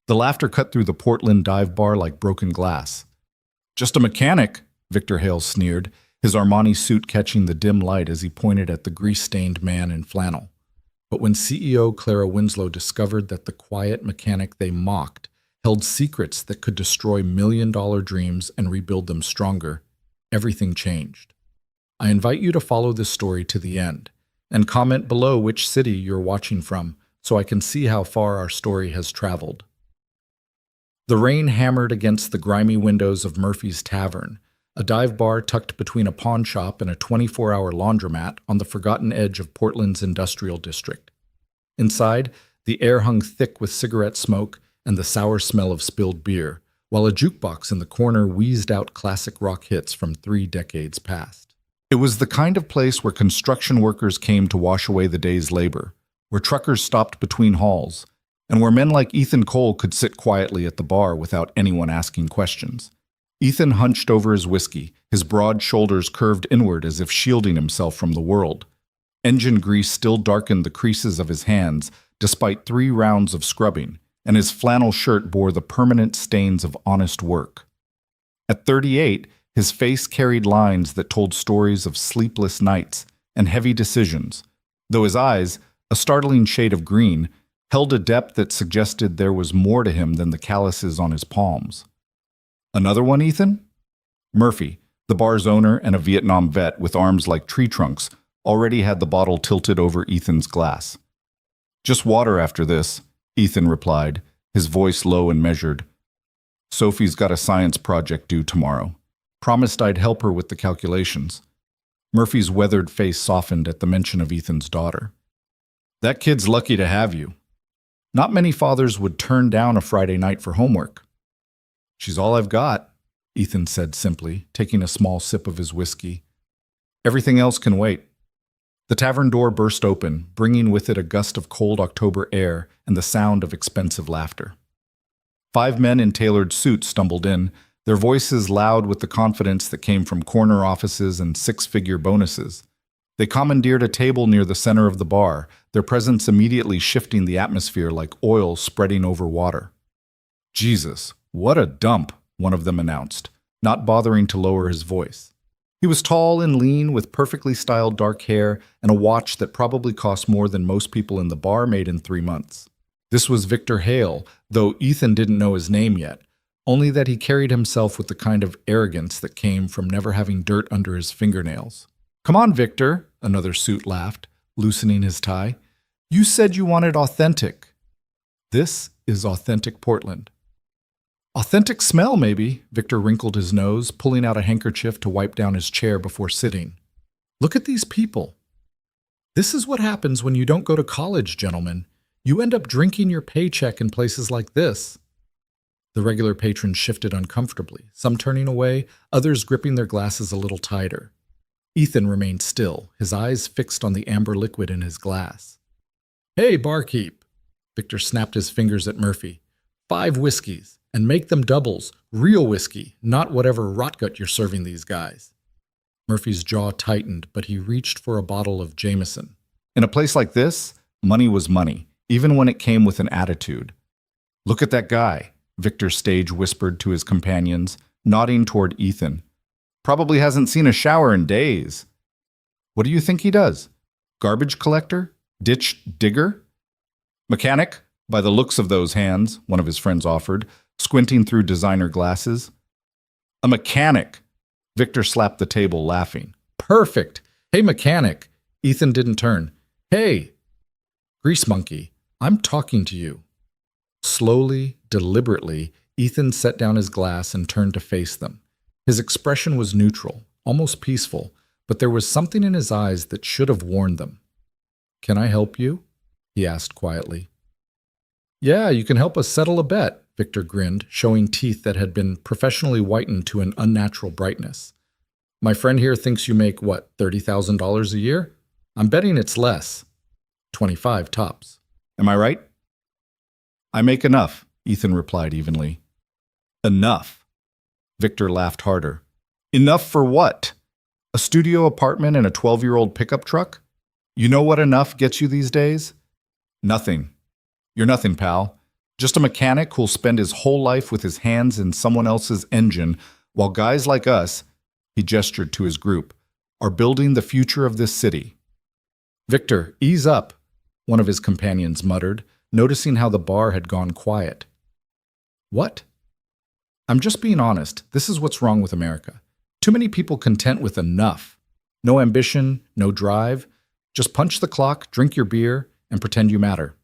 The laughter cut through the Portland dive bar like broken glass. "Just a mechanic," Victor Hale sneered, his Armani suit catching the dim light as he pointed at the grease-stained man in flannel. But when CEO Clara Winslow discovered that the quiet mechanic they mocked held secrets that could destroy million-dollar dreams and rebuild them stronger, everything changed. I invite you to follow this story to the end, and comment below which city you're watching from so I can see how far our story has traveled. The rain hammered against the grimy windows of Murphy's Tavern, a dive bar tucked between a pawn shop and a 24-hour laundromat on the forgotten edge of Portland's industrial district. Inside, the air hung thick with cigarette smoke and the sour smell of spilled beer, while a jukebox in the corner wheezed out classic rock hits from 3 decades past. It was the kind of place where construction workers came to wash away the day's labor, where truckers stopped between hauls, and where men like Ethan Cole could sit quietly at the bar without anyone asking questions. Ethan hunched over his whiskey, his broad shoulders curved inward as if shielding himself from the world. Engine grease still darkened the creases of his hands, despite 3 rounds of scrubbing, and his flannel shirt bore the permanent stains of honest work. At 38, his face carried lines that told stories of sleepless nights and heavy decisions, though his eyes, a startling shade of green, held a depth that suggested there was more to him than the calluses on his palms. "Another one, Ethan?" Murphy, the bar's owner and a Vietnam vet with arms like tree trunks, already had the bottle tilted over Ethan's glass. "Just water after this," Ethan replied, his voice low and measured. "Sophie's got a science project due tomorrow. Promised I'd help her with the calculations." Murphy's weathered face softened at the mention of Ethan's daughter. "That kid's lucky to have you. Not many fathers would turn down a Friday night for homework." "She's all I've got," Ethan said simply, taking a small sip of his whiskey. "Everything else can wait." The tavern door burst open, bringing with it a gust of cold October air and the sound of expensive laughter. 5 men in tailored suits stumbled in, their voices loud with the confidence that came from corner offices and 6-figure bonuses. They commandeered a table near the center of the bar, their presence immediately shifting the atmosphere like oil spreading over water. "Jesus, what a dump," one of them announced, not bothering to lower his voice. He was tall and lean, with perfectly styled dark hair and a watch that probably cost more than most people in the bar made in 3 months. This was Victor Hale, though Ethan didn't know his name yet, only that he carried himself with the kind of arrogance that came from never having dirt under his fingernails. "Come on, Victor," another suit laughed, loosening his tie. "You said you wanted authentic." "This is authentic Portland." "Authentic smell, maybe," Victor wrinkled his nose, pulling out a handkerchief to wipe down his chair before sitting. "Look at these people. This is what happens when you don't go to college, gentlemen. You end up drinking your paycheck in places like this." The regular patrons shifted uncomfortably, some turning away, others gripping their glasses a little tighter. Ethan remained still, his eyes fixed on the amber liquid in his glass. "Hey, barkeep!" Victor snapped his fingers at Murphy. 5 whiskeys. And make them doubles, real whiskey, not whatever rotgut you're serving these guys." Murphy's jaw tightened, but he reached for a bottle of Jameson. In a place like this, money was money, even when it came with an attitude. "Look at that guy," Victor Stage whispered to his companions, nodding toward Ethan. "Probably hasn't seen a shower in days." "What do you think he does? Garbage collector? Ditch digger?" "Mechanic, by the looks of those hands," one of his friends offered, squinting through designer glasses. "A mechanic!" Victor slapped the table, laughing. "Perfect! Hey, mechanic!" Ethan didn't turn. "Hey! Grease monkey, I'm talking to you." Slowly, deliberately, Ethan set down his glass and turned to face them. His expression was neutral, almost peaceful, but there was something in his eyes that should have warned them. "Can I help you?" he asked quietly. "Yeah, you can help us settle a bet," Victor grinned, showing teeth that had been professionally whitened to an unnatural brightness. "My friend here thinks you make, what, $30,000 a year? I'm betting it's less. 25 tops. Am I right?" "I make enough," Ethan replied evenly. "Enough?" Victor laughed harder. "Enough for what? A studio apartment and a 12-year-old pickup truck? You know what enough gets you these days?" "Nothing. You're nothing, pal. Just a mechanic who'll spend his whole life with his hands in someone else's engine, while guys like us, he gestured to his group, are building the future of this city. Victor, ease up, one of his companions muttered, noticing how the bar had gone quiet. What? I'm just being honest. This is what's wrong with America. Too many people content with enough. No ambition, no drive. Just punch the clock, drink your beer, and pretend you matter.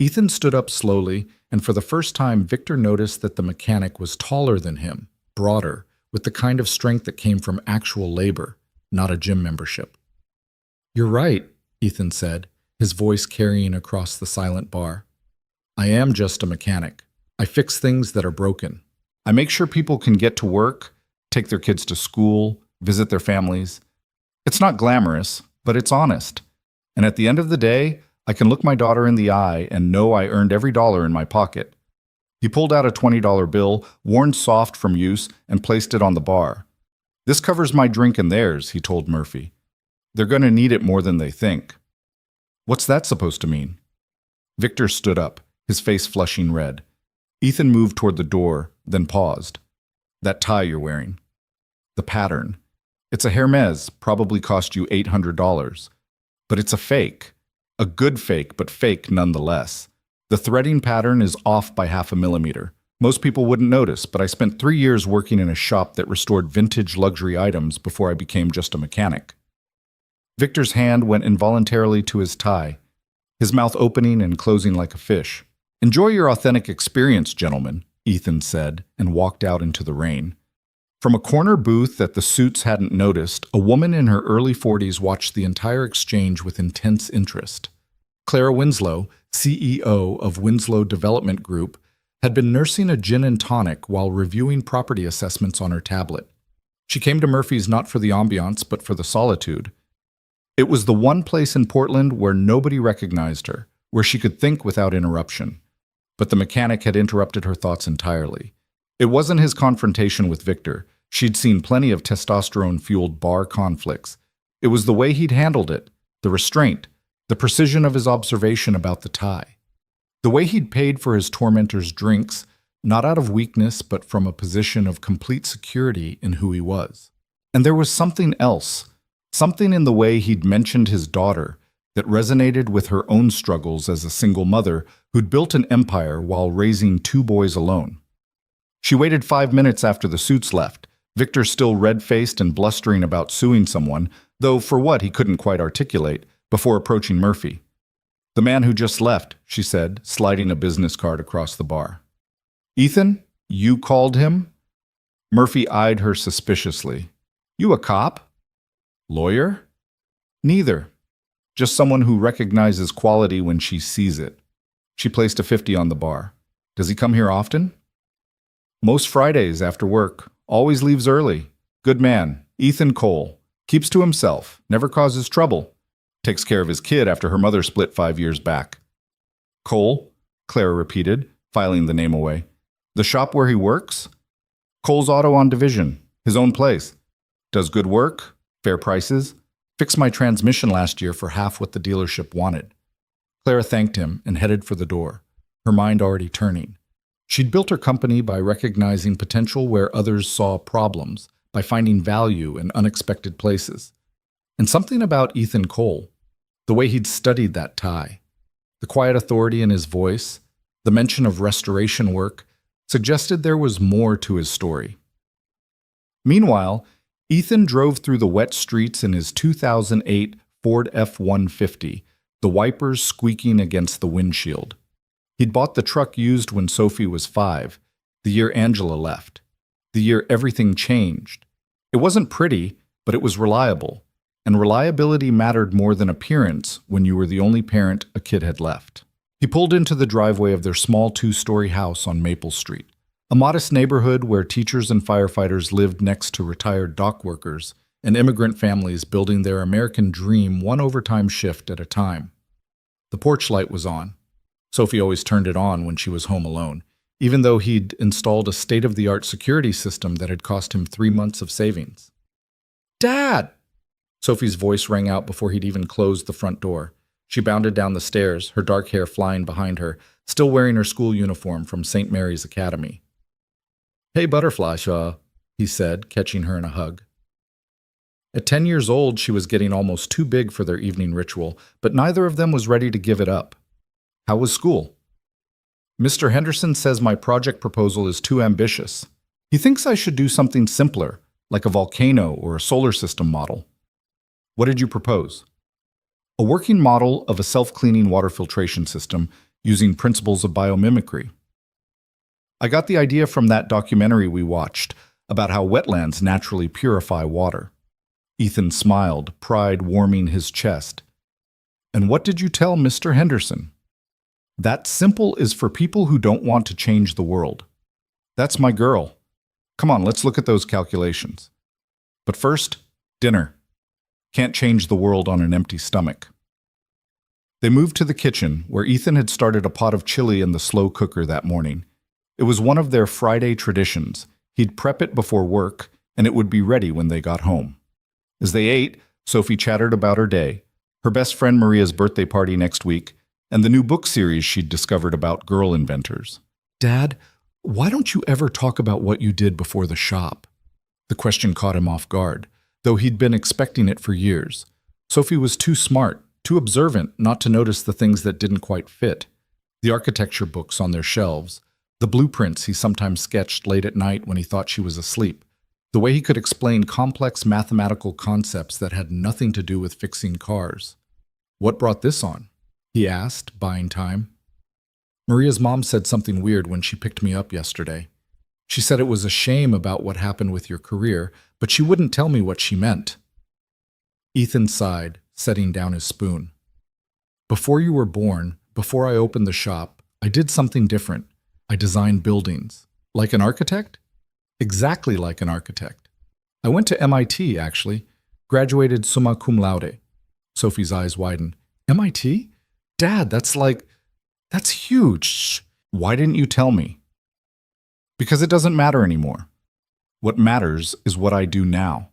Ethan stood up slowly, and for the first time, Victor noticed that the mechanic was taller than him, broader, with the kind of strength that came from actual labor, not a gym membership. You're right, Ethan said, his voice carrying across the silent bar. I am just a mechanic. I fix things that are broken. I make sure people can get to work, take their kids to school, visit their families. It's not glamorous, but it's honest. And at the end of the day, I can look my daughter in the eye and know I earned every dollar in my pocket. He pulled out a $20 bill, worn soft from use, and placed it on the bar. This covers my drink and theirs, he told Murphy. They're going to need it more than they think. What's that supposed to mean? Victor stood up, his face flushing red. Ethan moved toward the door, then paused. That tie you're wearing. The pattern. It's a Hermes, probably cost you $800. But it's a fake. A good fake, but fake nonetheless. The threading pattern is off by 0.5 millimeter. Most people wouldn't notice, but I spent 3 years working in a shop that restored vintage luxury items before I became just a mechanic. Victor's hand went involuntarily to his tie, his mouth opening and closing like a fish. Enjoy your authentic experience, gentlemen, Ethan said, and walked out into the rain. From a corner booth that the suits hadn't noticed, a woman in her early 40s watched the entire exchange with intense interest. Clara Winslow, CEO of Winslow Development Group, had been nursing a gin and tonic while reviewing property assessments on her tablet. She came to Murphy's not for the ambiance, but for the solitude. It was the one place in Portland where nobody recognized her, where she could think without interruption. But the mechanic had interrupted her thoughts entirely. It wasn't his confrontation with Victor. She'd seen plenty of testosterone-fueled bar conflicts. It was the way he'd handled it, the restraint, the precision of his observation about the tie. The way he'd paid for his tormentor's drinks, not out of weakness, but from a position of complete security in who he was. And there was something else, something in the way he'd mentioned his daughter that resonated with her own struggles as a single mother who'd built an empire while raising 2 boys alone. She waited 5 minutes after the suits left, Victor still red-faced and blustering about suing someone, though for what he couldn't quite articulate, before approaching Murphy. The man who just left, she said, sliding a business card across the bar. Ethan, you called him? Murphy eyed her suspiciously. You a cop? Lawyer? Neither. Just someone who recognizes quality when she sees it. She placed a 50 on the bar. Does he come here often? Most Fridays after work. Always leaves early. Good man. Ethan Cole. Keeps to himself. Never causes trouble. Takes care of his kid after her mother split 5 years back. Cole? Clara repeated, filing the name away. The shop where he works? Cole's Auto on Division. His own place. Does good work. Fair prices. Fixed my transmission last year for half what the dealership wanted. Clara thanked him and headed for the door, her mind already turning. She'd built her company by recognizing potential where others saw problems, by finding value in unexpected places. And something about Ethan Cole, the way he'd studied that tie, the quiet authority in his voice, the mention of restoration work, suggested there was more to his story. Meanwhile, Ethan drove through the wet streets in his 2008 Ford F-150, the wipers squeaking against the windshield. He'd bought the truck used when Sophie was 5, the year Angela left, the year everything changed. It wasn't pretty, but it was reliable, and reliability mattered more than appearance when you were the only parent a kid had left. He pulled into the driveway of their small 2-story house on Maple Street, a modest neighborhood where teachers and firefighters lived next to retired dock workers and immigrant families building their American dream one overtime shift at a time. The porch light was on. Sophie always turned it on when she was home alone, even though he'd installed a state-of-the-art security system that had cost him 3 months of savings. Dad! Sophie's voice rang out before he'd even closed the front door. She bounded down the stairs, her dark hair flying behind her, still wearing her school uniform from St. Mary's Academy. "Hey, Butterfly Shaw," he said, catching her in a hug. At 10 years old, she was getting almost too big for their evening ritual, but neither of them was ready to give it up. "How was school?" "Mr. Henderson says my project proposal is too ambitious. He thinks I should do something simpler, like a volcano or a solar system model." "What did you propose?" "A working model of a self-cleaning water filtration system using principles of biomimicry." "I got the idea from that documentary we watched about how wetlands naturally purify water." Ethan smiled, pride warming his chest. "And what did you tell Mr. Henderson?" "That simple is for people who don't want to change the world." "That's my girl. Come on, let's look at those calculations. But first, dinner. Can't change the world on an empty stomach." They moved to the kitchen, where Ethan had started a pot of chili in the slow cooker that morning. It was one of their Friday traditions. He'd prep it before work, and it would be ready when they got home. As they ate, Sophie chattered about her day, her best friend Maria's birthday party next week, and the new book series she'd discovered about girl inventors. "Dad, why don't you ever talk about what you did before the shop?" The question caught him off guard, though he'd been expecting it for years. Sophie was too smart, too observant not to notice the things that didn't quite fit. The architecture books on their shelves, the blueprints he sometimes sketched late at night when he thought she was asleep, the way he could explain complex mathematical concepts that had nothing to do with fixing cars. "What brought this on?" he asked, buying time. "Maria's mom said something weird when she picked me up yesterday. She said it was a shame about what happened with your career, but she wouldn't tell me what she meant." Ethan sighed, setting down his spoon. "Before you were born, before I opened the shop, I did something different. I designed buildings. Like an architect?" "Exactly like an architect. I went to MIT, actually. Graduated summa cum laude." Sophie's eyes widened. "MIT? Dad, that's huge. Why didn't you tell me?" "Because it doesn't matter anymore. What matters is what I do now.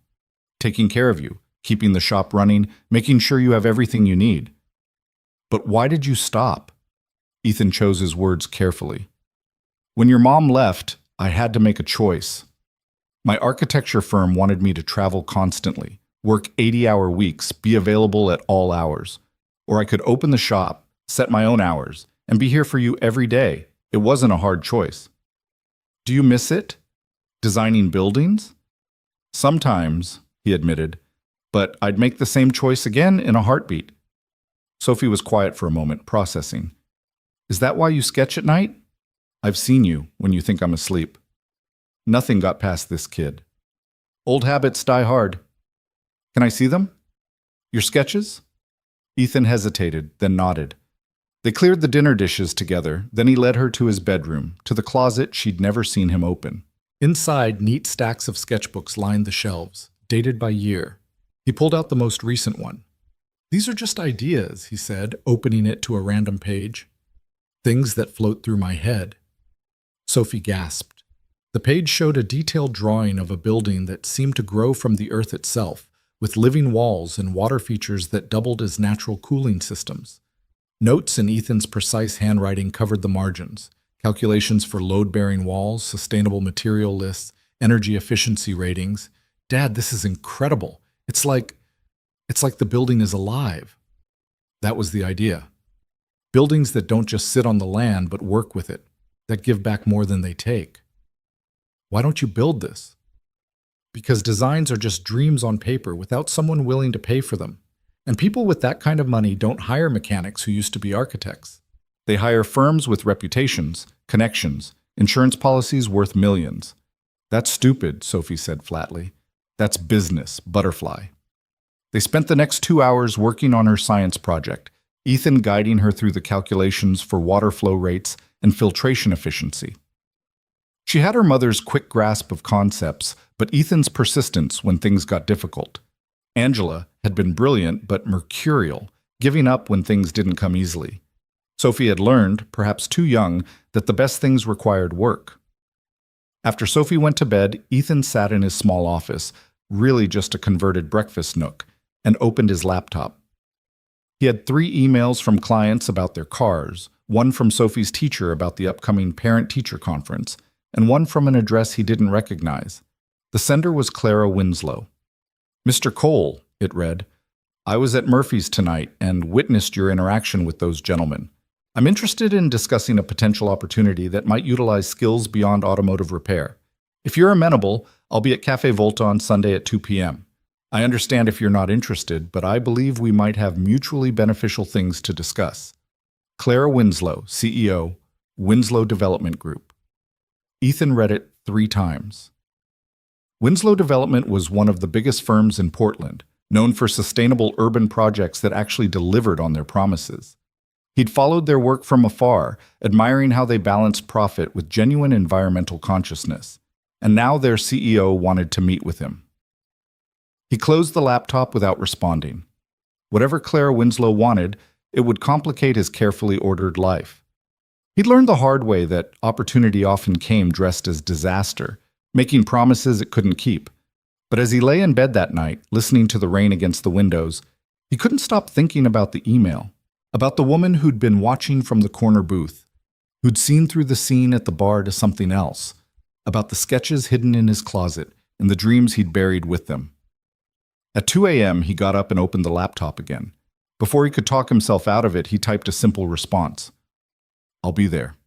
Taking care of you, keeping the shop running, making sure you have everything you need." "But why did you stop?" Ethan chose his words carefully. "When your mom left, I had to make a choice. My architecture firm wanted me to travel constantly, work 80-hour weeks, be available at all hours. Or I could open the shop, set my own hours, and be here for you every day. It wasn't a hard choice." "Do you miss it? Designing buildings?" "Sometimes," he admitted, "but I'd make the same choice again in a heartbeat." Sophie was quiet for a moment, processing. "Is that why you sketch at night? I've seen you when you think I'm asleep." Nothing got past this kid. "Old habits die hard." "Can I see them? Your sketches?" Ethan hesitated, then nodded. They cleared the dinner dishes together, then he led her to his bedroom, to the closet she'd never seen him open. Inside, neat stacks of sketchbooks lined the shelves, dated by year. He pulled out the most recent one. "These are just ideas," he said, opening it to a random page. "Things that float through my head." Sophie gasped. The page showed a detailed drawing of a building that seemed to grow from the earth itself, with living walls and water features that doubled as natural cooling systems. Notes in Ethan's precise handwriting covered the margins, calculations for load-bearing walls, sustainable material lists, energy efficiency ratings. "Dad, this is incredible. It's like the building is alive." That was the idea. Buildings that don't just sit on the land but work with it, that give back more than they take. "Why don't you build this?" "Because designs are just dreams on paper without someone willing to pay for them. And people with that kind of money don't hire mechanics who used to be architects. They hire firms with reputations, connections, insurance policies worth millions." "That's stupid," Sophie said flatly. "That's business, Butterfly." They spent the next 2 hours working on her science project, Ethan guiding her through the calculations for water flow rates and filtration efficiency. She had her mother's quick grasp of concepts, but Ethan's persistence when things got difficult. Angela had been brilliant but mercurial, giving up when things didn't come easily. Sophie had learned, perhaps too young, that the best things required work. After Sophie went to bed, Ethan sat in his small office, really just a converted breakfast nook, and opened his laptop. He had 3 emails from clients about their cars, one from Sophie's teacher about the upcoming parent-teacher conference, and one from an address he didn't recognize. The sender was Clara Winslow. "Mr. Cole," it read, "I was at Murphy's tonight and witnessed your interaction with those gentlemen. I'm interested in discussing a potential opportunity that might utilize skills beyond automotive repair. If you're amenable, I'll be at Cafe Volta on Sunday at 2 p.m. I understand if you're not interested, but I believe we might have mutually beneficial things to discuss. Clara Winslow, CEO, Winslow Development Group." Ethan read it 3 times. Winslow Development was one of the biggest firms in Portland, known for sustainable urban projects that actually delivered on their promises. He'd followed their work from afar, admiring how they balanced profit with genuine environmental consciousness, and now their CEO wanted to meet with him. He closed the laptop without responding. Whatever Clara Winslow wanted, it would complicate his carefully ordered life. He'd learned the hard way that opportunity often came dressed as disaster, making promises it couldn't keep. But as he lay in bed that night, listening to the rain against the windows, he couldn't stop thinking about the email, about the woman who'd been watching from the corner booth, who'd seen through the scene at the bar to something else, about the sketches hidden in his closet and the dreams he'd buried with them. At 2 a.m., he got up and opened the laptop again. Before he could talk himself out of it, he typed a simple response. "I'll be there."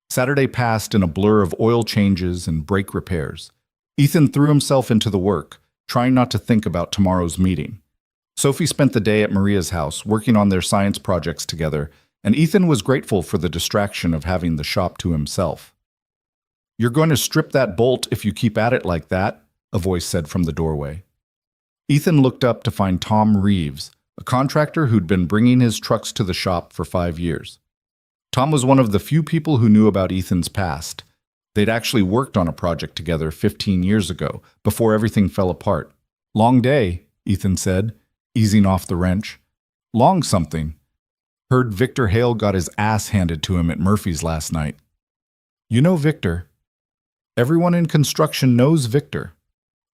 Saturday passed in a blur of oil changes and brake repairs. Ethan threw himself into the work, trying not to think about tomorrow's meeting. Sophie spent the day at Maria's house, working on their science projects together, and Ethan was grateful for the distraction of having the shop to himself. "You're going to strip that bolt if you keep at it like that," a voice said from the doorway. Ethan looked up to find Tom Reeves, a contractor who'd been bringing his trucks to the shop for 5 years. Tom was one of the few people who knew about Ethan's past. They'd actually worked on a project together 15 years ago, before everything fell apart. "Long day," Ethan said, easing off the wrench. "Long something. Heard Victor Hale got his ass handed to him at Murphy's last night." "You know Victor." "Everyone in construction knows Victor.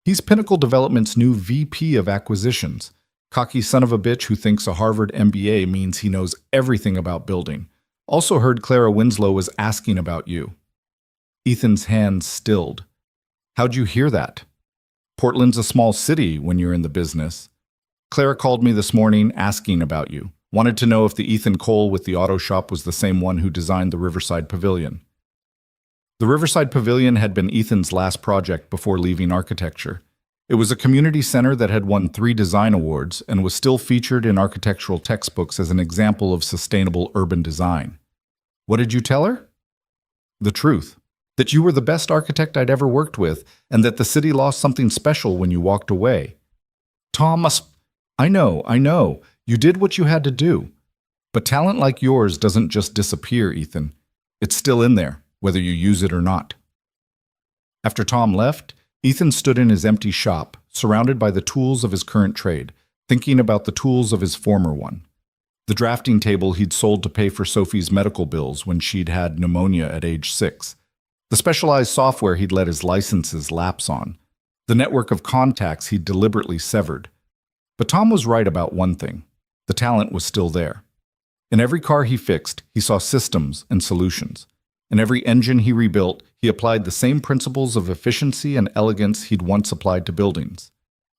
He's Pinnacle Development's new VP of Acquisitions. Cocky son of a bitch who thinks a Harvard MBA means he knows everything about building. Also heard Clara Winslow was asking about you." Ethan's hands stilled. "How'd you hear that?" "Portland's a small city when you're in the business. Clara called me this morning asking about you. Wanted to know if the Ethan Cole with the auto shop was the same one who designed the Riverside Pavilion." The Riverside Pavilion had been Ethan's last project before leaving architecture. It was a community center that had won 3 design awards and was still featured in architectural textbooks as an example of sustainable urban design. "What did you tell her?" "The truth. That you were the best architect I'd ever worked with, and that the city lost something special when you walked away." "Thomas, I know. You did what you had to do. But talent like yours doesn't just disappear, Ethan. It's still in there, whether you use it or not." After Tom left, Ethan stood in his empty shop, surrounded by the tools of his current trade, thinking about the tools of his former one. The drafting table he'd sold to pay for Sophie's medical bills when she'd had pneumonia at age 6. The specialized software he'd let his licenses lapse on. The network of contacts he'd deliberately severed. But Tom was right about one thing. The talent was still there. In every car he fixed, he saw systems and solutions. In every engine he rebuilt, he applied the same principles of efficiency and elegance he'd once applied to buildings.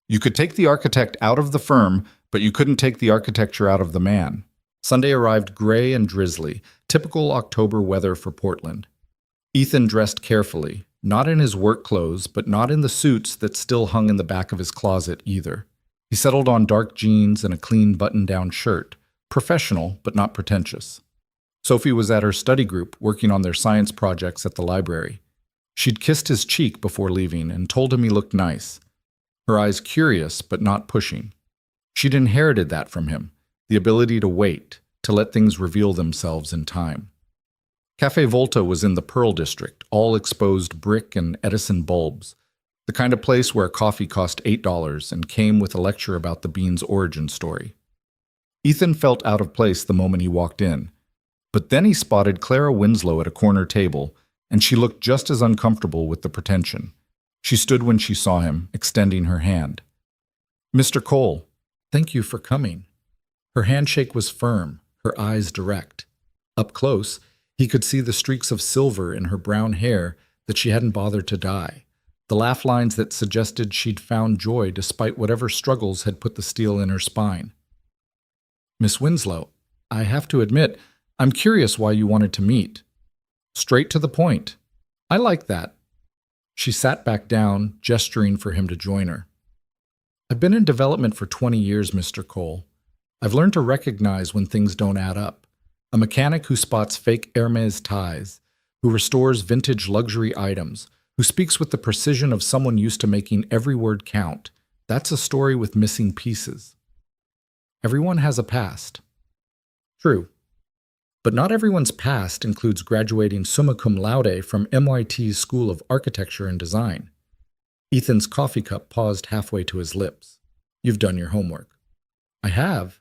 You could take the architect out of the firm, but you couldn't take the architecture out of the man. Sunday arrived gray and drizzly, typical October weather for Portland. Ethan dressed carefully, not in his work clothes, but not in the suits that still hung in the back of his closet either. He settled on dark jeans and a clean button-down shirt, professional but not pretentious. Sophie was at her study group working on their science projects at the library. She'd kissed his cheek before leaving and told him he looked nice. Her eyes curious but not pushing. She'd inherited that from him, the ability to wait, to let things reveal themselves in time. Cafe Volta was in the Pearl District, all exposed brick and Edison bulbs, the kind of place where coffee cost $8 and came with a lecture about the bean's origin story. Ethan felt out of place the moment he walked in, but then he spotted Clara Winslow at a corner table, and she looked just as uncomfortable with the pretension. She stood when she saw him, extending her hand. "Mr. Cole, thank you for coming." Her handshake was firm, her eyes direct. Up close, he could see the streaks of silver in her brown hair that she hadn't bothered to dye, the laugh lines that suggested she'd found joy despite whatever struggles had put the steel in her spine. "Miss Winslow, I have to admit, I'm curious why you wanted to meet. Straight to the point. I like that." She sat back down, gesturing for him to join her. "I've been in development for 20 years, Mr. Cole. I've learned to recognize when things don't add up. A mechanic who spots fake Hermes ties, who restores vintage luxury items, who speaks with the precision of someone used to making every word count. That's a story with missing pieces. Everyone has a past. True. But not everyone's past includes graduating summa cum laude from MIT's School of Architecture and Design." Ethan's coffee cup paused halfway to his lips. "You've done your homework." "I have.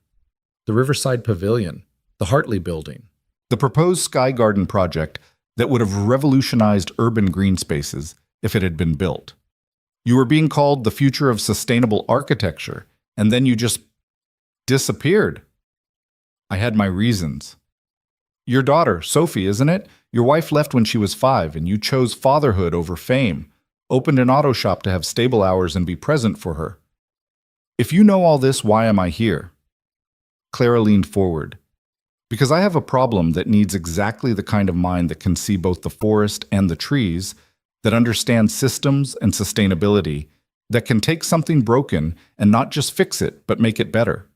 The Riverside Pavilion, the Hartley Building, the proposed Sky Garden project that would have revolutionized urban green spaces if it had been built. You were being called the future of sustainable architecture, and then you just disappeared." "I had my reasons." "Your daughter, Sophie, isn't it? Your wife left when she was 5, and you chose fatherhood over fame, opened an auto shop to have stable hours and be present for her. If you know all this, why am I here?" Clara leaned forward. "Because I have a problem that needs exactly the kind of mind that can see both the forest and the trees, that understands systems and sustainability, that can take something broken and not just fix it, but make it better.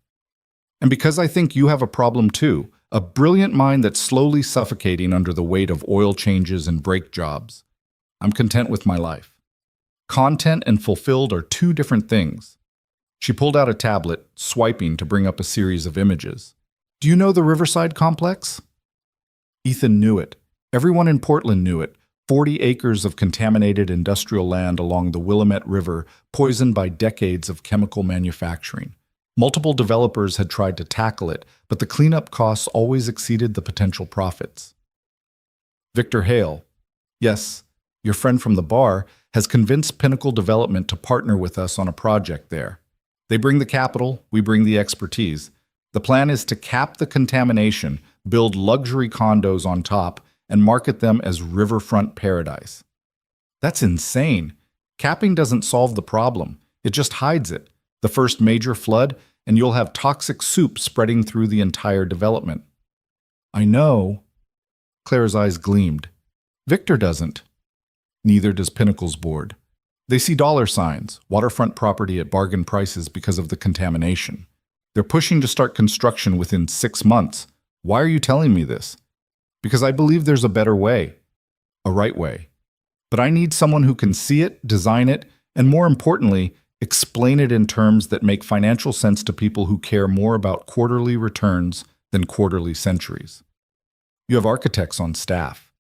And because I think you have a problem too, a brilliant mind that's slowly suffocating under the weight of oil changes and brake jobs. I'm content with my life. Content and fulfilled are two different things." She pulled out a tablet, swiping to bring up a series of images. "Do you know the Riverside Complex?" Ethan knew it. Everyone in Portland knew it. 40 acres of contaminated industrial land along the Willamette River, poisoned by decades of chemical manufacturing. Multiple developers had tried to tackle it, but the cleanup costs always exceeded the potential profits. Victor Hale, yes, your friend from the bar, has convinced Pinnacle Development to partner with us on a project there. They bring the capital, we bring the expertise. The plan is to cap the contamination, build luxury condos on top, and market them as riverfront paradise. That's insane. Capping doesn't solve the problem. It just hides it. The first major flood, and you'll have toxic soup spreading through the entire development. I know. Claire's eyes gleamed. Victor doesn't. Neither does Pinnacle's board. They see dollar signs, waterfront property at bargain prices because of the contamination. They're pushing to start construction within 6 months. Why are you telling me this? Because I believe there's a better way, a right way. But I need someone who can see it, design it, and more importantly, explain it in terms that make financial sense to people who care more about quarterly returns than quarterly centuries. You have architects on staff.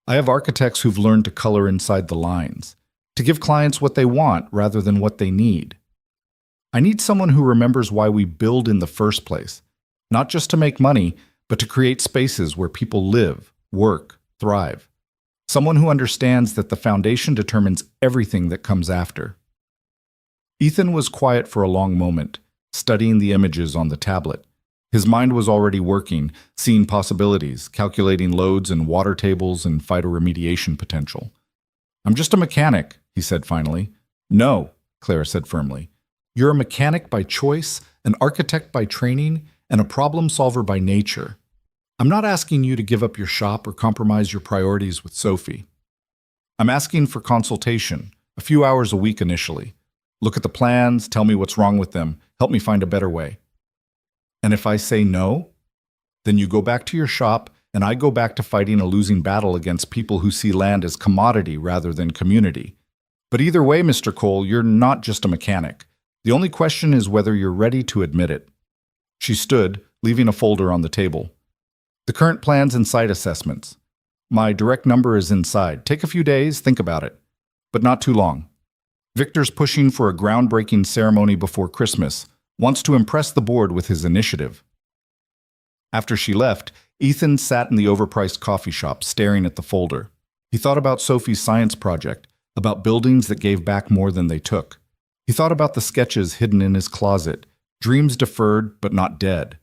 I have architects who've learned to color inside the lines, to give clients what they want rather than what they need. I need someone who remembers why we build in the first place, not just to make money, but to create spaces where people live, work, thrive. Someone who understands that the foundation determines everything that comes after. Ethan was quiet for a long moment, studying the images on the tablet. His mind was already working, seeing possibilities, calculating loads and water tables and phytoremediation potential. I'm just a mechanic, he said finally. No, Clara said firmly. You're a mechanic by choice, an architect by training, and a problem solver by nature. I'm not asking you to give up your shop or compromise your priorities with Sophie. I'm asking for consultation, a few hours a week initially. Look at the plans, tell me what's wrong with them, help me find a better way. And if I say no, then you go back to your shop and I go back to fighting a losing battle against people who see land as commodity rather than community. But either way, Mr. Cole, you're not just a mechanic. The only question is whether you're ready to admit it. She stood, leaving a folder on the table. The current plans and site assessments. My direct number is inside. Take a few days, think about it. But not too long. Victor's pushing for a groundbreaking ceremony before Christmas, wants to impress the board with his initiative. After she left, Ethan sat in the overpriced coffee shop, staring at the folder. He thought about Sophie's science project, about buildings that gave back more than they took. He thought about the sketches hidden in his closet, dreams deferred but not dead,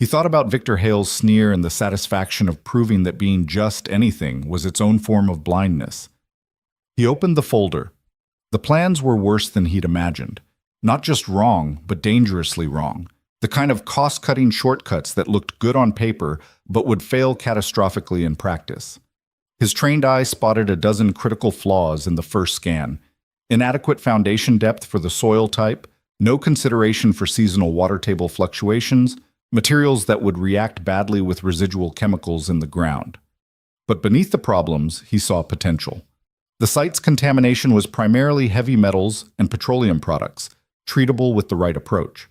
He thought about Victor Hale's sneer and the satisfaction of proving that being just anything was its own form of blindness. He opened the folder. The plans were worse than he'd imagined. Not just wrong, but dangerously wrong. The kind of cost-cutting shortcuts that looked good on paper but would fail catastrophically in practice. His trained eye spotted a dozen critical flaws in the first scan. Inadequate foundation depth for the soil type, no consideration for seasonal water table fluctuations, materials that would react badly with residual chemicals in the ground. But beneath the problems, he saw potential. The site's contamination was primarily heavy metals and petroleum products, treatable with the right approach.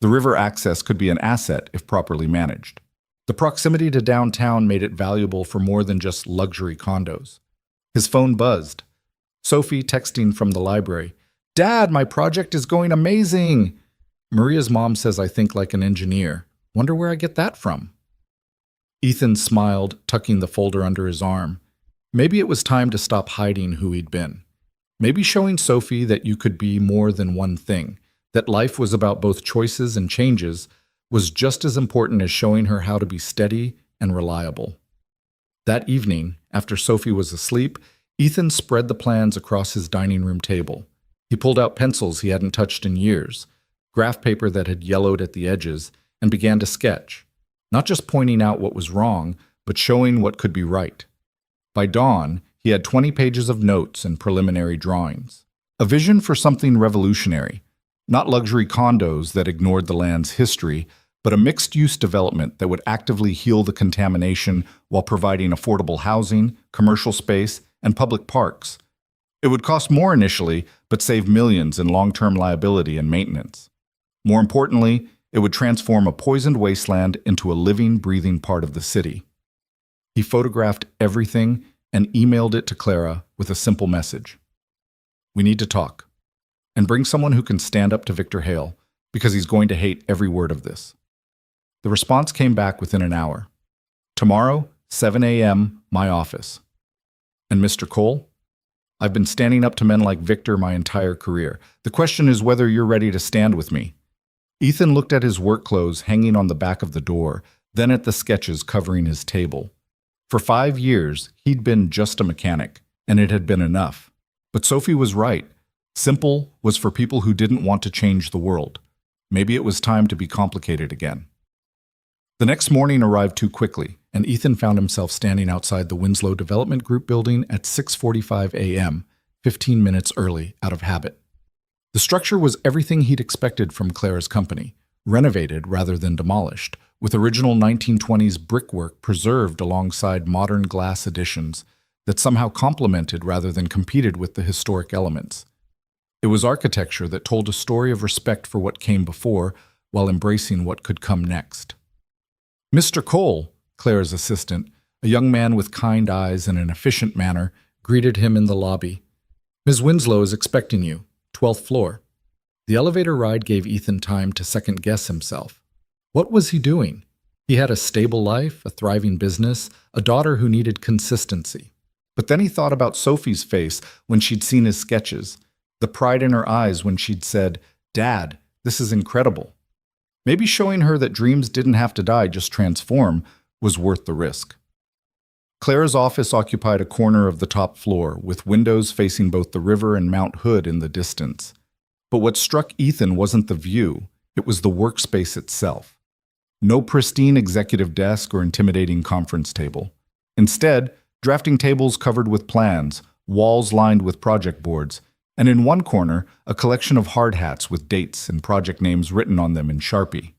The river access could be an asset if properly managed. The proximity to downtown made it valuable for more than just luxury condos. His phone buzzed. Sophie texting from the library. "Dad, my project is going amazing!" "Maria's mom says I think like an engineer. Wonder where I get that from?" Ethan smiled, tucking the folder under his arm. Maybe it was time to stop hiding who he'd been. Maybe showing Sophie that you could be more than one thing, that life was about both choices and changes, was just as important as showing her how to be steady and reliable. That evening, after Sophie was asleep, Ethan spread the plans across his dining room table. He pulled out pencils he hadn't touched in years, graph paper that had yellowed at the edges, and began to sketch, not just pointing out what was wrong, but showing what could be right. By dawn, he had 20 pages of notes and preliminary drawings. A vision for something revolutionary, not luxury condos that ignored the land's history, but a mixed-use development that would actively heal the contamination while providing affordable housing, commercial space, and public parks. It would cost more initially, but save millions in long-term liability and maintenance. More importantly, it would transform a poisoned wasteland into a living, breathing part of the city. He photographed everything and emailed it to Clara with a simple message. "We need to talk. And bring someone who can stand up to Victor Hale, because he's going to hate every word of this." The response came back within an hour. "Tomorrow, 7 a.m., my office." "And Mr. Cole? I've been standing up to men like Victor my entire career. The question is whether you're ready to stand with me." Ethan looked at his work clothes hanging on the back of the door, then at the sketches covering his table. For 5 years, he'd been just a mechanic, and it had been enough. But Sophie was right. Simple was for people who didn't want to change the world. Maybe it was time to be complicated again. The next morning arrived too quickly, and Ethan found himself standing outside the Winslow Development Group building at 6:45 a.m., 15 minutes early, out of habit. The structure was everything he'd expected from Clara's company, renovated rather than demolished, with original 1920s brickwork preserved alongside modern glass additions that somehow complemented rather than competed with the historic elements. It was architecture that told a story of respect for what came before while embracing what could come next. "Mr. Cole," Clara's assistant, a young man with kind eyes and an efficient manner, greeted him in the lobby. "Ms. Winslow is expecting you, 12th floor." The elevator ride gave Ethan time to second-guess himself. What was he doing? He had a stable life, a thriving business, a daughter who needed consistency. But then he thought about Sophie's face when she'd seen his sketches, the pride in her eyes when she'd said, "Dad, this is incredible." Maybe showing her that dreams didn't have to die, just transform, was worth the risk. Clara's office occupied a corner of the top floor, with windows facing both the river and Mount Hood in the distance. But what struck Ethan wasn't the view, it was the workspace itself. No pristine executive desk or intimidating conference table. Instead, drafting tables covered with plans, walls lined with project boards, and in one corner, a collection of hard hats with dates and project names written on them in Sharpie.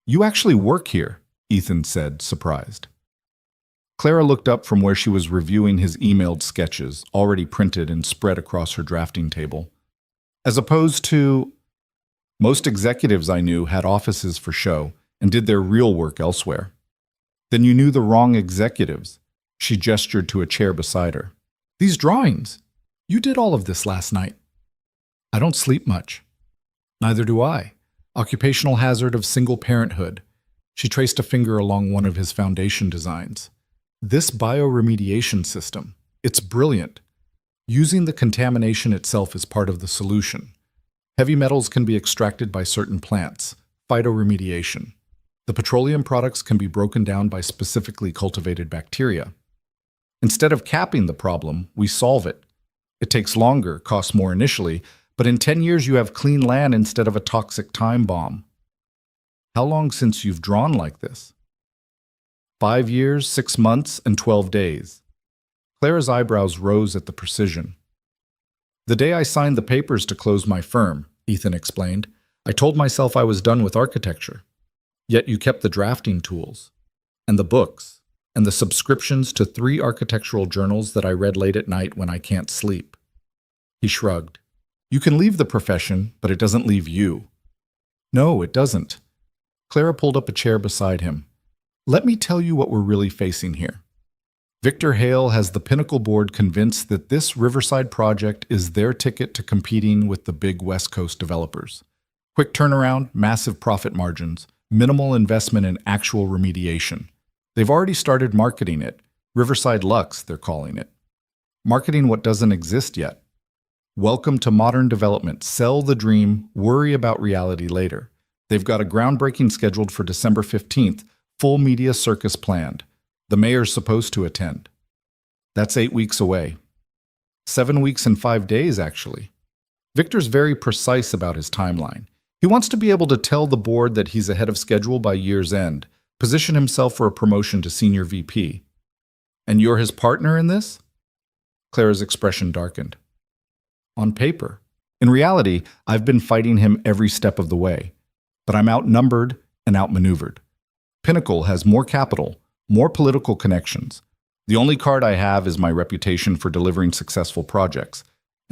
"You actually work here," Ethan said, surprised. Clara looked up from where she was reviewing his emailed sketches, already printed and spread across her drafting table. "As opposed to... Most executives I knew had offices for show and did their real work elsewhere." "Then you knew the wrong executives." She gestured to a chair beside her. "These drawings. You did all of this last night." "I don't sleep much." "Neither do I. Occupational hazard of single parenthood." She traced a finger along one of his foundation designs. "This bioremediation system, it's brilliant. Using the contamination itself is part of the solution. Heavy metals can be extracted by certain plants, phytoremediation. The petroleum products can be broken down by specifically cultivated bacteria. Instead of capping the problem, we solve it. It takes longer, costs more initially, but in 10 years you have clean land instead of a toxic time bomb. How long since you've drawn like this? 5 years, 6 months, and 12 days. Clara's eyebrows rose at the precision. The day I signed the papers to close my firm, Ethan explained, I told myself I was done with architecture. Yet you kept the drafting tools, and the books, and the subscriptions to 3 architectural journals that I read late at night when I can't sleep. He shrugged. You can leave the profession, but it doesn't leave you. No, it doesn't. Clara pulled up a chair beside him. Let me tell you what we're really facing here. Victor Hale has the Pinnacle Board convinced that this Riverside project is their ticket to competing with the big West Coast developers. Quick turnaround, massive profit margins, minimal investment in actual remediation. They've already started marketing it. Riverside Luxe, they're calling it. Marketing what doesn't exist yet. Welcome to modern development. Sell the dream, worry about reality later. They've got a groundbreaking scheduled for December 15th, full media circus planned. The mayor's supposed to attend. That's 8 weeks away. 7 weeks and 5 days, actually. Victor's very precise about his timeline. He wants to be able to tell the board that he's ahead of schedule by year's end, position himself for a promotion to senior VP. And you're his partner in this? Clara's expression darkened. On paper. In reality, I've been fighting him every step of the way. But I'm outnumbered and outmaneuvered. Pinnacle has more capital, more political connections. The only card I have is my reputation for delivering successful projects.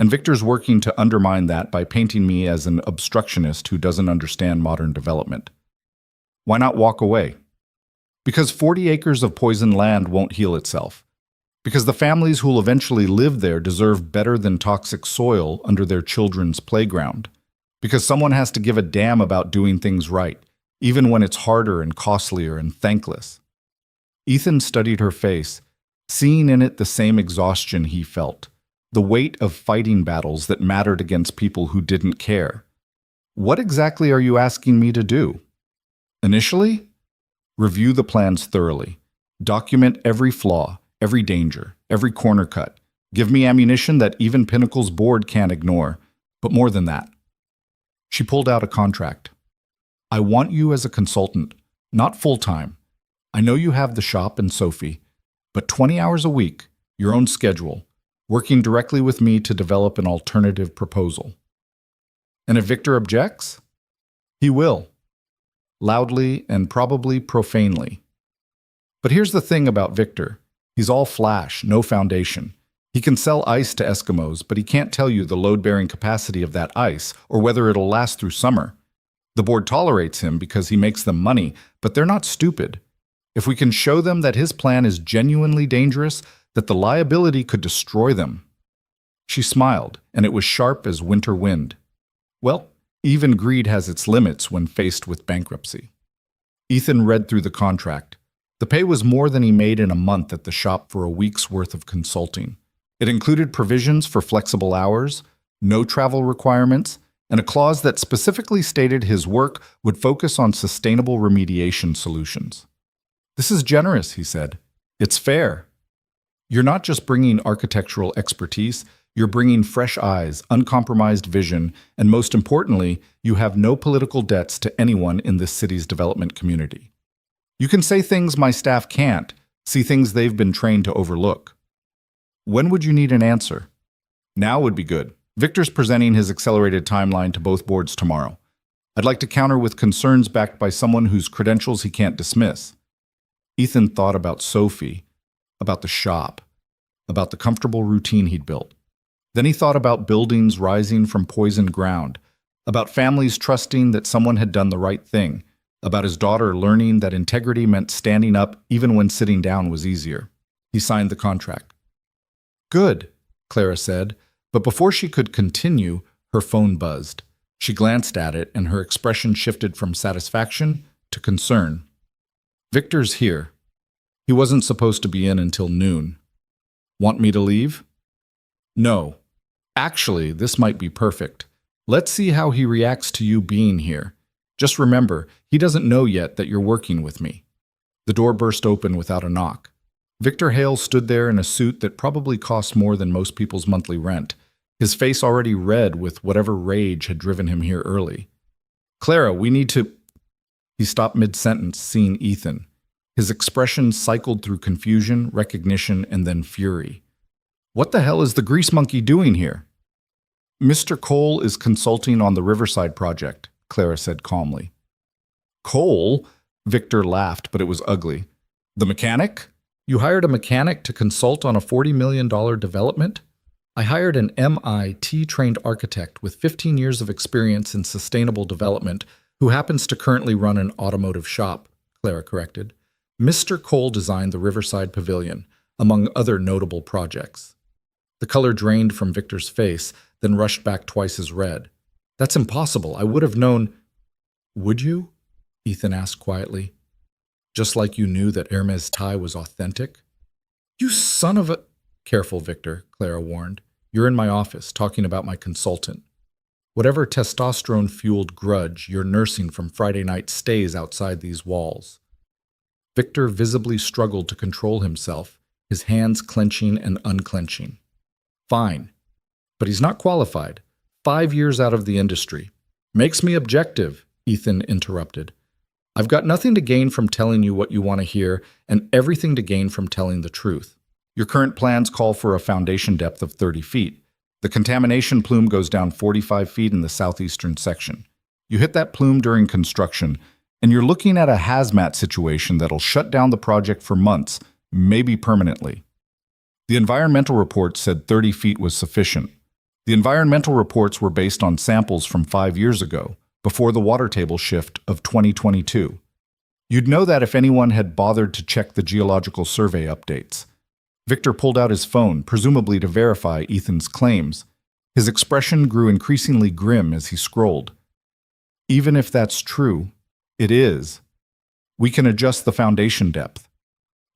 And Victor's working to undermine that by painting me as an obstructionist who doesn't understand modern development. Why not walk away? Because 40 acres of poisoned land won't heal itself. Because the families who'll eventually live there deserve better than toxic soil under their children's playground. Because someone has to give a damn about doing things right, even when it's harder and costlier and thankless. Ethan studied her face, seeing in it the same exhaustion he felt, the weight of fighting battles that mattered against people who didn't care. What exactly are you asking me to do? Initially, review the plans thoroughly. Document every flaw, every danger, every corner cut. Give me ammunition that even Pinnacle's board can't ignore. But more than that. She pulled out a contract. I want you as a consultant, not full-time. I know you have the shop and Sophie, but 20 hours a week, your own schedule, working directly with me to develop an alternative proposal. And if Victor objects, he will. Loudly and probably profanely. But here's the thing about Victor. He's all flash, no foundation. He can sell ice to Eskimos, but he can't tell you the load-bearing capacity of that ice or whether it'll last through summer. The board tolerates him because he makes them money, but they're not stupid. If we can show them that his plan is genuinely dangerous, that the liability could destroy them. She smiled, and it was sharp as winter wind. Well, even greed has its limits when faced with bankruptcy. Ethan read through the contract. The pay was more than he made in a month at the shop for a week's worth of consulting. It included provisions for flexible hours, no travel requirements, and a clause that specifically stated his work would focus on sustainable remediation solutions. This is generous, he said. It's fair. You're not just bringing architectural expertise, you're bringing fresh eyes, uncompromised vision, and most importantly, you have no political debts to anyone in this city's development community. You can say things my staff can't, see things they've been trained to overlook. When would you need an answer? Now would be good. Victor's presenting his accelerated timeline to both boards tomorrow. I'd like to counter with concerns backed by someone whose credentials he can't dismiss. Ethan thought about Sophie, about the shop, about the comfortable routine he'd built. Then he thought about buildings rising from poisoned ground, about families trusting that someone had done the right thing, about his daughter learning that integrity meant standing up even when sitting down was easier. He signed the contract. Good, Clara said, but before she could continue, her phone buzzed. She glanced at it, and her expression shifted from satisfaction to concern. Victor's here. He wasn't supposed to be in until noon. Want me to leave? No. Actually, this might be perfect. Let's see how he reacts to you being here. Just remember, he doesn't know yet that you're working with me." The door burst open without a knock. Victor Hale stood there in a suit that probably cost more than most people's monthly rent, his face already red with whatever rage had driven him here early. "Clara, we need to—" He stopped mid-sentence, seeing Ethan. His expression cycled through confusion, recognition, and then fury. "What the hell is the grease monkey doing here?" "Mr. Cole is consulting on the Riverside project," Clara said calmly. "Cole?" Victor laughed, but it was ugly. "The mechanic? You hired a mechanic to consult on a $40 million development?" "I hired an MIT-trained architect with 15 years of experience in sustainable development who happens to currently run an automotive shop," Clara corrected. "Mr. Cole designed the Riverside Pavilion, among other notable projects." The color drained from Victor's face, then rushed back twice as red. "That's impossible. I would have known—" "Would you?" Ethan asked quietly. "Just like you knew that Hermes tie was authentic?" "You son of a—" "Careful, Victor," Clara warned. "You're in my office, talking about my consultant. Whatever testosterone-fueled grudge you're nursing from Friday night stays outside these walls." Victor visibly struggled to control himself, his hands clenching and unclenching. "Fine. But he's not qualified. 5 years out of the industry. Makes me objective," Ethan interrupted. "I've got nothing to gain from telling you what you want to hear, and everything to gain from telling the truth. Your current plans call for a foundation depth of 30 feet. The contamination plume goes down 45 feet in the southeastern section. You hit that plume during construction, and you're looking at a hazmat situation that'll shut down the project for months, maybe permanently." The environmental report said 30 feet was sufficient. The environmental reports were based on samples from 5 years ago, before the water table shift of 2022. You'd know that if anyone had bothered to check the geological survey updates. Victor pulled out his phone, presumably to verify Ethan's claims. His expression grew increasingly grim as he scrolled. "Even if that's true, it is. We can adjust the foundation depth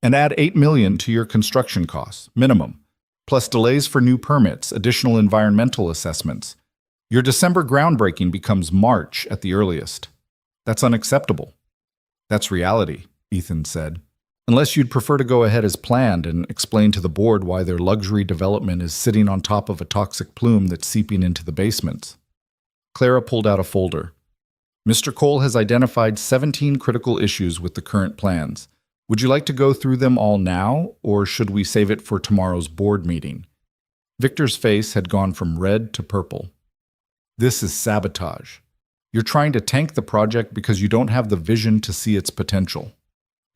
and add $8 million to your construction costs, minimum, plus delays for new permits, additional environmental assessments. Your December groundbreaking becomes March at the earliest. That's unacceptable." "That's reality," Ethan said. "Unless you'd prefer to go ahead as planned and explain to the board why their luxury development is sitting on top of a toxic plume that's seeping into the basements." Clara pulled out a folder. "Mr. Cole has identified 17 critical issues with the current plans. Would you like to go through them all now, or should we save it for tomorrow's board meeting?" Victor's face had gone from red to purple. "This is sabotage. You're trying to tank the project because you don't have the vision to see its potential."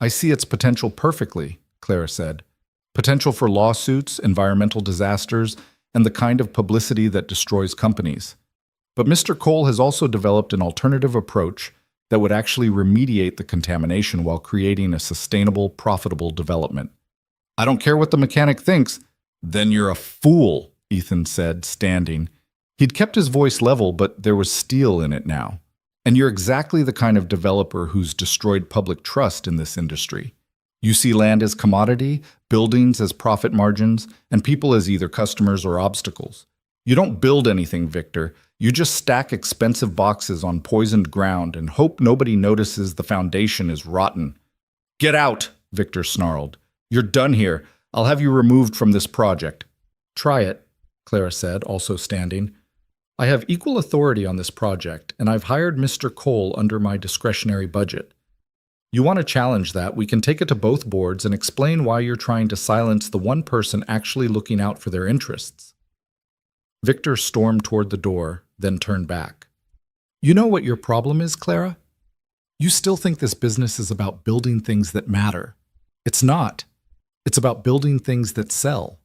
"I see its potential perfectly," Clara said. "Potential for lawsuits, environmental disasters, and the kind of publicity that destroys companies. But Mr. Cole has also developed an alternative approach that would actually remediate the contamination while creating a sustainable, profitable development." "I don't care what the mechanic thinks." "Then you're a fool," Ethan said, standing. He'd kept his voice level, but there was steel in it now. "And you're exactly the kind of developer who's destroyed public trust in this industry. You see land as commodity, buildings as profit margins, and people as either customers or obstacles. You don't build anything, Victor. You just stack expensive boxes on poisoned ground and hope nobody notices the foundation is rotten." "Get out," Victor snarled. "You're done here. I'll have you removed from this project." "Try it," Clara said, also standing. "I have equal authority on this project, and I've hired Mr. Cole under my discretionary budget. You want to challenge that, we can take it to both boards and explain why you're trying to silence the one person actually looking out for their interests." Victor stormed toward the door, then turned back. "You know what your problem is, Clara? You still think this business is about building things that matter. It's not. It's about building things that sell.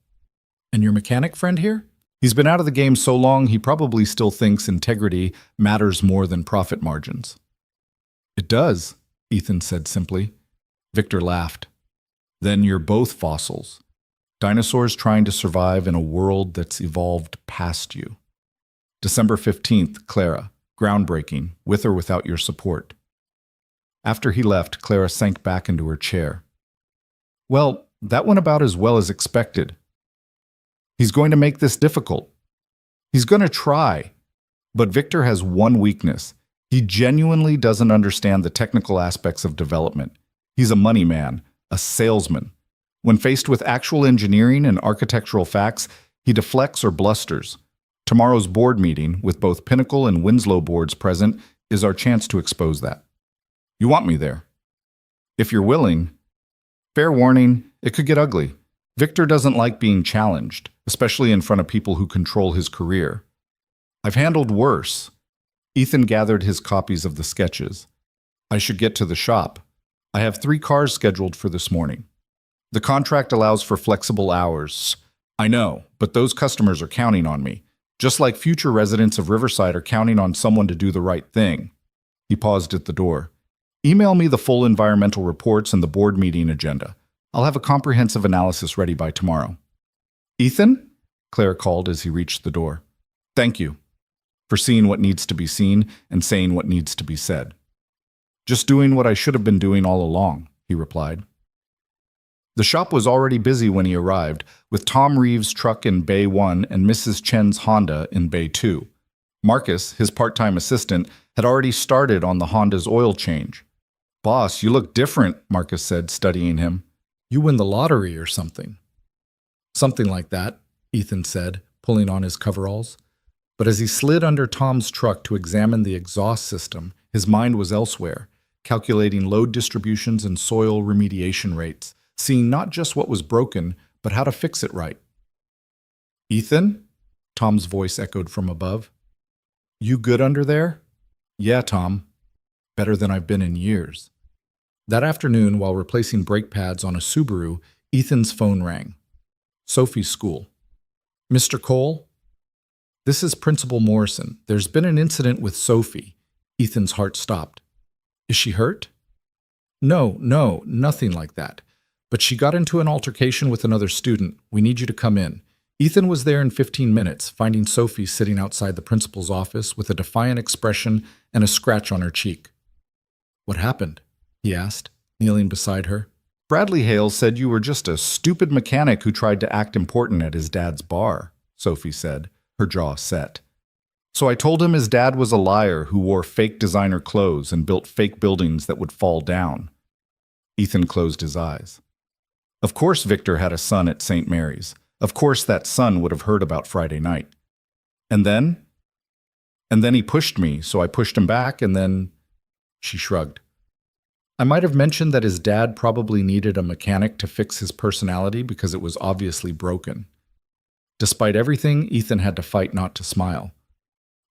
And your mechanic friend here? He's been out of the game so long he probably still thinks integrity matters more than profit margins." "It does," Ethan said simply. Victor laughed. "Then you're both fossils. Dinosaurs trying to survive in a world that's evolved past you. December 15th, Clara. Groundbreaking, with or without your support." After he left, Clara sank back into her chair. "Well, that went about as well as expected. He's going to make this difficult. He's going to try. But Victor has one weakness. He genuinely doesn't understand the technical aspects of development. He's a money man, a salesman. When faced with actual engineering and architectural facts, he deflects or blusters. Tomorrow's board meeting, with both Pinnacle and Winslow boards present, is our chance to expose that. You want me there? If you're willing. Fair warning, it could get ugly. Victor doesn't like being challenged, especially in front of people who control his career. I've handled worse. Ethan gathered his copies of the sketches. I should get to the shop. I have 3 cars scheduled for this morning. The contract allows for flexible hours. I know, but those customers are counting on me, just like future residents of Riverside are counting on someone to do the right thing. He paused at the door. Email me the full environmental reports and the board meeting agenda. I'll have a comprehensive analysis ready by tomorrow. Ethan? Claire called as he reached the door. Thank you for seeing what needs to be seen and saying what needs to be said. Just doing what I should have been doing all along, he replied. The shop was already busy when he arrived, with Tom Reeves' truck in Bay 1 and Mrs. Chen's Honda in Bay 2. Marcus, his part-time assistant, had already started on the Honda's oil change. Boss, you look different, Marcus said, studying him. You win the lottery or something. Something like that, Ethan said, pulling on his coveralls. But as he slid under Tom's truck to examine the exhaust system, his mind was elsewhere, calculating load distributions and soil remediation rates, seeing not just what was broken, but how to fix it right. Ethan? Tom's voice echoed from above. You good under there? Yeah, Tom. Better than I've been in years. That afternoon, while replacing brake pads on a Subaru, Ethan's phone rang. Sophie's school. Mr. Cole? This is Principal Morrison. There's been an incident with Sophie. Ethan's heart stopped. Is she hurt? No, nothing like that. But she got into an altercation with another student. We need you to come in. Ethan was there in 15 minutes, finding Sophie sitting outside the principal's office with a defiant expression and a scratch on her cheek. What happened? He asked, kneeling beside her. Bradley Hale said you were just a stupid mechanic who tried to act important at his dad's bar, Sophie said, her jaw set. So I told him his dad was a liar who wore fake designer clothes and built fake buildings that would fall down. Ethan closed his eyes. Of course Victor had a son at St. Mary's. Of course that son would have heard about Friday night. And then he pushed me, so I pushed him back, and then... She shrugged. I might have mentioned that his dad probably needed a mechanic to fix his personality because it was obviously broken. Despite everything, Ethan had to fight not to smile.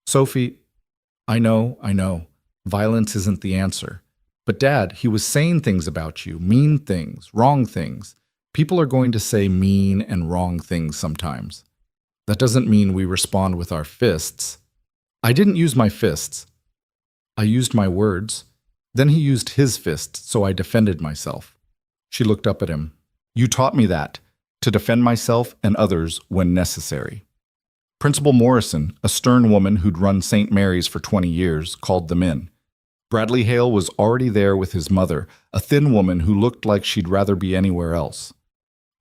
Sophie, I know. Violence isn't the answer. But Dad, he was saying things about you, mean things, wrong things. People are going to say mean and wrong things sometimes. That doesn't mean we respond with our fists. I didn't use my fists. I used my words. Then he used his fists, so I defended myself. She looked up at him. You taught me that, to defend myself and others when necessary. Principal Morrison, a stern woman who'd run St. Mary's for 20 years, called them in. Bradley Hale was already there with his mother, a thin woman who looked like she'd rather be anywhere else.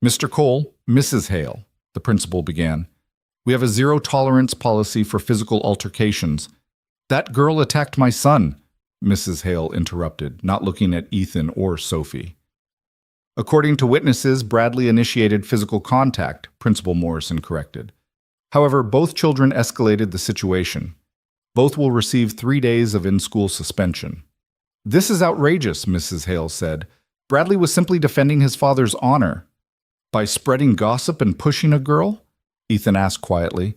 Mr. Cole, Mrs. Hale, the principal began. We have a zero-tolerance policy for physical altercations. That girl attacked my son, Mrs. Hale interrupted, not looking at Ethan or Sophie. According to witnesses, Bradley initiated physical contact, Principal Morrison corrected. However, both children escalated the situation. Both will receive 3 days of in-school suspension. This is outrageous, Mrs. Hale said. Bradley was simply defending his father's honor. By spreading gossip and pushing a girl? Ethan asked quietly.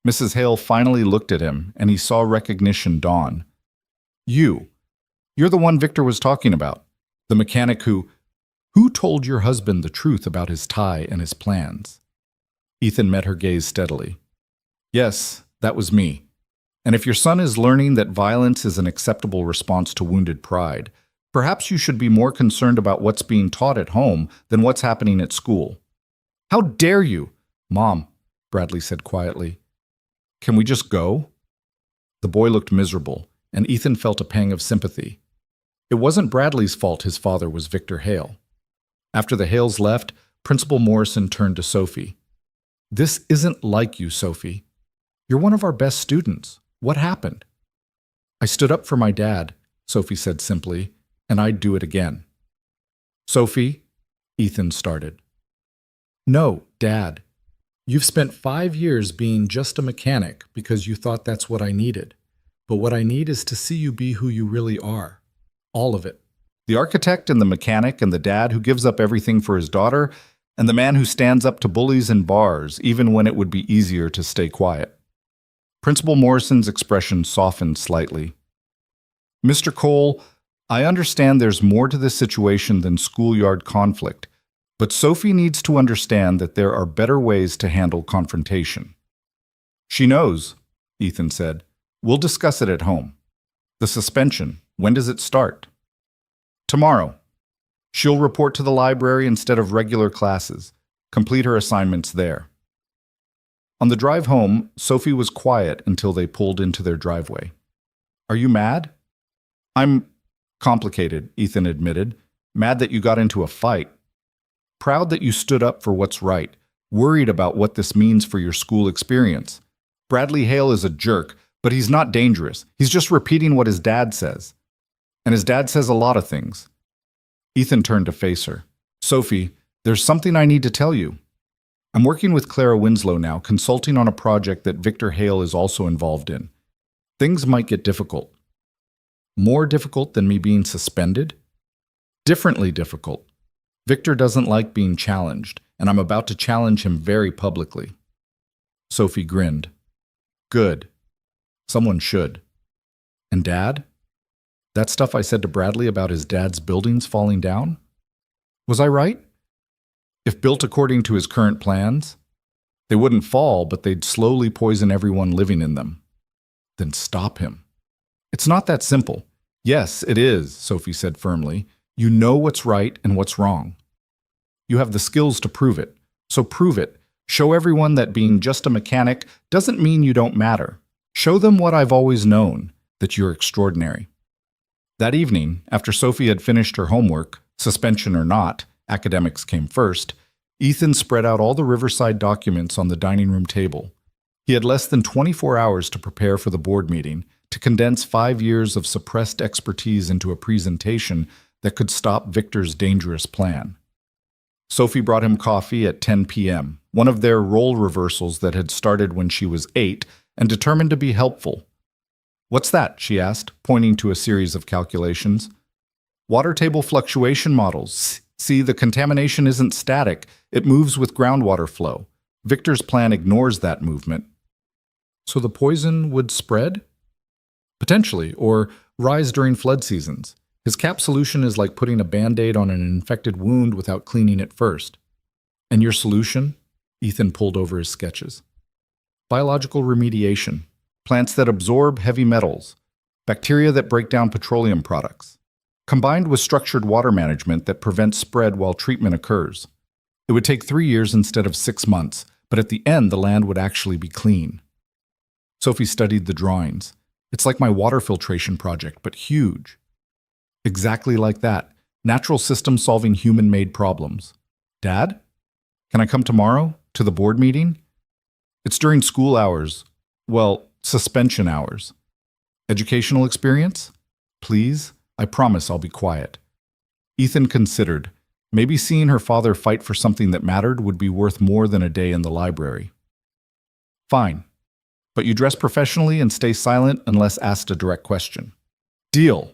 Mrs. Hale finally looked at him, and he saw recognition dawn. You're the one Victor was talking about. The mechanic who told your husband the truth about his tie and his plans? Ethan met her gaze steadily. Yes, that was me. And if your son is learning that violence is an acceptable response to wounded pride, perhaps you should be more concerned about what's being taught at home than what's happening at school. How dare you? Mom, Bradley said quietly. Can we just go? The boy looked miserable, and Ethan felt a pang of sympathy. It wasn't Bradley's fault his father was Victor Hale. After the Hales left, Principal Morrison turned to Sophie. This isn't like you, Sophie. You're one of our best students. What happened? I stood up for my dad, Sophie said simply, and I'd do it again. Sophie, Ethan started. No, Dad. You've spent 5 years being just a mechanic because you thought that's what I needed. But what I need is to see you be who you really are. All of it. The architect and the mechanic and the dad who gives up everything for his daughter, and the man who stands up to bullies in bars even when it would be easier to stay quiet. Principal Morrison's expression softened slightly. Mr. Cole, I understand there's more to this situation than schoolyard conflict, but Sophie needs to understand that there are better ways to handle confrontation. She knows, Ethan said. We'll discuss it at home. The suspension, when does it start? Tomorrow. She'll report to the library instead of regular classes. Complete her assignments there. On the drive home, Sophie was quiet until they pulled into their driveway. Are you mad? I'm complicated, Ethan admitted. Mad that you got into a fight. Proud that you stood up for what's right. Worried about what this means for your school experience. Bradley Hale is a jerk, but he's not dangerous. He's just repeating what his dad says. And his dad says a lot of things. Ethan turned to face her. Sophie, there's something I need to tell you. I'm working with Clara Winslow now, consulting on a project that Victor Hale is also involved in. Things might get difficult. More difficult than me being suspended? Differently difficult. Victor doesn't like being challenged, and I'm about to challenge him very publicly. Sophie grinned. Good. Someone should. And Dad? That stuff I said to Bradley about his dad's buildings falling down? Was I right? If built according to his current plans, they wouldn't fall, but they'd slowly poison everyone living in them. Then stop him. It's not that simple. Yes, it is, Sophie said firmly. You know what's right and what's wrong. You have the skills to prove it. So prove it. Show everyone that being just a mechanic doesn't mean you don't matter. Show them what I've always known, that you're extraordinary. That evening, after Sophie had finished her homework, suspension or not, academics came first, Ethan spread out all the Riverside documents on the dining room table. He had less than 24 hours to prepare for the board meeting, to condense 5 years of suppressed expertise into a presentation that could stop Victor's dangerous plan. Sophie brought him coffee at 10 p.m., one of their role reversals that had started when she was 8, and determined to be helpful. What's that? She asked, pointing to a series of calculations. Water table fluctuation models. See, the contamination isn't static. It moves with groundwater flow. Victor's plan ignores that movement. So the poison would spread? Potentially, or rise during flood seasons. His cap solution is like putting a Band-Aid on an infected wound without cleaning it first. And your solution? Ethan pulled over his sketches. Biological remediation. Plants that absorb heavy metals. Bacteria that break down petroleum products. Combined with structured water management that prevents spread while treatment occurs. It would take 3 years instead of 6 months, but at the end the land would actually be clean. Sophie studied the drawings. It's like my water filtration project, but huge. Exactly like that. Natural system solving human-made problems. Dad? Can I come tomorrow? To the board meeting? It's during school hours. Well, suspension hours. Educational experience? Please? I promise I'll be quiet. Ethan considered. Maybe seeing her father fight for something that mattered would be worth more than a day in the library. Fine. But you dress professionally and stay silent unless asked a direct question. Deal.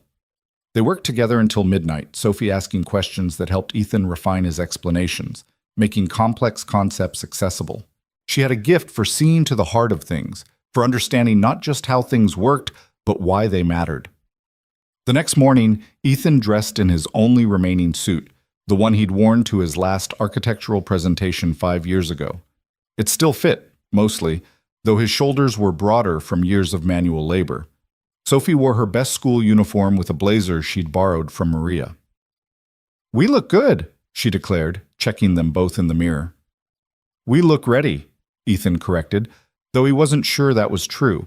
They worked together until midnight, Sophie asking questions that helped Ethan refine his explanations, making complex concepts accessible. She had a gift for seeing to the heart of things, for understanding not just how things worked, but why they mattered. The next morning, Ethan dressed in his only remaining suit, the one he'd worn to his last architectural presentation 5 years ago. It still fit, mostly, though his shoulders were broader from years of manual labor. Sophie wore her best school uniform with a blazer she'd borrowed from Maria. "We look good," she declared, checking them both in the mirror. "We look ready," Ethan corrected, though he wasn't sure that was true.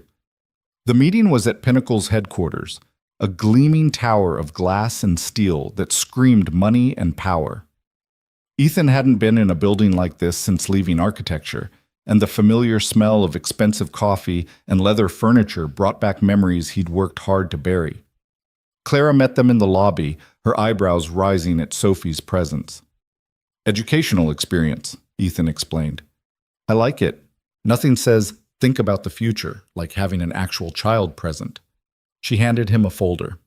The meeting was at Pinnacle's headquarters, a gleaming tower of glass and steel that screamed money and power. Ethan hadn't been in a building like this since leaving architecture, and the familiar smell of expensive coffee and leather furniture brought back memories he'd worked hard to bury. Clara met them in the lobby, her eyebrows rising at Sophie's presence. Educational experience, Ethan explained. I like it. Nothing says, think about the future, like having an actual child present. She handed him a folder.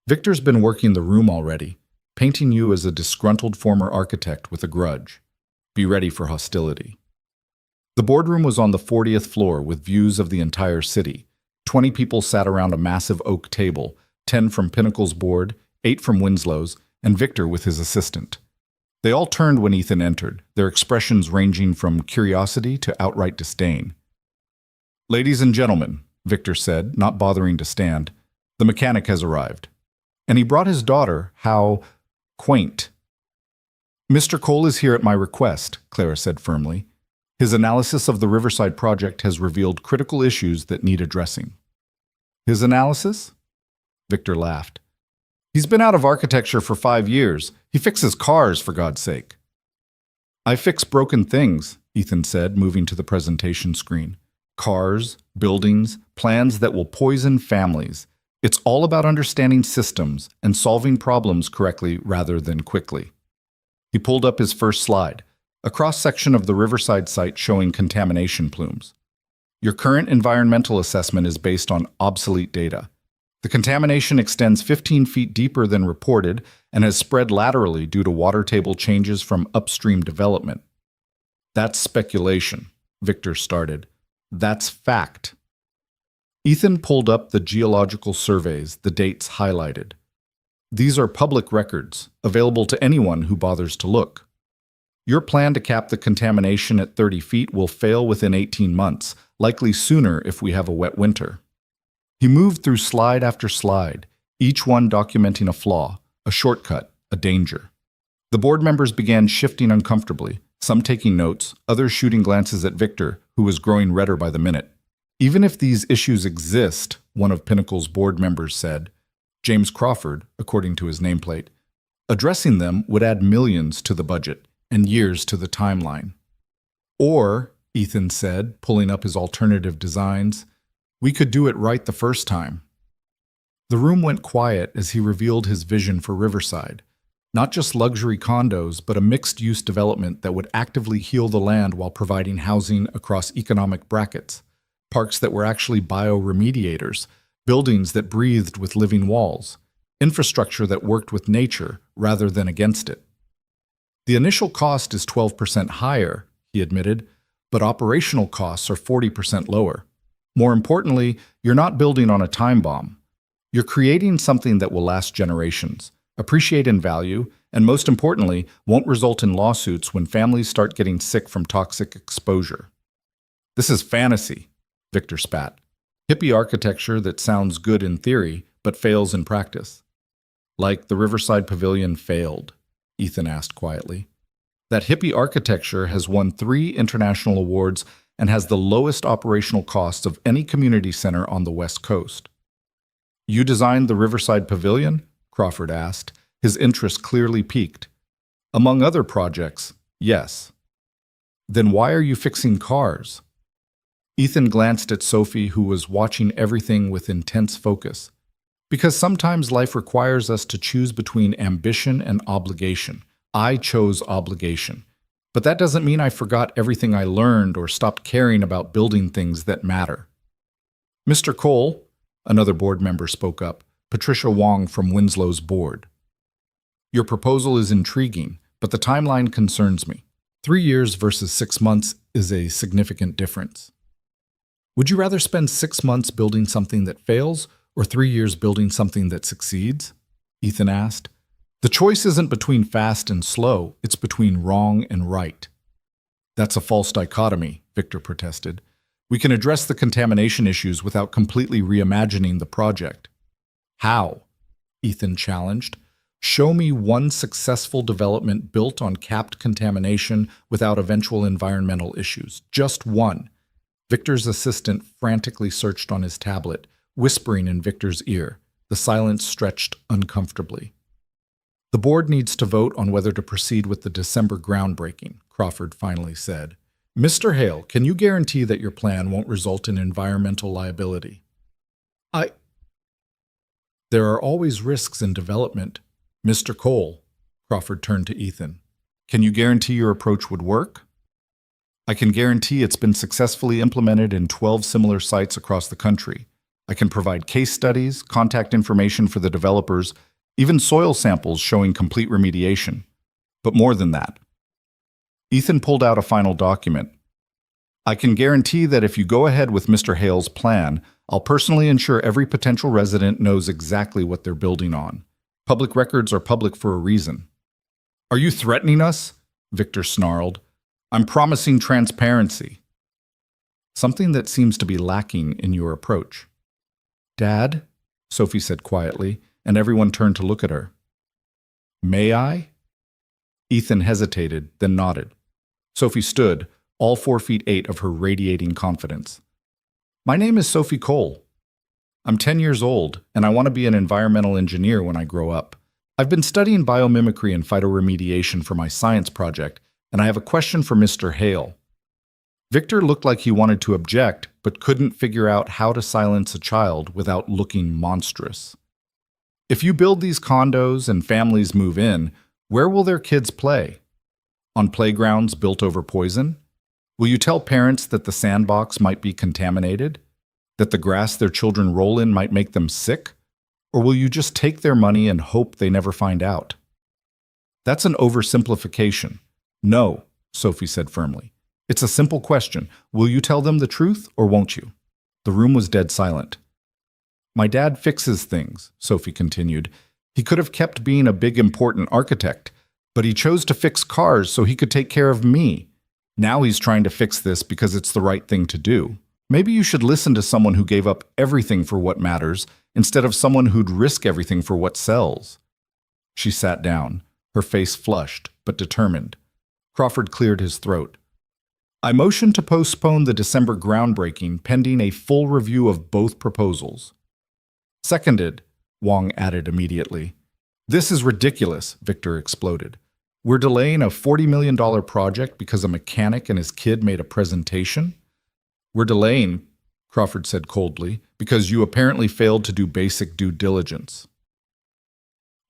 Victor's been working the room already, painting you as a disgruntled former architect with a grudge. Be ready for hostility. The boardroom was on the 40th floor with views of the entire city. 20 people sat around a massive oak table, 10 from Pinnacle's board, 8 from Winslow's, and Victor with his assistant. They all turned when Ethan entered, their expressions ranging from curiosity to outright disdain. Ladies and gentlemen, Victor said, not bothering to stand, the mechanic has arrived. And he brought his daughter. How quaint. Mr. Cole is here at my request, Clara said firmly. His analysis of the Riverside project has revealed critical issues that need addressing. His analysis? Victor laughed. He's been out of architecture for 5 years. He fixes cars, for God's sake. I fix broken things, Ethan said, moving to the presentation screen. Cars, buildings, plans that will poison families. It's all about understanding systems and solving problems correctly rather than quickly. He pulled up his first slide, a cross-section of the Riverside site showing contamination plumes. Your current environmental assessment is based on obsolete data. The contamination extends 15 feet deeper than reported and has spread laterally due to water table changes from upstream development. That's speculation, Victor started. That's fact. Ethan pulled up the geological surveys, the dates highlighted. These are public records, available to anyone who bothers to look. Your plan to cap the contamination at 30 feet will fail within 18 months, likely sooner if we have a wet winter. He moved through slide after slide, each one documenting a flaw, a shortcut, a danger. The board members began shifting uncomfortably, some taking notes, others shooting glances at Victor, who was growing redder by the minute. Even if these issues exist, one of Pinnacle's board members said, James Crawford, according to his nameplate, addressing them would add millions to the budget and years to the timeline. Or, Ethan said, pulling up his alternative designs, we could do it right the first time. The room went quiet as he revealed his vision for Riverside. Not just luxury condos, but a mixed-use development that would actively heal the land while providing housing across economic brackets. Parks that were actually bioremediators, buildings that breathed with living walls, infrastructure that worked with nature rather than against it. The initial cost is 12% higher, he admitted, but operational costs are 40% lower. More importantly, you're not building on a time bomb. You're creating something that will last generations, appreciate in value, and most importantly, won't result in lawsuits when families start getting sick from toxic exposure. This is fantasy, Victor spat. Hippie architecture that sounds good in theory, but fails in practice. Like the Riverside Pavilion failed, Ethan asked quietly. That hippie architecture has won 3 international awards and has the lowest operational costs of any community center on the West Coast. You designed the Riverside Pavilion? Crawford asked, his interest clearly piqued. Among other projects, yes. Then why are you fixing cars? Ethan glanced at Sophie, who was watching everything with intense focus. Because sometimes life requires us to choose between ambition and obligation. I chose obligation. But that doesn't mean I forgot everything I learned or stopped caring about building things that matter. Mr. Cole, another board member spoke up, Patricia Wong from Winslow's board. Your proposal is intriguing, but the timeline concerns me. 3 years versus 6 months is a significant difference. Would you rather spend 6 months building something that fails or 3 years building something that succeeds? Ethan asked. The choice isn't between fast and slow, it's between wrong and right. That's a false dichotomy, Victor protested. We can address the contamination issues without completely reimagining the project. How? Ethan challenged. Show me one successful development built on capped contamination without eventual environmental issues. Just one. Victor's assistant frantically searched on his tablet, whispering in Victor's ear. The silence stretched uncomfortably. The board needs to vote on whether to proceed with the December groundbreaking, Crawford finally said. Mr. Hale, can you guarantee that your plan won't result in environmental liability? I. There are always risks in development. Mr. Cole, Crawford turned to Ethan. Can you guarantee your approach would work? I can guarantee it's been successfully implemented in 12 similar sites across the country. I can provide case studies, contact information for the developers, even soil samples showing complete remediation. But more than that. Ethan pulled out a final document. I can guarantee that if you go ahead with Mr. Hale's plan, I'll personally ensure every potential resident knows exactly what they're building on. Public records are public for a reason. Are you threatening us? Victor snarled. I'm promising transparency. Something that seems to be lacking in your approach. Dad, Sophie said quietly, and everyone turned to look at her. May I? Ethan hesitated, then nodded. Sophie stood, all 4'8" of her radiating confidence. My name is Sophie Cole. I'm 10 years old, and I want to be an environmental engineer when I grow up. I've been studying biomimicry and phytoremediation for my science project, and I have a question for Mr. Hale. Victor looked like he wanted to object, but couldn't figure out how to silence a child without looking monstrous. If you build these condos and families move in, where will their kids play? On playgrounds built over poison? Will you tell parents that the sandbox might be contaminated? That the grass their children roll in might make them sick? Or will you just take their money and hope they never find out? That's an oversimplification. No, Sophie said firmly. It's a simple question. Will you tell them the truth or won't you? The room was dead silent. My dad fixes things, Sophie continued. He could have kept being a big important architect, but he chose to fix cars so he could take care of me. Now he's trying to fix this because it's the right thing to do. Maybe you should listen to someone who gave up everything for what matters instead of someone who'd risk everything for what sells. She sat down, her face flushed but determined. Crawford cleared his throat. I motion to postpone the December groundbreaking pending a full review of both proposals. Seconded, Wong added immediately. This is ridiculous, Victor exploded. We're delaying a $40 million project because a mechanic and his kid made a presentation? We're delaying, Crawford said coldly, because you apparently failed to do basic due diligence.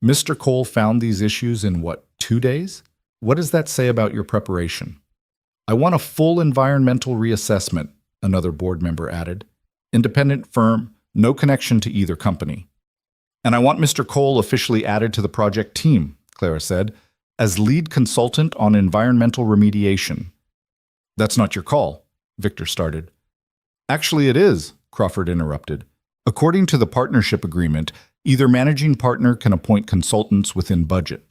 Mr. Cole found these issues in, 2 days? What does that say about your preparation? I want a full environmental reassessment, another board member added. Independent firm, no connection to either company. And I want Mr. Cole officially added to the project team, Clara said, as lead consultant on environmental remediation. That's not your call, Victor started. Actually it is, Crawford interrupted. According to the partnership agreement, either managing partner can appoint consultants within budget.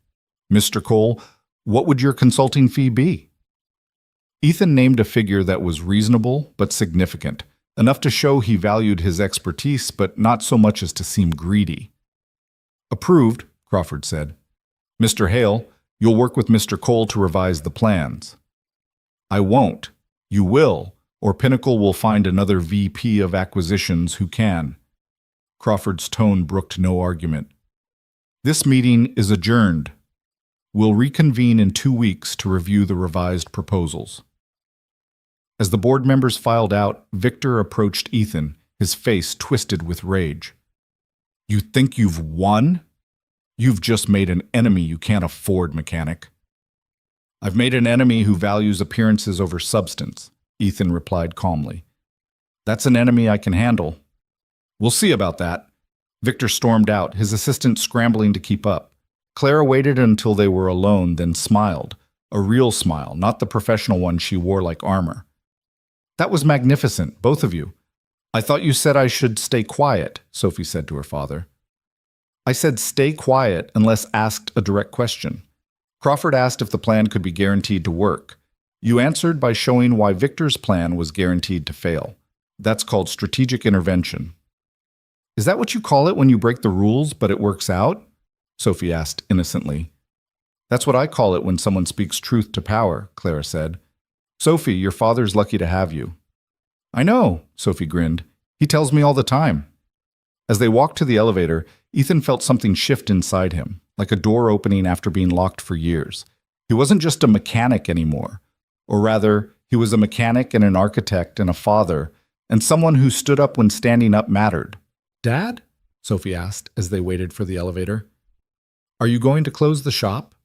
Mr. Cole, what would your consulting fee be? Ethan named a figure that was reasonable but significant, enough to show he valued his expertise but not so much as to seem greedy. Approved, Crawford said. Mr. Hale, you'll work with Mr. Cole to revise the plans. I won't. You will, or Pinnacle will find another VP of acquisitions who can. Crawford's tone brooked no argument. This meeting is adjourned. We'll reconvene in 2 weeks to review the revised proposals. As the board members filed out, Victor approached Ethan, his face twisted with rage. You think you've won? You've just made an enemy you can't afford, mechanic. I've made an enemy who values appearances over substance, Ethan replied calmly. That's an enemy I can handle. We'll see about that. Victor stormed out, his assistant scrambling to keep up. Clara waited until they were alone, then smiled. A real smile, not the professional one she wore like armor. That was magnificent, both of you. I thought you said I should stay quiet, Sophie said to her father. I said stay quiet unless asked a direct question. Crawford asked if the plan could be guaranteed to work. You answered by showing why Victor's plan was guaranteed to fail. That's called strategic intervention. Is that what you call it when you break the rules but it works out? Sophie asked innocently. That's what I call it when someone speaks truth to power, Clara said. Sophie, your father's lucky to have you. I know, Sophie grinned. He tells me all the time. As they walked to the elevator, Ethan felt something shift inside him, like a door opening after being locked for years. He wasn't just a mechanic anymore, or rather, he He was a mechanic and an architect and a father, and someone who stood up when standing up mattered. "Dad?" Sophie asked as they waited for the elevator. "Are you going to close the shop?"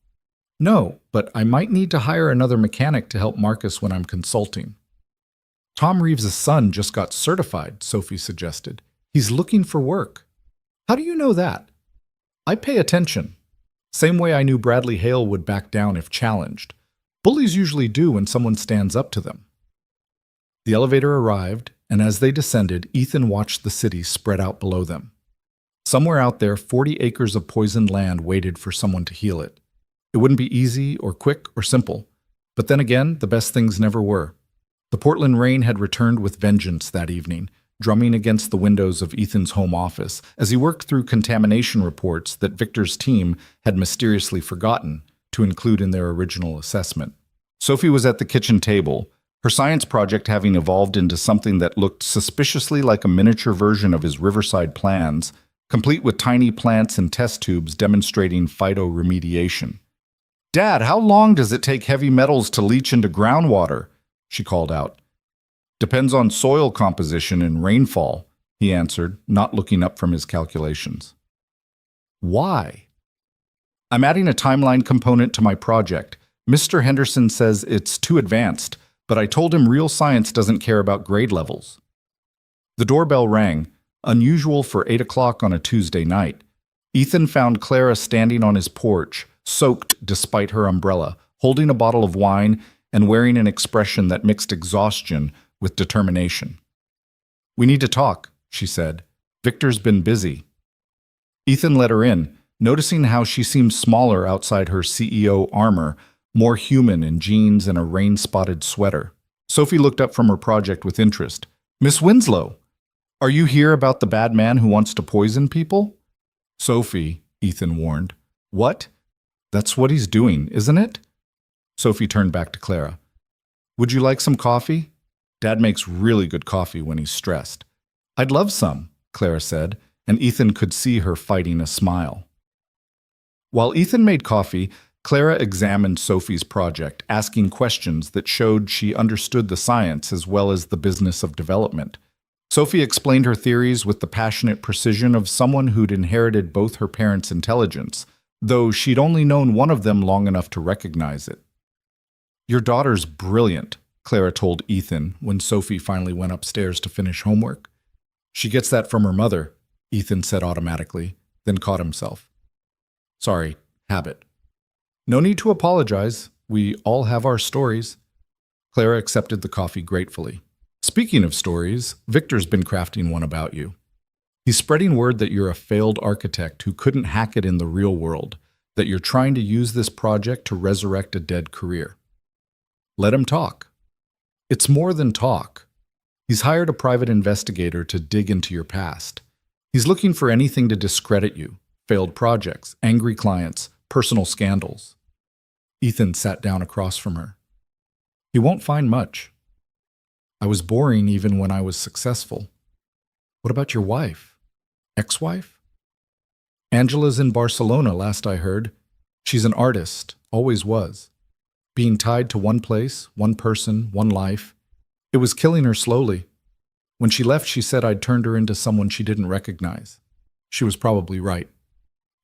"No, but I might need to hire another mechanic to help Marcus when I'm consulting." "Tom Reeves' son just got certified," Sophie suggested. "He's looking for work." "How do you know that?" "I pay attention. Same way I knew Bradley Hale would back down if challenged. Bullies usually do when someone stands up to them." The elevator arrived, and as they descended, Ethan watched the city spread out below them. Somewhere out there, 40 acres of poisoned land waited for someone to heal it. It wouldn't be easy or quick or simple, but then again, the best things never were. The Portland rain had returned with vengeance that evening, drumming against the windows of Ethan's home office as he worked through contamination reports that Victor's team had mysteriously forgotten to include in their original assessment. Sophie was at the kitchen table, her science project having evolved into something that looked suspiciously like a miniature version of his Riverside plans, complete with tiny plants and test tubes demonstrating phytoremediation. "Dad, how long does it take heavy metals to leach into groundwater?" she called out. "Depends on soil composition and rainfall," he answered, not looking up from his calculations. "Why?" "I'm adding a timeline component to my project. Mr. Henderson says it's too advanced, but I told him real science doesn't care about grade levels." The doorbell rang, unusual for 8 o'clock on a Tuesday night. Ethan found Clara standing on his porch, soaked despite her umbrella, holding a bottle of wine and wearing an expression that mixed exhaustion with determination. "We need to talk," she said. "Victor's been busy." Ethan let her in, noticing how she seemed smaller outside her CEO armor, more human in jeans and a rain-spotted sweater. Sophie looked up from her project with interest. "Miss Winslow, are you here about the bad man who wants to poison people?" "Sophie," Ethan warned. "What? That's what he's doing, isn't it?" Sophie turned back to Clara. "Would you like some coffee? Dad makes really good coffee when he's stressed." "I'd love some," Clara said, and Ethan could see her fighting a smile. While Ethan made coffee, Clara examined Sophie's project, asking questions that showed she understood the science as well as the business of development. Sophie explained her theories with the passionate precision of someone who'd inherited both her parents' intelligence, though she'd only known one of them long enough to recognize it. "Your daughter's brilliant," Clara told Ethan when Sophie finally went upstairs to finish homework. "She gets that from her mother," Ethan said automatically, then caught himself. "Sorry, habit." "No need to apologize. We all have our stories." Clara accepted the coffee gratefully. "Speaking of stories, Victor's been crafting one about you. He's spreading word that you're a failed architect who couldn't hack it in the real world, that you're trying to use this project to resurrect a dead career." "Let him talk." "It's more than talk. He's hired a private investigator to dig into your past. He's looking for anything to discredit you, failed projects, angry clients, personal scandals." Ethan sat down across from her. "He won't find much. I was boring even when I was successful." "What about your wife? Ex-wife?" "Angela's in Barcelona, last I heard. She's an artist, always was. Being tied to one place, one person, one life. It was killing her slowly. When she left, she said I'd turned her into someone she didn't recognize. She was probably right.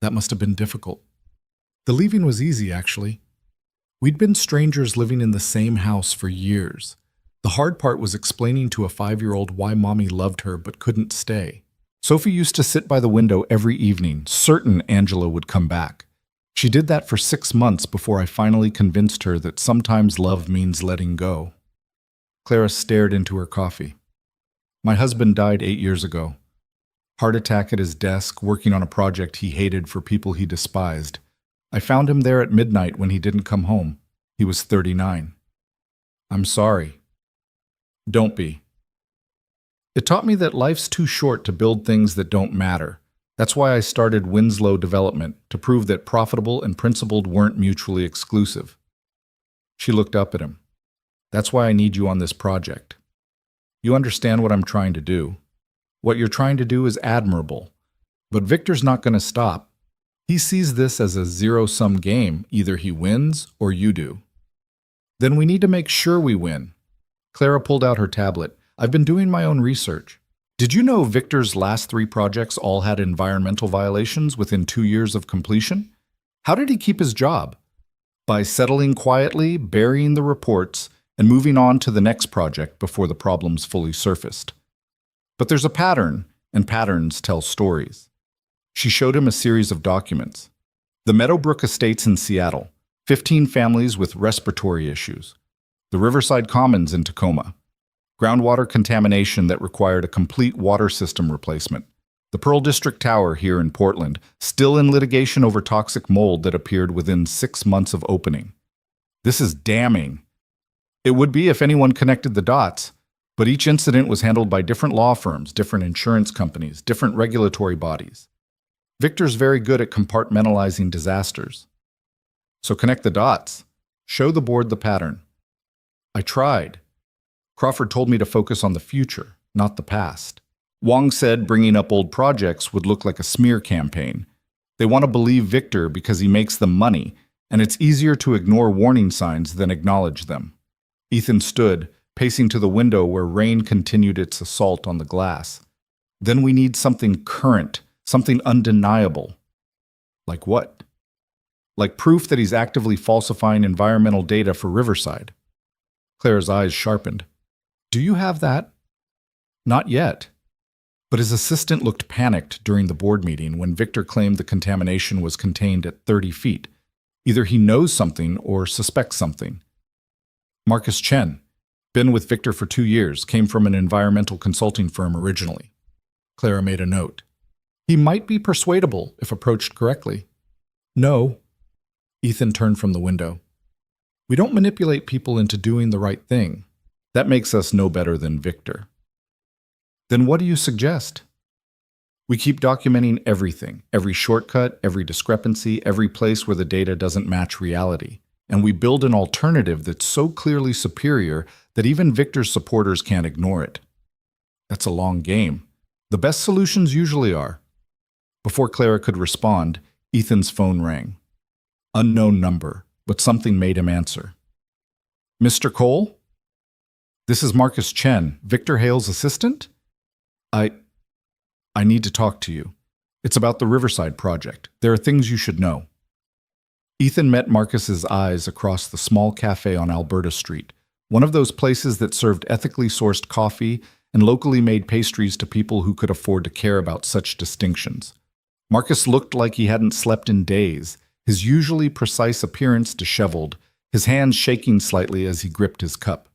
That must have been difficult. The leaving was easy, actually. We'd been strangers living in the same house for years. The hard part was explaining to a 5-year-old why Mommy loved her but couldn't stay. Sophie used to sit by the window every evening, certain Angela would come back. She did that for 6 months before I finally convinced her that sometimes love means letting go." Clara stared into her coffee. "My husband died 8 years ago. Heart attack at his desk, working on a project he hated for people he despised. I found him there at midnight when he didn't come home. He was 39. I'm sorry." "Don't be. It taught me that life's too short to build things that don't matter. That's why I started Winslow Development, to prove that profitable and principled weren't mutually exclusive." She looked up at him. "That's why I need you on this project. You understand what I'm trying to do. What you're trying to do is admirable. But Victor's not going to stop. He sees this as a zero-sum game. Either he wins or you do. Then we need to make sure we win. Clara pulled out her tablet. I've been doing my own research. Did you know Victor's last 3 projects all had environmental violations within 2 years of completion? How did he keep his job? By settling quietly, burying the reports, and moving on to the next project before the problems fully surfaced. But there's a pattern, and patterns tell stories. She showed him a series of documents. The Meadowbrook Estates in Seattle, 15 families with respiratory issues. The Riverside Commons in Tacoma, groundwater contamination that required a complete water system replacement. The Pearl District Tower here in Portland, still in litigation over toxic mold that appeared within 6 months of opening. This is damning. It would be if anyone connected the dots, but each incident was handled by different law firms, different insurance companies, different regulatory bodies. Victor's very good at compartmentalizing disasters. So connect the dots. Show the board the pattern. I tried. Crawford told me to focus on the future, not the past. Wong said bringing up old projects would look like a smear campaign. They want to believe Victor because he makes them money, and it's easier to ignore warning signs than acknowledge them. Ethan stood, pacing to the window where rain continued its assault on the glass. Then we need something current, something undeniable. Like what? Like proof that he's actively falsifying environmental data for Riverside. Claire's eyes sharpened. Do you have that? Not yet. But his assistant looked panicked during the board meeting when Victor claimed the contamination was contained at 30 feet. Either he knows something or suspects something. Marcus Chen, been with Victor for 2 years, came from an environmental consulting firm originally. Clara made a note. He might be persuadable if approached correctly. No. Ethan turned from the window. We don't manipulate people into doing the right thing. That makes us no better than Victor. Then what do you suggest? We keep documenting everything, every shortcut, every discrepancy, every place where the data doesn't match reality. And we build an alternative that's so clearly superior that even Victor's supporters can't ignore it. That's a long game. The best solutions usually are. Before Clara could respond, Ethan's phone rang. Unknown number, but something made him answer. Mr. Cole? This is Marcus Chen, Victor Hale's assistant? I need to talk to you. It's about the Riverside project. There are things you should know. Ethan met Marcus's eyes across the small cafe on Alberta Street, one of those places that served ethically sourced coffee and locally made pastries to people who could afford to care about such distinctions. Marcus looked like he hadn't slept in days, his usually precise appearance disheveled, his hands shaking slightly as he gripped his cup.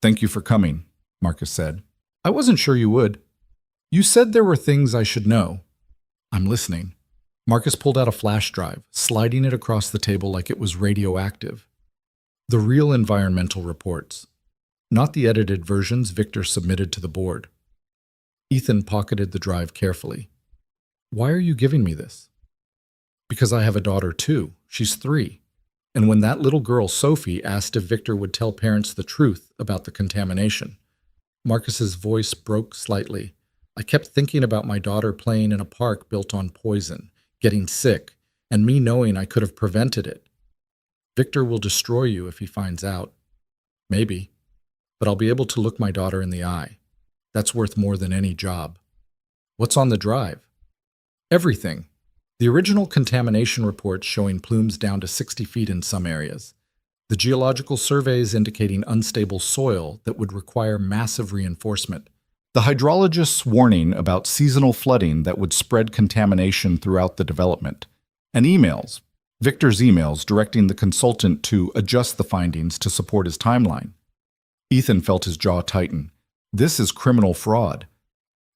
Thank you for coming, Marcus said. I wasn't sure you would. You said there were things I should know. I'm listening. Marcus pulled out a flash drive, sliding it across the table like it was radioactive. The real environmental reports, not the edited versions Victor submitted to the board. Ethan pocketed the drive carefully. Why are you giving me this? Because I have a daughter too. She's 3. And when that little girl, Sophie, asked if Victor would tell parents the truth about the contamination, Marcus's voice broke slightly. I kept thinking about my daughter playing in a park built on poison, getting sick, and me knowing I could have prevented it. Victor will destroy you if he finds out. Maybe. But I'll be able to look my daughter in the eye. That's worth more than any job. What's on the drive? Everything. The original contamination reports showing plumes down to 60 feet in some areas. The geological surveys indicating unstable soil that would require massive reinforcement. The hydrologist's warning about seasonal flooding that would spread contamination throughout the development. And emails, Victor's emails directing the consultant to adjust the findings to support his timeline. Ethan felt his jaw tighten. This is criminal fraud.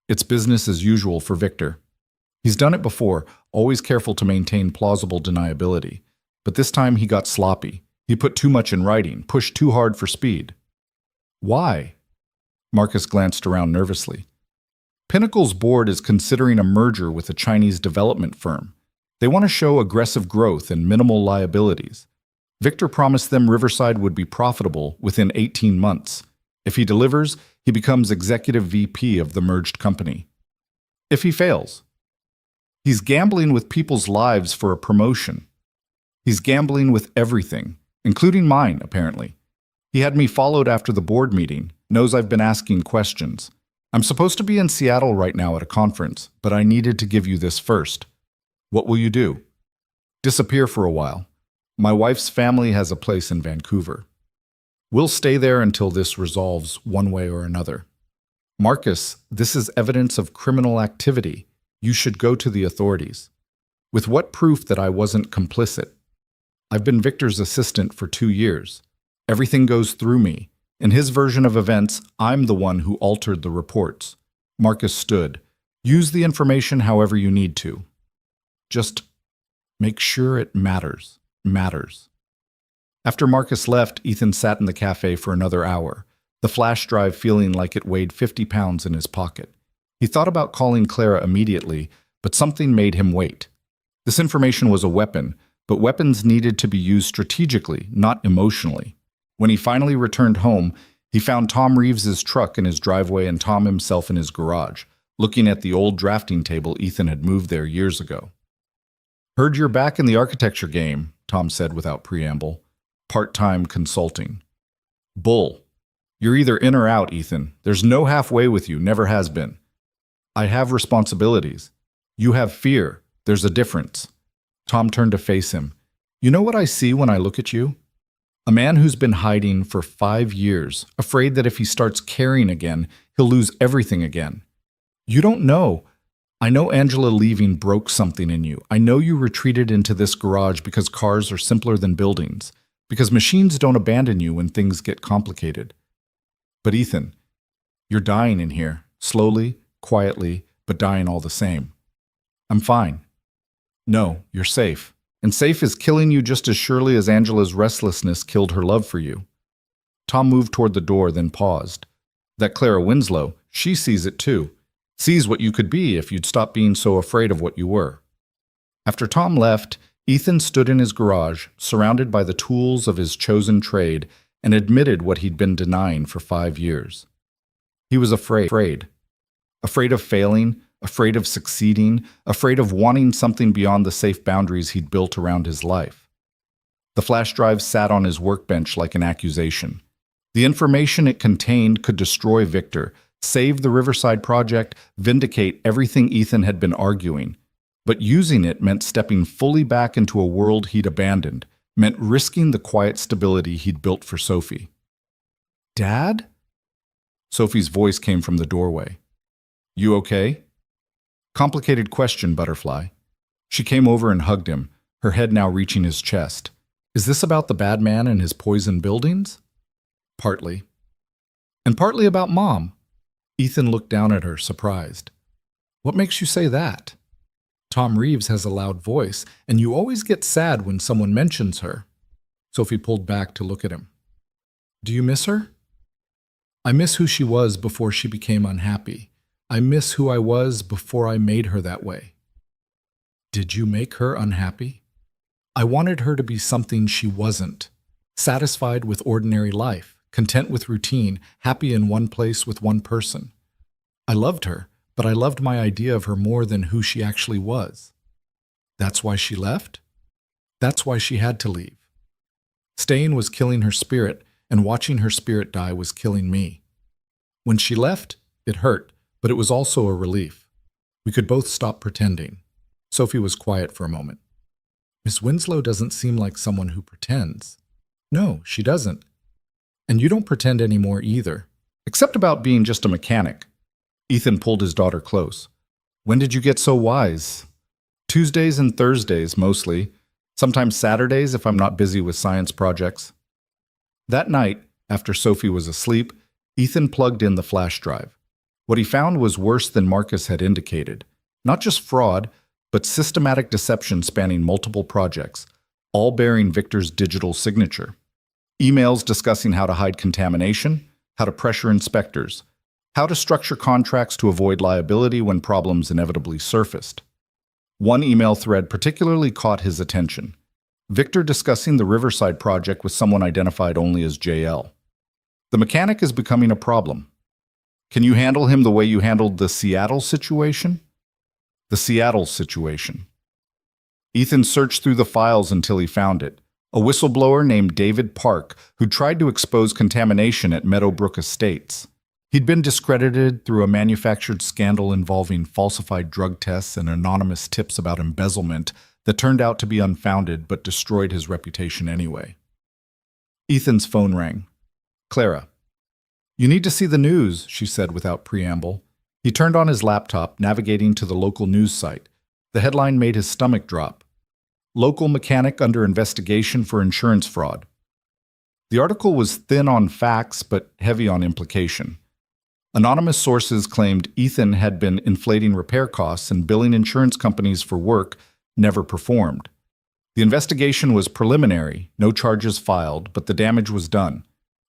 It's business as usual for Victor. He's done it before, always careful to maintain plausible deniability. But this time he got sloppy. He put too much in writing, pushed too hard for speed. Why? Marcus glanced around nervously. Pinnacle's board is considering a merger with a Chinese development firm. They want to show aggressive growth and minimal liabilities. Victor promised them Riverside would be profitable within 18 months. If he delivers, he becomes executive VP of the merged company. If he fails, he's gambling with people's lives for a promotion. He's gambling with everything, including mine, apparently. He had me followed after the board meeting, knows I've been asking questions. I'm supposed to be in Seattle right now at a conference, but I needed to give you this first. What will you do? Disappear for a while. My wife's family has a place in Vancouver. We'll stay there until this resolves one way or another. Marcus, this is evidence of criminal activity. You should go to the authorities. With what proof that I wasn't complicit? I've been Victor's assistant for 2 years. Everything goes through me. In his version of events, I'm the one who altered the reports. Marcus stood. Use the information however you need to. Just make sure it matters. After Marcus left, Ethan sat in the cafe for another hour, the flash drive feeling like it weighed 50 pounds in his pocket. He thought about calling Clara immediately, but something made him wait. This information was a weapon, but weapons needed to be used strategically, not emotionally. When he finally returned home, he found Tom Reeves's truck in his driveway and Tom himself in his garage, looking at the old drafting table Ethan had moved there years ago. "Heard you're back in the architecture game," Tom said without preamble. "Part-time consulting." "Bull. You're either in or out, Ethan. There's no halfway with you, never has been." "I have responsibilities. You have fear. There's a difference." Tom turned to face him. "You know what I see when I look at you? A man who's been hiding for 5 years, afraid that if he starts caring again, he'll lose everything again. You don't know. I know Angela leaving broke something in you. I know you retreated into this garage because cars are simpler than buildings, because machines don't abandon you when things get complicated. But Ethan, you're dying in here, slowly, quietly, but dying all the same. I'm fine. No, you're safe. And safe is killing you just as surely as Angela's restlessness killed her love for you." Tom moved toward the door, then paused. "That Clara Winslow, she sees it too. Sees what you could be if you'd stop being so afraid of what you were." After Tom left, Ethan stood in his garage, surrounded by the tools of his chosen trade, and admitted what he'd been denying for 5 years. He was afraid. Afraid of failing, afraid of succeeding, afraid of wanting something beyond the safe boundaries he'd built around his life. The flash drive sat on his workbench like an accusation. The information it contained could destroy Victor, save the Riverside Project, vindicate everything Ethan had been arguing. But using it meant stepping fully back into a world he'd abandoned, meant risking the quiet stability he'd built for Sophie. "Dad?" Sophie's voice came from the doorway. "You okay?" Complicated question, Butterfly. She came over and hugged him, her head now reaching his chest. "Is this about the bad man and his poison buildings?" "Partly." "And partly about Mom." Ethan looked down at her, surprised. "What makes you say that?" "Tom Reeves has a loud voice, and you always get sad when someone mentions her." Sophie pulled back to look at him. "Do you miss her?" "I miss who she was before she became unhappy. I miss who I was before I made her that way." "Did you make her unhappy?" "I wanted her to be something she wasn't. Satisfied with ordinary life, content with routine, happy in one place with one person. I loved her, but I loved my idea of her more than who she actually was." "That's why she left?" "That's why she had to leave. Staying was killing her spirit, and watching her spirit die was killing me. When she left, it hurt, but it was also a relief. We could both stop pretending." Sophie was quiet for a moment. "Miss Winslow doesn't seem like someone who pretends." "No, she doesn't. And you don't pretend anymore either. Except about being just a mechanic." Ethan pulled his daughter close. "When did you get so wise?" "Tuesdays and Thursdays, mostly. Sometimes Saturdays if I'm not busy with science projects." That night, after Sophie was asleep, Ethan plugged in the flash drive. What he found was worse than Marcus had indicated. Not just fraud, but systematic deception spanning multiple projects, all bearing Victor's digital signature. Emails discussing how to hide contamination, how to pressure inspectors, how to structure contracts to avoid liability when problems inevitably surfaced. One email thread particularly caught his attention. Victor discussing the Riverside Project with someone identified only as JL. "The mechanic is becoming a problem. Can you handle him the way you handled the Seattle situation?" The Seattle situation. Ethan searched through the files until he found it. a whistleblower named David Park who tried to expose contamination at Meadowbrook Estates. He'd been discredited through a manufactured scandal involving falsified drug tests and anonymous tips about embezzlement that turned out to be unfounded but destroyed his reputation anyway. Ethan's phone rang. Clara. "You need to see the news," she said without preamble. He turned on his laptop, navigating to the local news site. The headline made his stomach drop. Local mechanic under investigation for insurance fraud. The article was thin on facts but heavy on implication. Anonymous sources claimed Ethan had been inflating repair costs and billing insurance companies for work never performed. The investigation was preliminary, no charges filed, but the damage was done.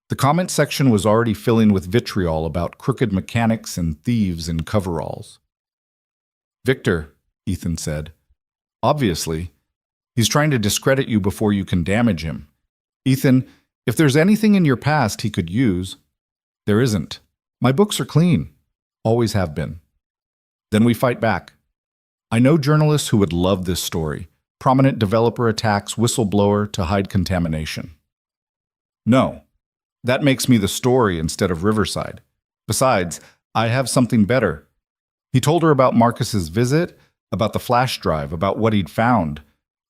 The comment section was already filling with vitriol about crooked mechanics and thieves in coveralls. "Victor," Ethan said. "Obviously. He's trying to discredit you before you can damage him. Ethan, if there's anything in your past he could use..." "There isn't. My books are clean. Always have been." "Then we fight back. I know journalists who would love this story. Prominent developer attacks whistleblower to hide contamination." "No. That makes me the story instead of Riverside. Besides, I have something better." He told her about Marcus's visit, about the flash drive, about what he'd found.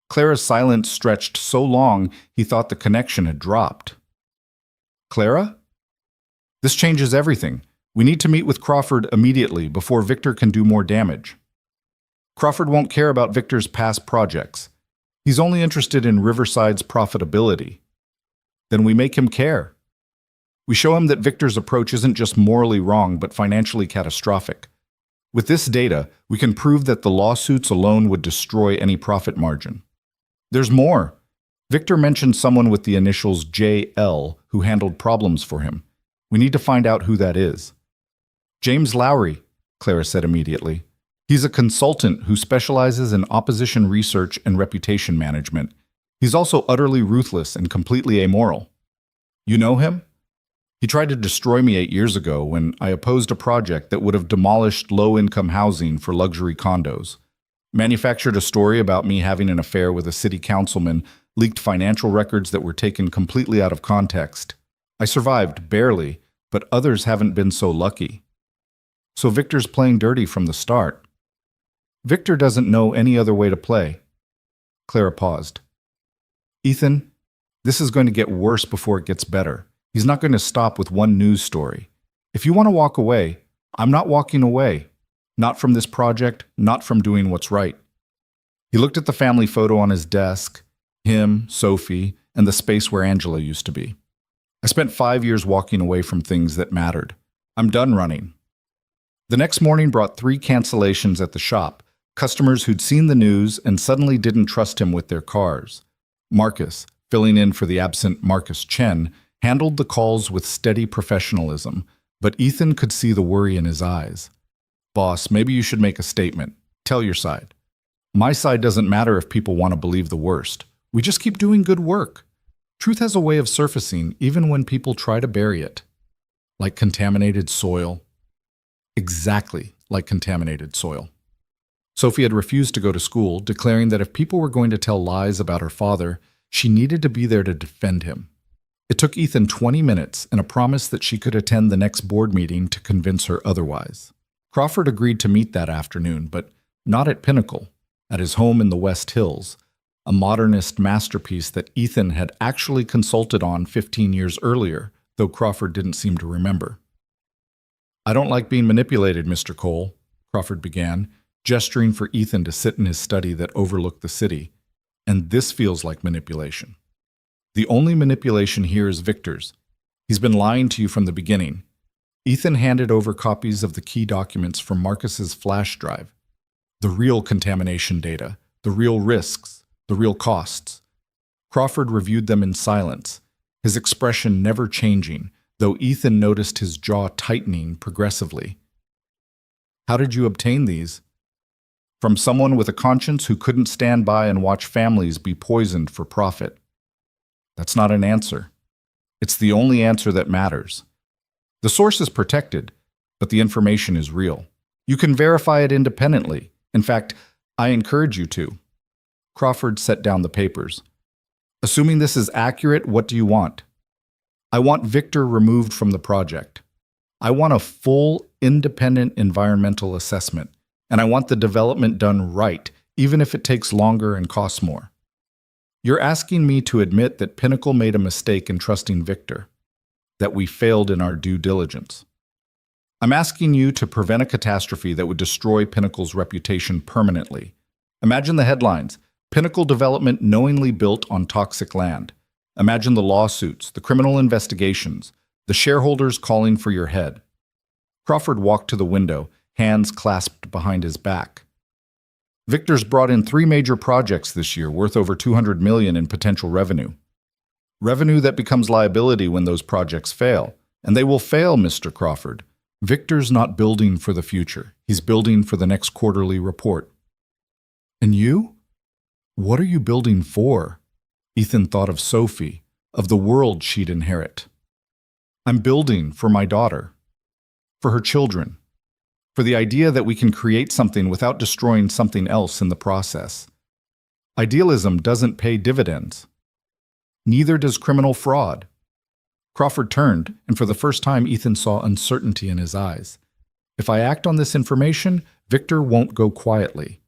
Clara's silence stretched so long he thought the connection had dropped. "Clara? This changes everything. We need to meet with Crawford immediately before Victor can do more damage." "Crawford won't care about Victor's past projects. He's only interested in Riverside's profitability." "Then we make him care. We show him that Victor's approach isn't just morally wrong but financially catastrophic. With this data, we can prove that the lawsuits alone would destroy any profit margin. There's more. Victor mentioned someone with the initials JL who handled problems for him. We need to find out who that is." "James Lowry," Clara said immediately. "He's a consultant who specializes in opposition research and reputation management. He's also utterly ruthless and completely amoral." "You know him?" "He tried to destroy me 8 years ago when I opposed a project that would have demolished low-income housing for luxury condos. Manufactured a story about me having an affair with a city councilman, leaked financial records that were taken completely out of context. I survived, barely, but others haven't been so lucky. So Victor's playing dirty from the start." "Victor doesn't know any other way to play." Clara paused. "Ethan, this is going to get worse before it gets better. He's not going to stop with one news story. If you want to walk away, I'm not walking away. Not from this project, not from doing what's right." He looked at the family photo on his desk, him, Sophie, and the space where Angela used to be. "I spent 5 years walking away from things that mattered. I'm done running." The next morning brought 3 cancellations at the shop, customers who'd seen the news and suddenly didn't trust him with their cars. Marcus, filling in for the absent Marcus Chen, handled the calls with steady professionalism, but Ethan could see the worry in his eyes. "Boss, maybe you should make a statement. Tell your side." "My side doesn't matter if people want to believe the worst. We just keep doing good work. Truth has a way of surfacing even when people try to bury it." "Like contaminated soil." "Exactly like contaminated soil." Sophie had refused to go to school, declaring that if people were going to tell lies about her father, she needed to be there to defend him. It took Ethan 20 minutes and a promise that she could attend the next board meeting to convince her otherwise. Crawford agreed to meet that afternoon, but not at Pinnacle, at his home in the West Hills, a modernist masterpiece that Ethan had actually consulted on 15 years earlier, though Crawford didn't seem to remember. "I don't like being manipulated, Mr. Cole," Crawford began, gesturing for Ethan to sit in his study that overlooked the city. "And this feels like manipulation. The only manipulation here is Victor's. He's been lying to you from the beginning." Ethan handed over copies of the key documents from Marcus's flash drive. The real contamination data, the real risks, the real costs. Crawford reviewed them in silence, his expression never changing, though Ethan noticed his jaw tightening progressively. "How did you obtain these?" "From someone with a conscience who couldn't stand by and watch families be poisoned for profit." "That's not an answer. It's the only answer that matters. The source is protected, but the information is real. You can verify it independently. In fact, I encourage you to." Crawford set down the papers. Assuming this is accurate, what do you want? I want Victor removed from the project. I want a full, independent environmental assessment, and I want the development done right, even if it takes longer and costs more. You're asking me to admit that Pinnacle made a mistake in trusting Victor, that we failed in our due diligence. I'm asking you to prevent a catastrophe that would destroy Pinnacle's reputation permanently. Imagine the headlines: Pinnacle development knowingly built on toxic land. Imagine the lawsuits, the criminal investigations, the shareholders calling for your head. Crawford walked to the window, hands clasped behind his back. Victor's brought in 3 major projects this year worth over $200 million in potential revenue. Revenue that becomes liability when those projects fail. And they will fail, Mr. Crawford. Victor's not building for the future. He's building for the next quarterly report. And you? What are you building for? Ethan thought of Sophie, of the world she'd inherit. I'm building for my daughter, for her children, for the idea that we can create something without destroying something else in the process. Idealism doesn't pay dividends. Neither does criminal fraud. Crawford turned, and for the first time Ethan saw uncertainty in his eyes. If I act on this information, Victor won't go quietly.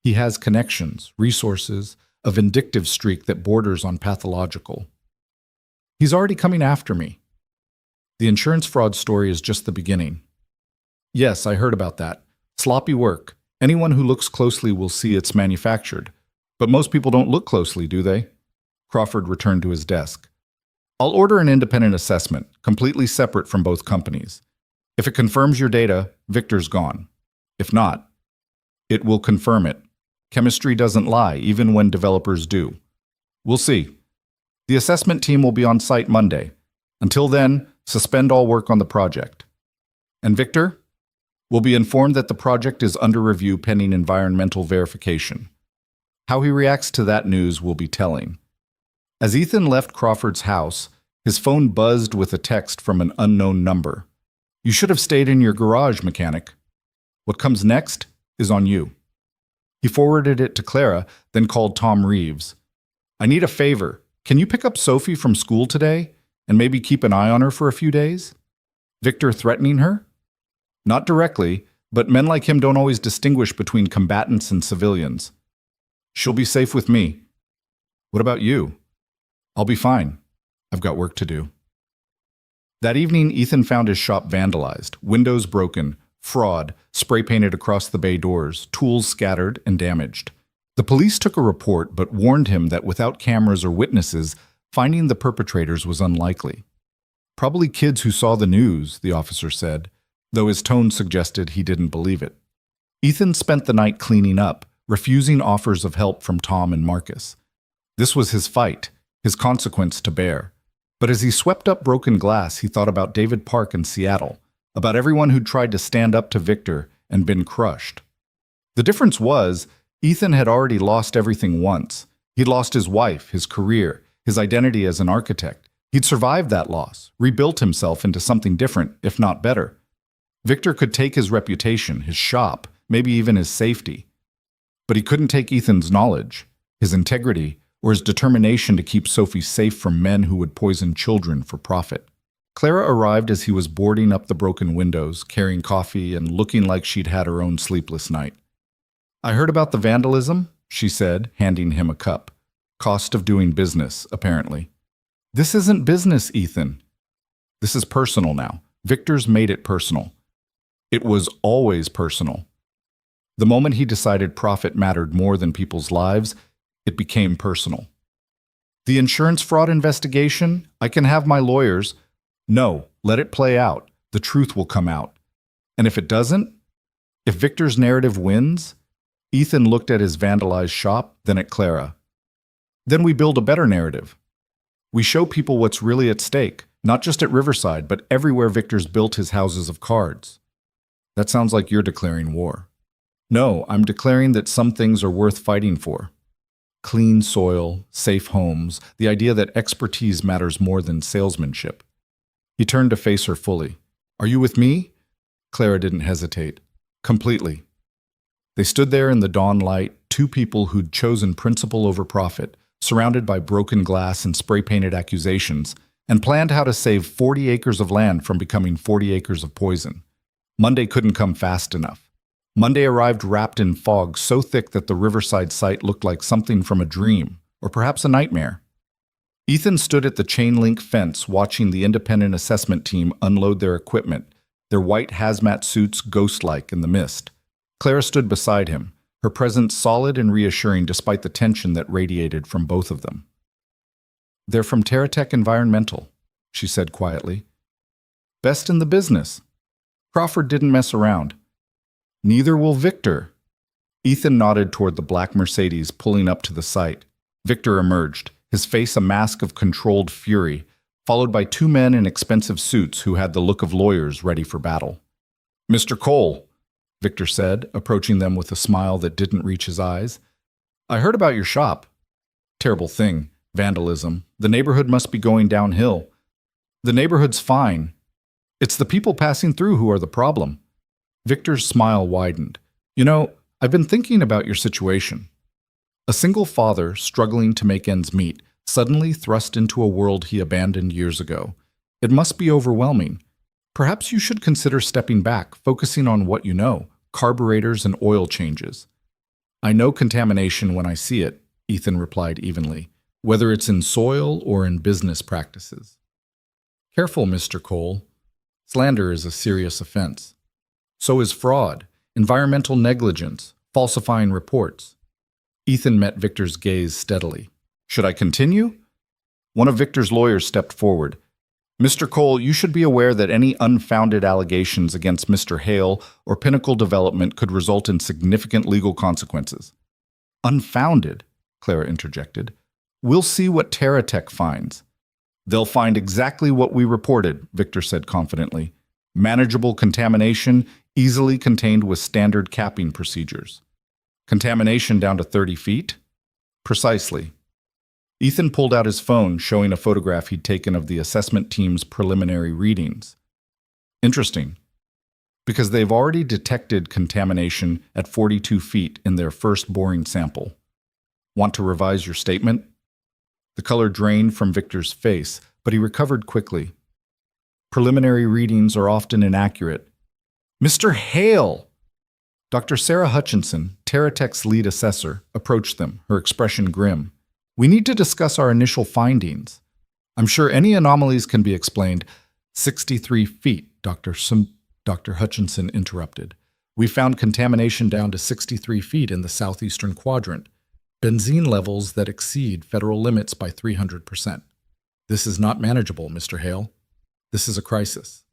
He has connections, resources, a vindictive streak that borders on pathological. He's already coming after me. The insurance fraud story is just the beginning. Yes, I heard about that. Sloppy work. Anyone who looks closely will see it's manufactured. But most people don't look closely, do they? Crawford returned to his desk. I'll order an independent assessment, completely separate from both companies. If it confirms your data, Victor's gone. If not, it will confirm it. Chemistry doesn't lie, even when developers do. We'll see. The assessment team will be on site Monday. Until then, suspend all work on the project. And Victor will be informed that the project is under review pending environmental verification. How he reacts to that news will be telling. As Ethan left Crawford's house, his phone buzzed with a text from an unknown number. You should have stayed in your garage, mechanic. What comes next is on you. He forwarded it to Clara, then called Tom Reeves. I need a favor. Can you pick up Sophie from school today and maybe keep an eye on her for a few days? Victor threatening her? Not directly, but men like him don't always distinguish between combatants and civilians. She'll be safe with me. What about you? I'll be fine. I've got work to do. That evening, Ethan found his shop vandalized, windows broken, fraud, spray painted across the bay doors, tools scattered and damaged. The police took a report but warned him that without cameras or witnesses, finding the perpetrators was unlikely. Probably kids who saw the news, the officer said, though his tone suggested he didn't believe it. Ethan spent the night cleaning up, refusing offers of help from Tom and Marcus. This was his fight, his consequence to bear. But as he swept up broken glass, he thought about David Park in Seattle, about everyone who'd tried to stand up to Victor and been crushed. The difference was, Ethan had already lost everything once. He'd lost his wife, his career, his identity as an architect. He'd survived that loss, rebuilt himself into something different, if not better. Victor could take his reputation, his shop, maybe even his safety. But he couldn't take Ethan's knowledge, his integrity, or his determination to keep Sophie safe from men who would poison children for profit. Clara arrived as he was boarding up the broken windows, carrying coffee and looking like she'd had her own sleepless night. I heard about the vandalism, she said, handing him a cup. Cost of doing business, apparently. This isn't business, Ethan. This is personal now. Victor's made it personal. It was always personal. The moment he decided profit mattered more than people's lives, it became personal. The insurance fraud investigation, I can have my lawyers. No, let it play out. The truth will come out. And if it doesn't, if Victor's narrative wins, Ethan looked at his vandalized shop, then at Clara. Then we build a better narrative. We show people what's really at stake, not just at Riverside, but everywhere Victor's built his houses of cards. That sounds like you're declaring war. No, I'm declaring that some things are worth fighting for. Clean soil, safe homes, the idea that expertise matters more than salesmanship. He turned to face her fully. Are you with me? Clara didn't hesitate. Completely. They stood there in the dawn light, two people who'd chosen principle over profit, surrounded by broken glass and spray-painted accusations, and planned how to save 40 acres of land from becoming 40 acres of poison. Monday couldn't come fast enough. Monday arrived wrapped in fog so thick that the riverside site looked like something from a dream, or perhaps a nightmare. Ethan stood at the chain-link fence watching the independent assessment team unload their equipment, their white hazmat suits ghost-like in the mist. Clara stood beside him, her presence solid and reassuring despite the tension that radiated from both of them. "They're from TerraTech Environmental," she said quietly. "Best in the business." Crawford didn't mess around. "Neither will Victor." Ethan nodded toward the black Mercedes pulling up to the site. Victor emerged, his face a mask of controlled fury, followed by two men in expensive suits who had the look of lawyers ready for battle. "Mr. Cole," Victor said, approaching them with a smile that didn't reach his eyes. "I heard about your shop. Terrible thing, vandalism. The neighborhood must be going downhill." "The neighborhood's fine. It's the people passing through who are the problem." Victor's smile widened. "You know, I've been thinking about your situation. A single father struggling to make ends meet, suddenly thrust into a world he abandoned years ago. It must be overwhelming. Perhaps you should consider stepping back, focusing on what you know, carburetors and oil changes." "I know contamination when I see it," Ethan replied evenly, "whether it's in soil or in business practices." "Careful, Mr. Cole. Slander is a serious offense. So is fraud, environmental negligence, falsifying reports." Ethan met Victor's gaze steadily. "Should I continue?" One of Victor's lawyers stepped forward. "Mr. Cole, you should be aware that any unfounded allegations against Mr. Hale or Pinnacle Development could result in significant legal consequences." "Unfounded?" Clara interjected. "We'll see what TerraTech finds." "They'll find exactly what we reported," Victor said confidently. "Manageable contamination, easily contained with standard capping procedures." "Contamination down to 30 feet?" "Precisely." Ethan pulled out his phone, showing a photograph he'd taken of the assessment team's preliminary readings. "Interesting, because they've already detected contamination at 42 feet in their first boring sample. Want to revise your statement?" The color drained from Victor's face, but he recovered quickly. "Preliminary readings are often inaccurate." "Mr. Hale!" Dr. Sarah Hutchinson, TerraTech's lead assessor, approached them, her expression grim. "We need to discuss our initial findings. I'm sure any anomalies can be explained." 63 feet, Dr. Hutchinson interrupted. "We found contamination down to 63 feet in the southeastern quadrant. Benzene levels that exceed federal limits by 300%. This is not manageable, Mr. Hale. This is a crisis."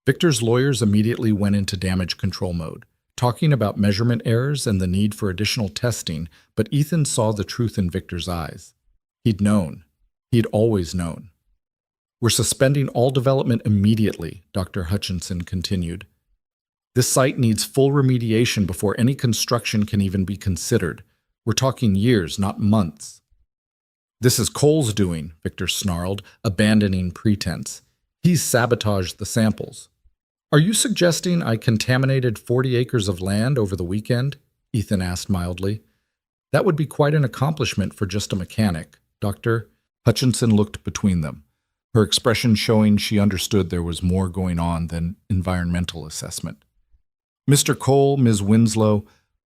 Victor's lawyers immediately went into damage control mode, talking about measurement errors and the need for additional testing, but Ethan saw the truth in Victor's eyes. He'd known. He'd always known. "We're suspending all development immediately," Dr. Hutchinson continued. "This site needs full remediation before any construction can even be considered. We're talking years, not months." "This is Cole's doing," Victor snarled, abandoning pretense. "He's sabotaged the samples." "Are you suggesting I contaminated 40 acres of land over the weekend?" Ethan asked mildly. "That would be quite an accomplishment for just a mechanic, Dr. Hutchinson looked between them, her expression showing she understood there was more going on than environmental assessment. "Mr. Cole, Ms. Winslow,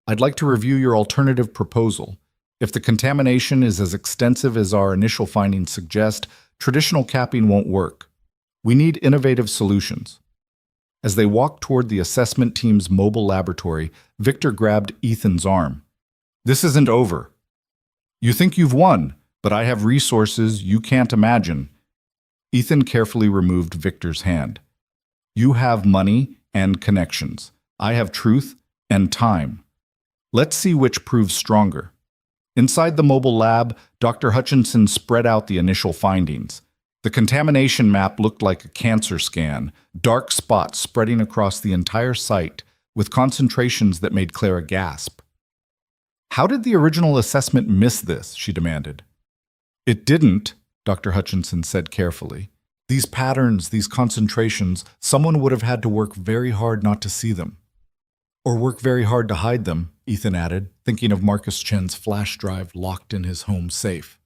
I'd like to review your alternative proposal. If the contamination is as extensive as our initial findings suggest, traditional capping won't work. We need innovative solutions." As they walked toward the assessment team's mobile laboratory, Victor grabbed Ethan's arm. "This isn't over. You think you've won, but I have resources you can't imagine." Ethan carefully removed Victor's hand. "You have money and connections. I have truth and time. Let's see which proves stronger." Inside the mobile lab, Dr. Hutchinson spread out the initial findings. The contamination map looked like a cancer scan, dark spots spreading across the entire site, with concentrations that made Clara gasp. "How did the original assessment miss this?" she demanded. "It didn't," Dr. Hutchinson said carefully. "These patterns, these concentrations, someone would have had to work very hard not to see them. Or work very hard to hide them, Ethan added, thinking of Marcus Chen's flash drive locked in his home safe.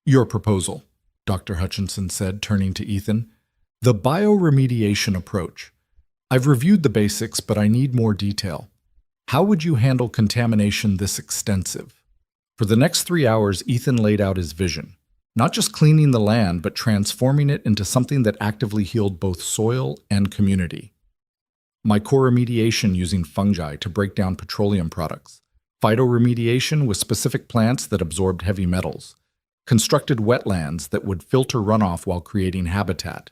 Your proposal, Dr. Hutchinson said, turning to Ethan. The bioremediation approach. I've reviewed the basics, but I need more detail. How would you handle contamination this extensive? For the next 3 hours, Ethan laid out his vision. Not just cleaning the land, but transforming it into something that actively healed both soil and community. Mycoremediation using fungi to break down petroleum products. Phytoremediation with specific plants that absorbed heavy metals. Constructed wetlands that would filter runoff while creating habitat.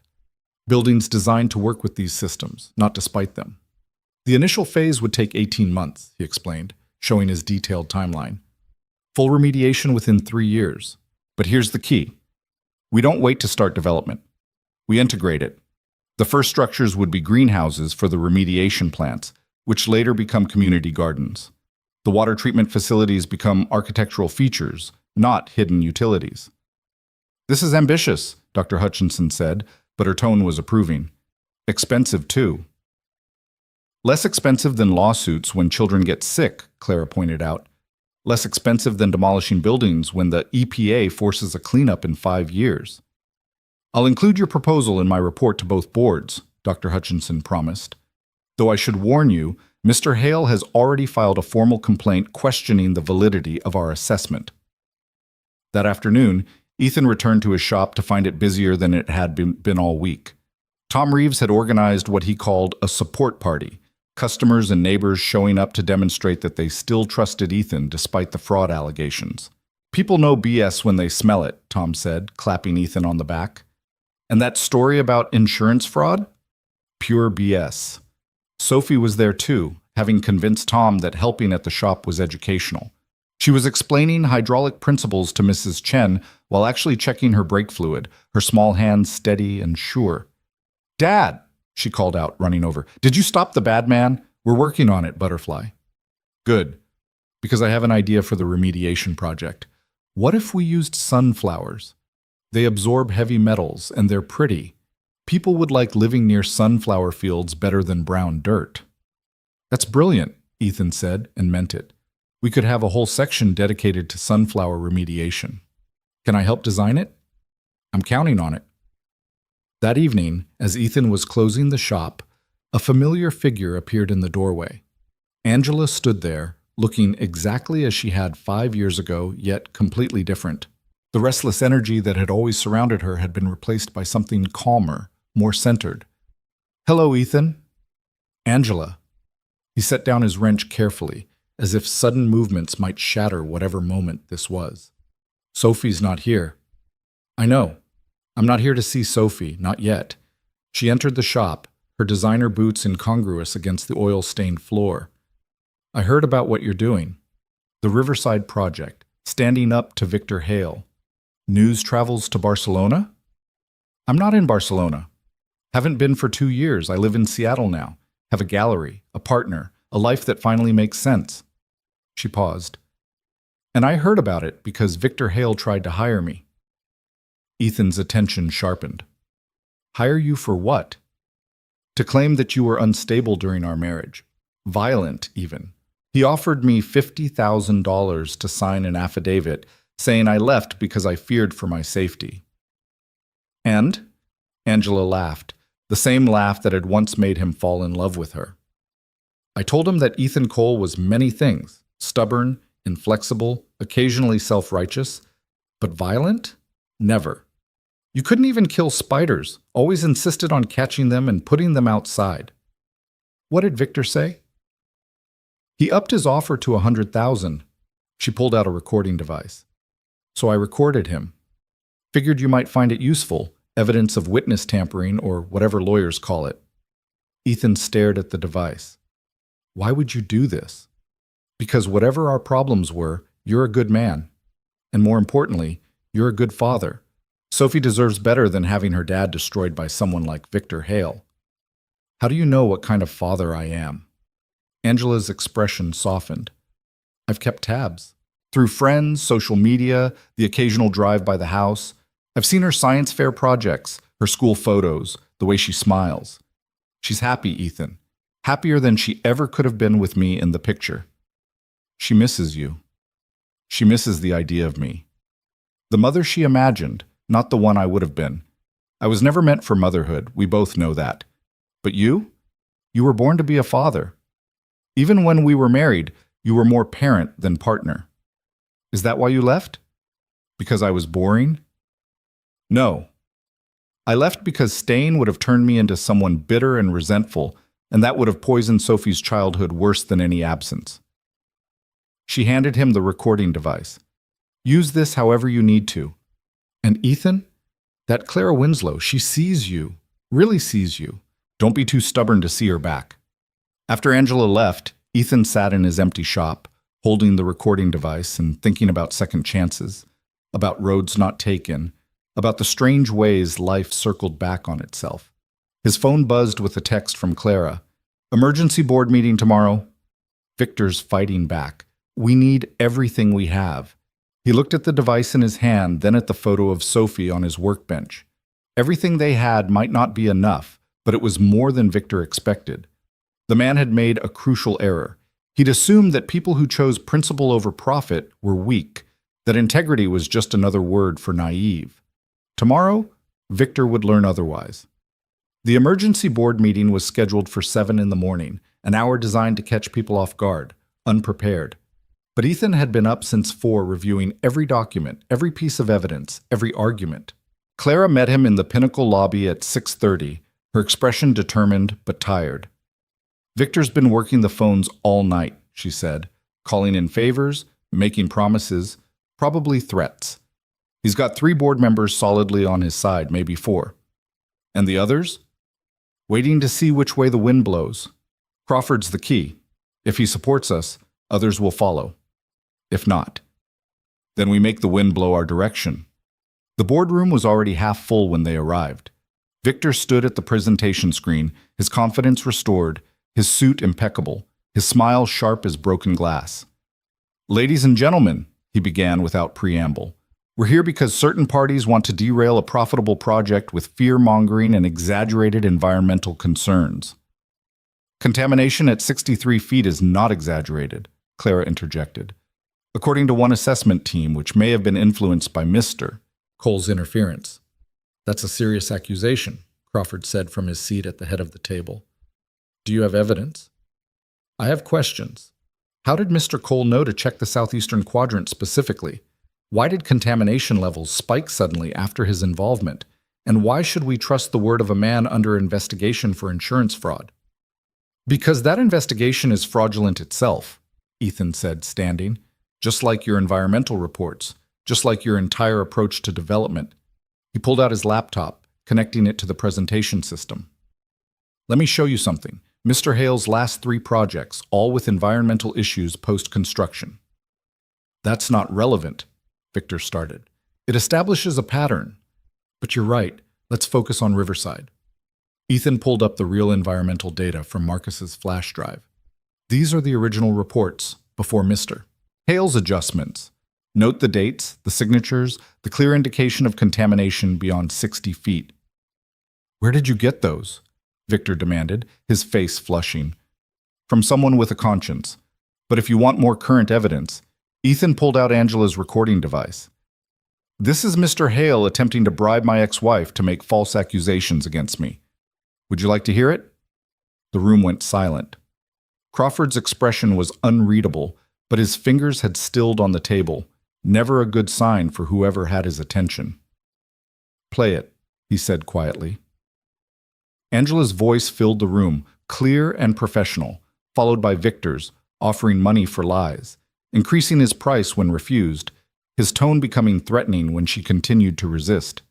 Buildings designed to work with these systems, not despite them. The initial phase would take 18 months, he explained, showing his detailed timeline. Full remediation within 3 years. But here's the key. We don't wait to start development. We integrate it. The first structures would be greenhouses for the remediation plants, which later become community gardens. The water treatment facilities become architectural features, not hidden utilities. This is ambitious, Dr. Hutchinson said, but her tone was approving. Expensive, too. Less expensive than lawsuits when children get sick, Clara pointed out. Less expensive than demolishing buildings when the EPA forces a cleanup in 5 years. I'll include your proposal in my report to both boards, Dr. Hutchinson promised. Though I should warn you, Mr. Hale has already filed a formal complaint questioning the validity of our assessment. That afternoon, Ethan returned to his shop to find it busier than it had been all week. Tom Reeves had organized what he called a support party, customers and neighbors showing up to demonstrate that they still trusted Ethan despite the fraud allegations. People know BS when they smell it, Tom said, clapping Ethan on the back. And that story about insurance fraud? Pure BS. Sophie was there too, having convinced Tom that helping at the shop was educational. She was explaining hydraulic principles to Mrs. Chen while actually checking her brake fluid, her small hands steady and sure. Dad, she called out, running over. Did you stop the bad man? We're working on it, Butterfly. Good, because I have an idea for the remediation project. What if we used sunflowers? They absorb heavy metals, and they're pretty. People would like living near sunflower fields better than brown dirt. That's brilliant, Ethan said, and meant it. We could have a whole section dedicated to sunflower remediation. Can I help design it? I'm counting on it. That evening, as Ethan was closing the shop, a familiar figure appeared in the doorway. Angela stood there, looking exactly as she had 5 years ago, yet completely different. The restless energy that had always surrounded her had been replaced by something calmer, more centered. Hello, Ethan. Angela. He set down his wrench carefully, as if sudden movements might shatter whatever moment this was. Sophie's not here. I know. I'm not here to see Sophie, not yet. She entered the shop, her designer boots incongruous against the oil-stained floor. I heard about what you're doing. The Riverside Project, standing up to Victor Hale. News travels to Barcelona? I'm not in Barcelona. Haven't been for 2 years. I live in Seattle now. Have a gallery, a partner, a life that finally makes sense. She paused. And I heard about it because Victor Hale tried to hire me. Ethan's attention sharpened. Hire you for what? To claim that you were unstable during our marriage. Violent, even. He offered me $50,000 to sign an affidavit saying I left because I feared for my safety. And? Angela laughed, the same laugh that had once made him fall in love with her. I told him that Ethan Cole was many things, stubborn, inflexible, occasionally self-righteous, but violent? Never. You couldn't even kill spiders, always insisted on catching them and putting them outside. What did Victor say? He upped his offer to $100,000. She pulled out a recording device. So I recorded him. Figured you might find it useful, evidence of witness tampering or whatever lawyers call it. Ethan stared at the device. Why would you do this? Because whatever our problems were, you're a good man. And more importantly, you're a good father. Sophie deserves better than having her dad destroyed by someone like Victor Hale. How do you know what kind of father I am? Angela's expression softened. I've kept tabs. Through friends, social media, the occasional drive by the house. I've seen her science fair projects, her school photos, the way she smiles. She's happy, Ethan. happier than she ever could have been with me in the picture. She misses you. She misses the idea of me. The mother she imagined, not the one I would have been. I was never meant for motherhood, we both know that. But you? You were born to be a father. Even when we were married, you were more parent than partner. Is that why you left? Because I was boring? No. I left because staying would have turned me into someone bitter and resentful, and that would have poisoned Sophie's childhood worse than any absence. She handed him the recording device. Use this however you need to. And Ethan? That Clara Winslow, she sees you, really sees you. Don't be too stubborn to see her back. After Angela left, Ethan sat in his empty shop, holding the recording device and thinking about second chances, about roads not taken, about the strange ways life circled back on itself. His phone buzzed with a text from Clara. Emergency board meeting tomorrow. Victor's fighting back. We need everything we have. He looked at the device in his hand, then at the photo of Sophie on his workbench. Everything they had might not be enough, but it was more than Victor expected. The man had made a crucial error. He'd assumed that people who chose principle over profit were weak, that integrity was just another word for naive. Tomorrow, Victor would learn otherwise. The emergency board meeting was scheduled for 7 in the morning, an hour designed to catch people off guard, unprepared. But Ethan had been up since 4 reviewing every document, every piece of evidence, every argument. Clara met him in the Pinnacle lobby at 6:30, her expression determined but tired. Victor's been working the phones all night, she said, calling in favors, making promises, probably threats. He's got 3 board members solidly on his side, maybe 4. And the others? Waiting to see which way the wind blows. Crawford's the key. If he supports us, others will follow. If not, then we make the wind blow our direction. The boardroom was already half full when they arrived. Victor stood at the presentation screen, his confidence restored, his suit impeccable, his smile sharp as broken glass. Ladies and gentlemen, he began without preamble, we're here because certain parties want to derail a profitable project with fear-mongering and exaggerated environmental concerns. Contamination at 63 feet is not exaggerated, Clara interjected. According to one assessment team, which may have been influenced by Mr. Cole's interference. That's a serious accusation, Crawford said from his seat at the head of the table. Do you have evidence? I have questions. How did Mr. Cole know to check the southeastern quadrant specifically? Why did contamination levels spike suddenly after his involvement? And why should we trust the word of a man under investigation for insurance fraud? Because that investigation is fraudulent itself, Ethan said, standing. Just like your environmental reports, just like your entire approach to development. He pulled out his laptop, connecting it to the presentation system. Let me show you something. Mr. Hale's last 3 projects, all with environmental issues post-construction. That's not relevant, Victor started. It establishes a pattern. But you're right, let's focus on Riverside. Ethan pulled up the real environmental data from Marcus's flash drive. These are the original reports, before Mr. Hale's adjustments. Note the dates, the signatures, the clear indication of contamination beyond 60 feet. Where did you get those? Victor demanded, his face flushing. From someone with a conscience. But if you want more current evidence, Ethan pulled out Angela's recording device. This is Mr. Hale attempting to bribe my ex-wife to make false accusations against me. Would you like to hear it? The room went silent. Crawford's expression was unreadable, but his fingers had stilled on the table, never a good sign for whoever had his attention. Play it, he said quietly. Angela's voice filled the room, clear and professional, followed by Victor's, offering money for lies, increasing his price when refused, his tone becoming threatening when she continued to resist.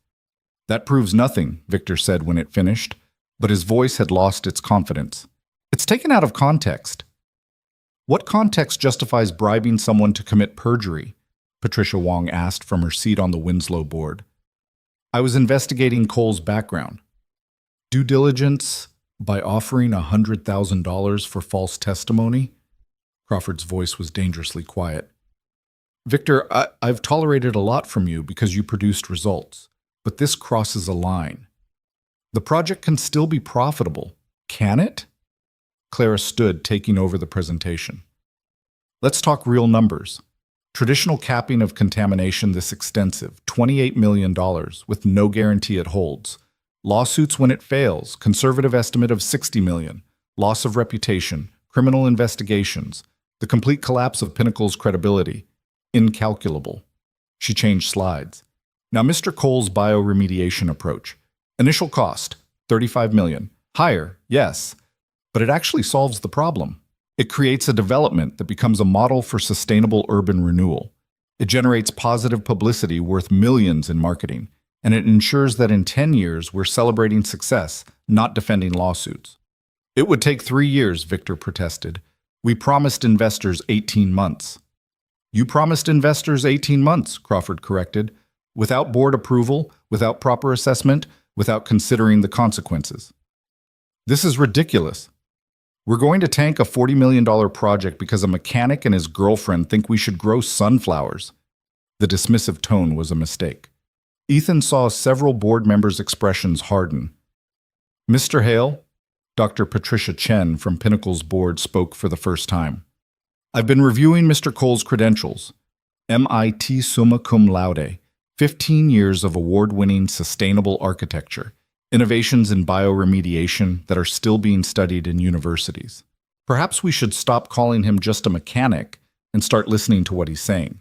That proves nothing, Victor said when it finished, but his voice had lost its confidence. It's taken out of context. What context justifies bribing someone to commit perjury? Patricia Wong asked from her seat on the Winslow board. I was investigating Cole's background. Due diligence by offering $100,000 for false testimony? Crawford's voice was dangerously quiet. Victor, I've tolerated a lot from you because you produced results, but this crosses a line. The project can still be profitable, can it? Clara stood, taking over the presentation. Let's talk real numbers. Traditional capping of contamination this extensive, $28 million, with no guarantee it holds. Lawsuits when it fails, conservative estimate of $60 million. Loss of reputation, criminal investigations, the complete collapse of Pinnacle's credibility. Incalculable. She changed slides. Now Mr. Cole's bioremediation approach. Initial cost, $35 million. Higher, yes, but it actually solves the problem. It creates a development that becomes a model for sustainable urban renewal. It generates positive publicity worth millions in marketing, and it ensures that in 10 years we're celebrating success, not defending lawsuits. It would take 3 years, Victor protested. We promised investors 18 months. You promised investors 18 months, Crawford corrected, without board approval, without proper assessment, without considering the consequences. This is ridiculous. We're going to tank a $40 million project because a mechanic and his girlfriend think we should grow sunflowers. The dismissive tone was a mistake. Ethan saw several board members' expressions harden. Mr. Hale, Dr. Patricia Chen from Pinnacle's board spoke for the first time. I've been reviewing Mr. Cole's credentials. MIT summa cum laude, 15 years of award-winning sustainable architecture, innovations in bioremediation that are still being studied in universities. Perhaps we should stop calling him just a mechanic and start listening to what he's saying.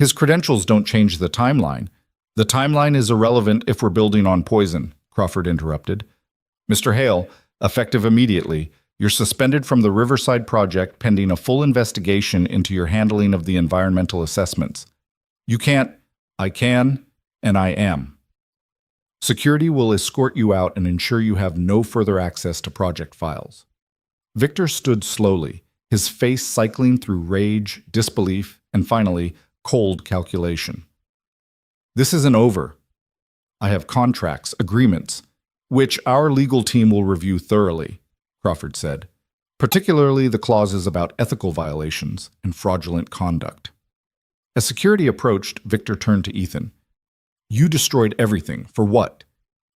His credentials don't change the timeline. The timeline is irrelevant if we're building on poison, Crawford interrupted. Mr. Hale, effective immediately, you're suspended from the Riverside project pending a full investigation into your handling of the environmental assessments. You can't, I can, and I am. Security will escort you out and ensure you have no further access to project files. Victor stood slowly, his face cycling through rage, disbelief, and finally, cold calculation. This isn't over. I have contracts, agreements, which our legal team will review thoroughly, Crawford said, particularly the clauses about ethical violations and fraudulent conduct. As security approached, Victor turned to Ethan. You destroyed everything. For what?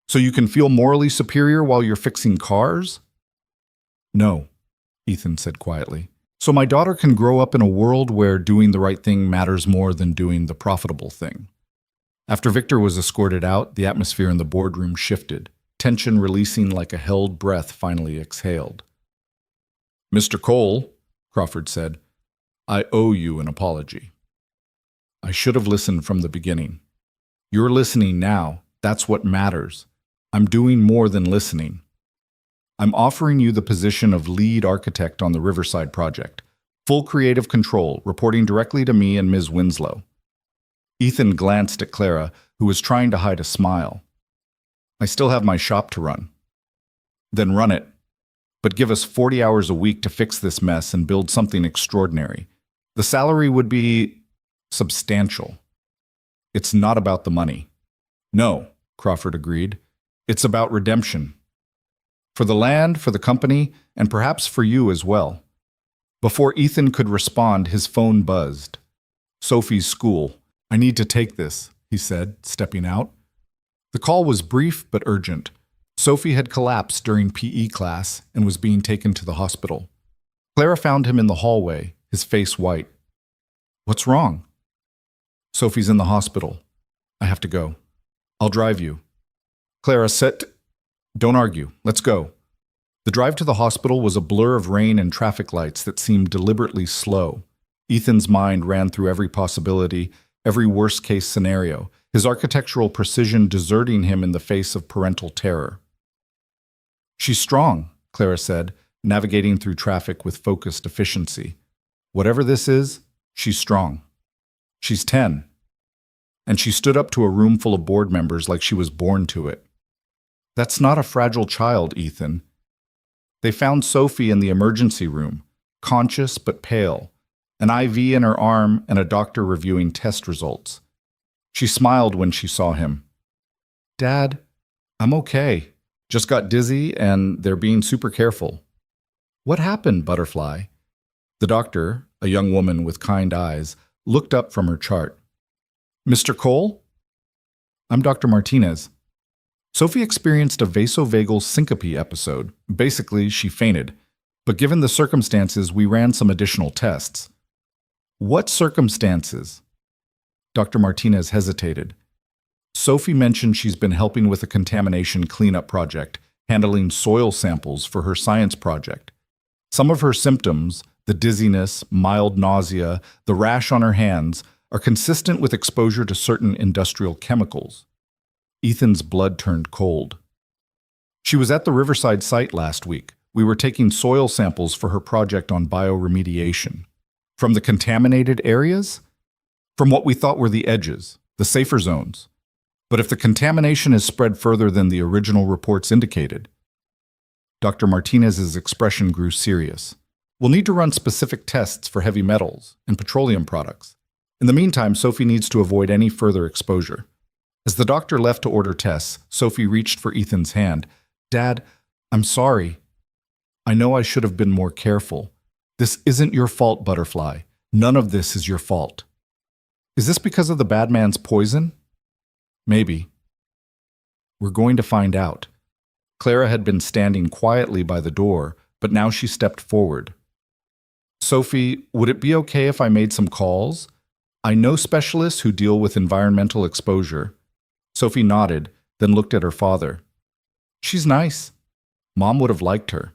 So you can feel morally superior while you're fixing cars? No, Ethan said quietly. So my daughter can grow up in a world where doing the right thing matters more than doing the profitable thing. After Victor was escorted out, the atmosphere in the boardroom shifted, tension releasing like a held breath finally exhaled. Mr. Cole, Crawford said, I owe you an apology. I should have listened from the beginning. You're listening now. That's what matters. I'm doing more than listening. I'm offering you the position of lead architect on the Riverside project. Full creative control, reporting directly to me and Ms. Winslow. Ethan glanced at Clara, who was trying to hide a smile. I still have my shop to run. Then run it. But give us 40 hours a week to fix this mess and build something extraordinary. The salary would be substantial. It's not about the money. No, Crawford agreed. It's about redemption. For the land, for the company, and perhaps for you as well. Before Ethan could respond, his phone buzzed. Sophie's school. I need to take this, he said, stepping out. The call was brief but urgent. Sophie had collapsed during PE class and was being taken to the hospital. Clara found him in the hallway, his face white. What's wrong? Sophie's in the hospital. I have to go. I'll drive you. Clara said, Don't argue. Let's go. The drive to the hospital was a blur of rain and traffic lights that seemed deliberately slow. Ethan's mind ran through every possibility, every worst-case scenario, his architectural precision deserting him in the face of parental terror. She's strong, Clara said, navigating through traffic with focused efficiency. Whatever this is, she's strong. She's 10. And she stood up to a room full of board members like she was born to it. That's not a fragile child, Ethan. They found Sophie in the emergency room, conscious but pale, an IV in her arm and a doctor reviewing test results. She smiled when she saw him. Dad, I'm okay. Just got dizzy and they're being super careful. What happened, Butterfly? The doctor, a young woman with kind eyes, looked up from her chart. Mr. Cole? I'm Dr. Martinez. Sophie experienced a vasovagal syncope episode. Basically, she fainted. But given the circumstances, we ran some additional tests. What circumstances? Dr. Martinez hesitated. Sophie mentioned she's been helping with a contamination cleanup project, handling soil samples for her science project. Some of her symptoms, the dizziness, mild nausea, the rash on her hands, are consistent with exposure to certain industrial chemicals. Ethan's blood turned cold. She was at the Riverside site last week. We were taking soil samples for her project on bioremediation. From the contaminated areas? From what we thought were the edges, the safer zones. But if the contamination is spread further than the original reports indicated, Dr. Martinez's expression grew serious. We'll need to run specific tests for heavy metals and petroleum products. In the meantime, Sophie needs to avoid any further exposure. As the doctor left to order tests, Sophie reached for Ethan's hand. Dad, I'm sorry. I know I should have been more careful. This isn't your fault, Butterfly. None of this is your fault. Is this because of the bad man's poison? Maybe. We're going to find out. Clara had been standing quietly by the door, but now she stepped forward. Sophie, would it be okay if I made some calls? I know specialists who deal with environmental exposure. Sophie nodded, then looked at her father. She's nice. Mom would have liked her.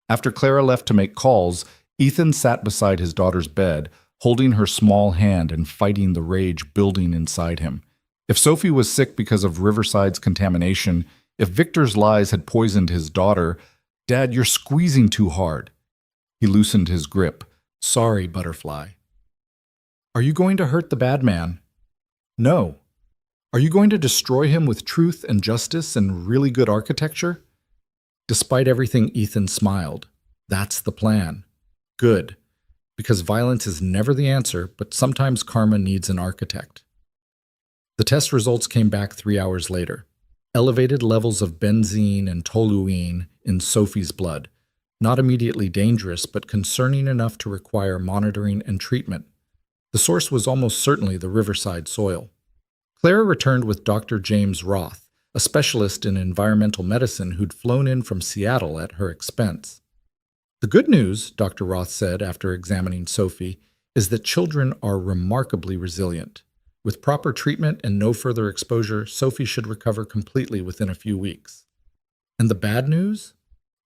After Clara left to make calls, Ethan sat beside his daughter's bed, holding her small hand and fighting the rage building inside him. If Sophie was sick because of Riverside's contamination, if Victor's lies had poisoned his daughter, Dad, you're squeezing too hard. He loosened his grip. Sorry, Butterfly. Are you going to hurt the bad man? No. Are you going to destroy him with truth and justice and really good architecture? Despite everything, Ethan smiled. That's the plan. Good. Because violence is never the answer, but sometimes karma needs an architect. The test results came back 3 hours later. Elevated levels of benzene and toluene in Sophie's blood. Not immediately dangerous, but concerning enough to require monitoring and treatment. The source was almost certainly the Riverside soil. Clara returned with Dr. James Roth, a specialist in environmental medicine who'd flown in from Seattle at her expense. The good news, Dr. Roth said after examining Sophie, is that children are remarkably resilient. With proper treatment and no further exposure, Sophie should recover completely within a few weeks. And the bad news?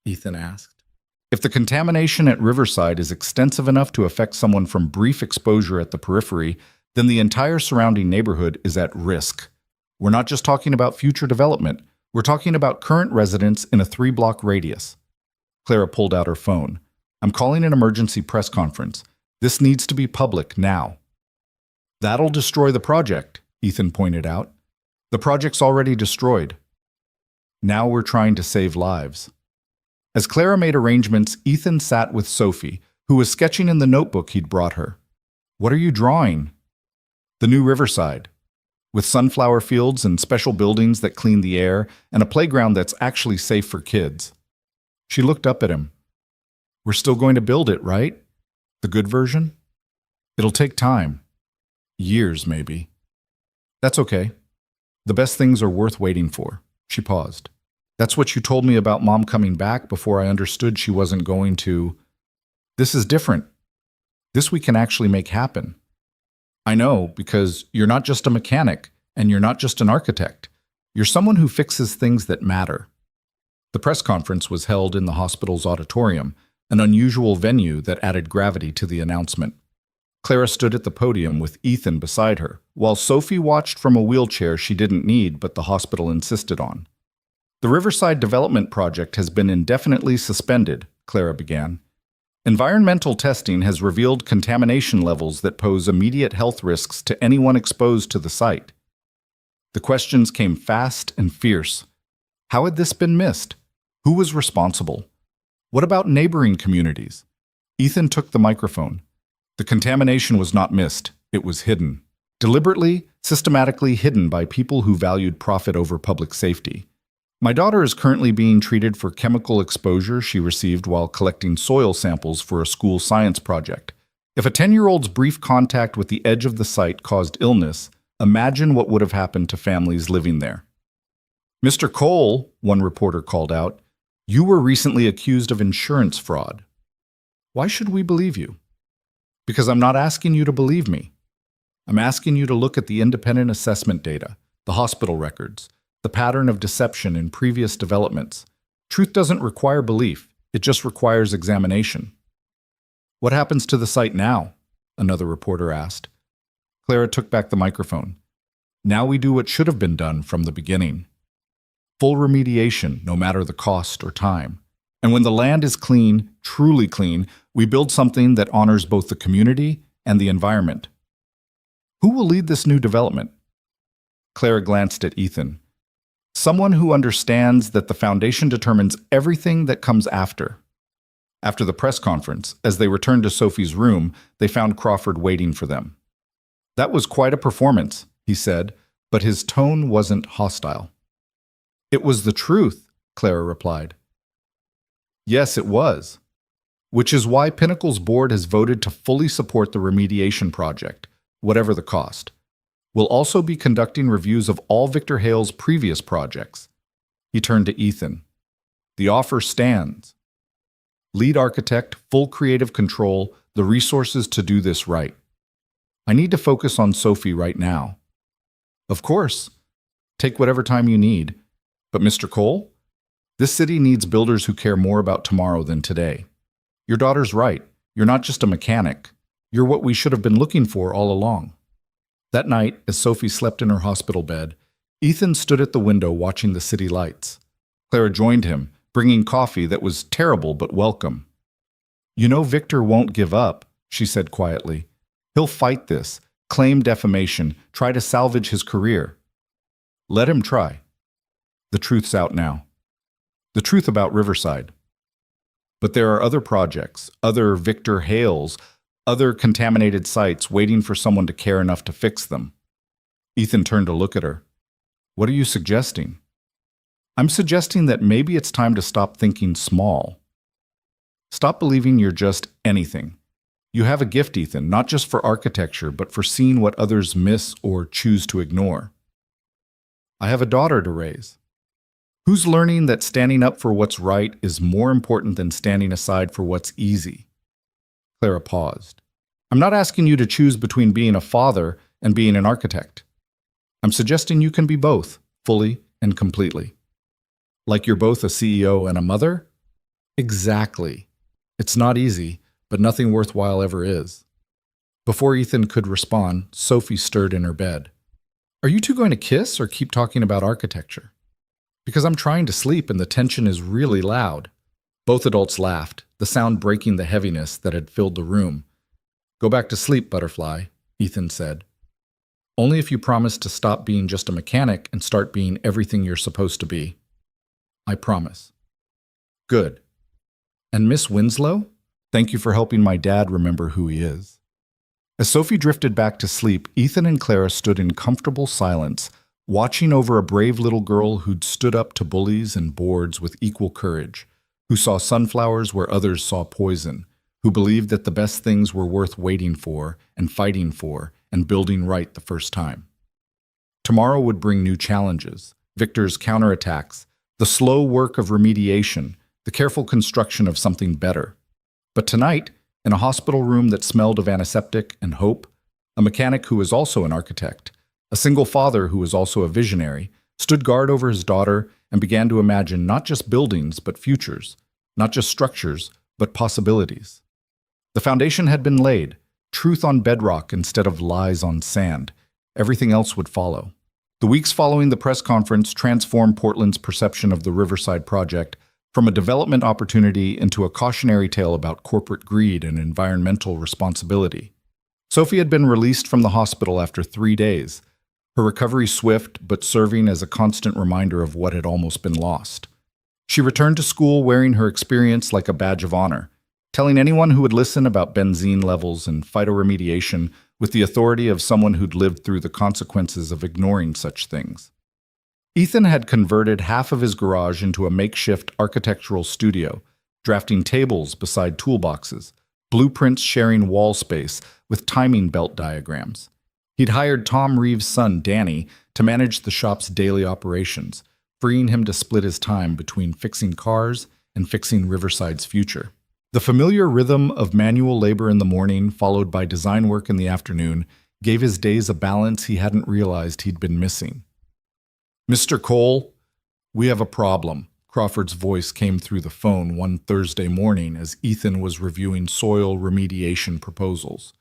Ethan asked. If the contamination at Riverside is extensive enough to affect someone from brief exposure at the periphery, then the entire surrounding neighborhood is at risk. We're not just talking about future development. We're talking about current residents in a 3-block radius. Clara pulled out her phone. I'm calling an emergency press conference. This needs to be public now. That'll destroy the project, Ethan pointed out. The project's already destroyed. Now we're trying to save lives. As Clara made arrangements, Ethan sat with Sophie, who was sketching in the notebook he'd brought her. What are you drawing? The new Riverside, with sunflower fields and special buildings that clean the air and a playground that's actually safe for kids. She looked up at him. We're still going to build it, right? The good version? It'll take time. Years, maybe. That's okay. The best things are worth waiting for. She paused. That's what you told me about Mom coming back before I understood she wasn't going to. This is different. This we can actually make happen. I know, because you're not just a mechanic, and you're not just an architect. You're someone who fixes things that matter. The press conference was held in the hospital's auditorium, an unusual venue that added gravity to the announcement. Clara stood at the podium with Ethan beside her, while Sophie watched from a wheelchair she didn't need but the hospital insisted on. The Riverside Development Project has been indefinitely suspended, Clara began. Environmental testing has revealed contamination levels that pose immediate health risks to anyone exposed to the site. The questions came fast and fierce. How had this been missed? Who was responsible? What about neighboring communities? Ethan took the microphone. The contamination was not missed, it was hidden. Deliberately, systematically hidden by people who valued profit over public safety. My daughter is currently being treated for chemical exposure she received while collecting soil samples for a school science project. If a 10-year-old's brief contact with the edge of the site caused illness, imagine what would have happened to families living there. Mr. Cole, one reporter called out, you were recently accused of insurance fraud. Why should we believe you? Because I'm not asking you to believe me. I'm asking you to look at the independent assessment data, the hospital records, the pattern of deception in previous developments. Truth doesn't require belief, it just requires examination. What happens to the site now? Another reporter asked. Clara took back the microphone. Now we do what should have been done from the beginning. Full remediation, no matter the cost or time. And when the land is clean, truly clean, we build something that honors both the community and the environment. Who will lead this new development? Clara glanced at Ethan. Someone who understands that the foundation determines everything that comes after. After the press conference, as they returned to Sophie's room, they found Crawford waiting for them. That was quite a performance, he said, but his tone wasn't hostile. It was the truth, Clara replied. Yes, it was. Which is why Pinnacle's board has voted to fully support the remediation project, whatever the cost. We'll also be conducting reviews of all Victor Hale's previous projects. He turned to Ethan. The offer stands. Lead architect, full creative control, the resources to do this right. I need to focus on Sophie right now. Of course. Take whatever time you need. But Mr. Cole, this city needs builders who care more about tomorrow than today. Your daughter's right. You're not just a mechanic. You're what we should have been looking for all along. That night, as Sophie slept in her hospital bed, Ethan stood at the window watching the city lights. Clara joined him, bringing coffee that was terrible but welcome. You know Victor won't give up, she said quietly. He'll fight this, claim defamation, try to salvage his career. Let him try. The truth's out now. The truth about Riverside. But there are other projects, other Victor Hales, other contaminated sites waiting for someone to care enough to fix them. Ethan turned to look at her. What are you suggesting? I'm suggesting that maybe it's time to stop thinking small. Stop believing you're just anything. You have a gift, Ethan, not just for architecture, but for seeing what others miss or choose to ignore. I have a daughter to raise. Who's learning that standing up for what's right is more important than standing aside for what's easy? Clara paused. I'm not asking you to choose between being a father and being an architect. I'm suggesting you can be both, fully and completely. Like you're both a CEO and a mother? Exactly. It's not easy, but nothing worthwhile ever is. Before Ethan could respond, Sophie stirred in her bed. Are you two going to kiss or keep talking about architecture? Because I'm trying to sleep and the tension is really loud. Both adults laughed, the sound breaking the heaviness that had filled the room. Go back to sleep, Butterfly, Ethan said. Only if you promise to stop being just a mechanic and start being everything you're supposed to be. I promise. Good. And Miss Winslow? Thank you for helping my dad remember who he is. As Sophie drifted back to sleep, Ethan and Clara stood in comfortable silence, watching over a brave little girl who'd stood up to bullies and boards with equal courage, who saw sunflowers where others saw poison, who believed that the best things were worth waiting for and fighting for and building right the first time. Tomorrow would bring new challenges, Victor's counterattacks, the slow work of remediation, the careful construction of something better. But tonight, in a hospital room that smelled of antiseptic and hope, a mechanic who was also an architect, a single father who was also a visionary, stood guard over his daughter and began to imagine not just buildings but futures, not just structures but possibilities. The foundation had been laid, truth on bedrock instead of lies on sand. Everything else would follow. The weeks following the press conference transformed Portland's perception of the Riverside project from a development opportunity into a cautionary tale about corporate greed and environmental responsibility. Sophie had been released from the hospital after 3 days, her recovery swift but serving as a constant reminder of what had almost been lost. She returned to school wearing her experience like a badge of honor, telling anyone who would listen about benzene levels and phytoremediation with the authority of someone who'd lived through the consequences of ignoring such things. Ethan had converted half of his garage into a makeshift architectural studio, drafting tables beside toolboxes, blueprints sharing wall space with timing belt diagrams. He'd hired Tom Reeves' son, Danny, to manage the shop's daily operations, freeing him to split his time between fixing cars and fixing Riverside's future. The familiar rhythm of manual labor in the morning, followed by design work in the afternoon, gave his days a balance he hadn't realized he'd been missing. "Mr. Cole, we have a problem," Crawford's voice came through the phone one Thursday morning as Ethan was reviewing soil remediation proposals.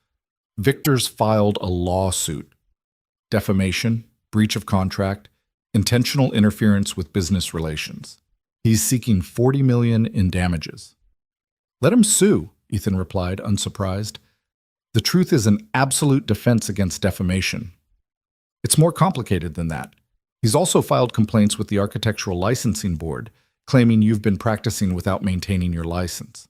"Victor's filed a lawsuit. Defamation, breach of contract, intentional interference with business relations. He's seeking $40 million in damages." "Let him sue," Ethan replied, unsurprised. "The truth is an absolute defense against defamation. It's more complicated than that. He's also filed complaints with the Architectural Licensing Board, claiming you've been practicing without maintaining your license."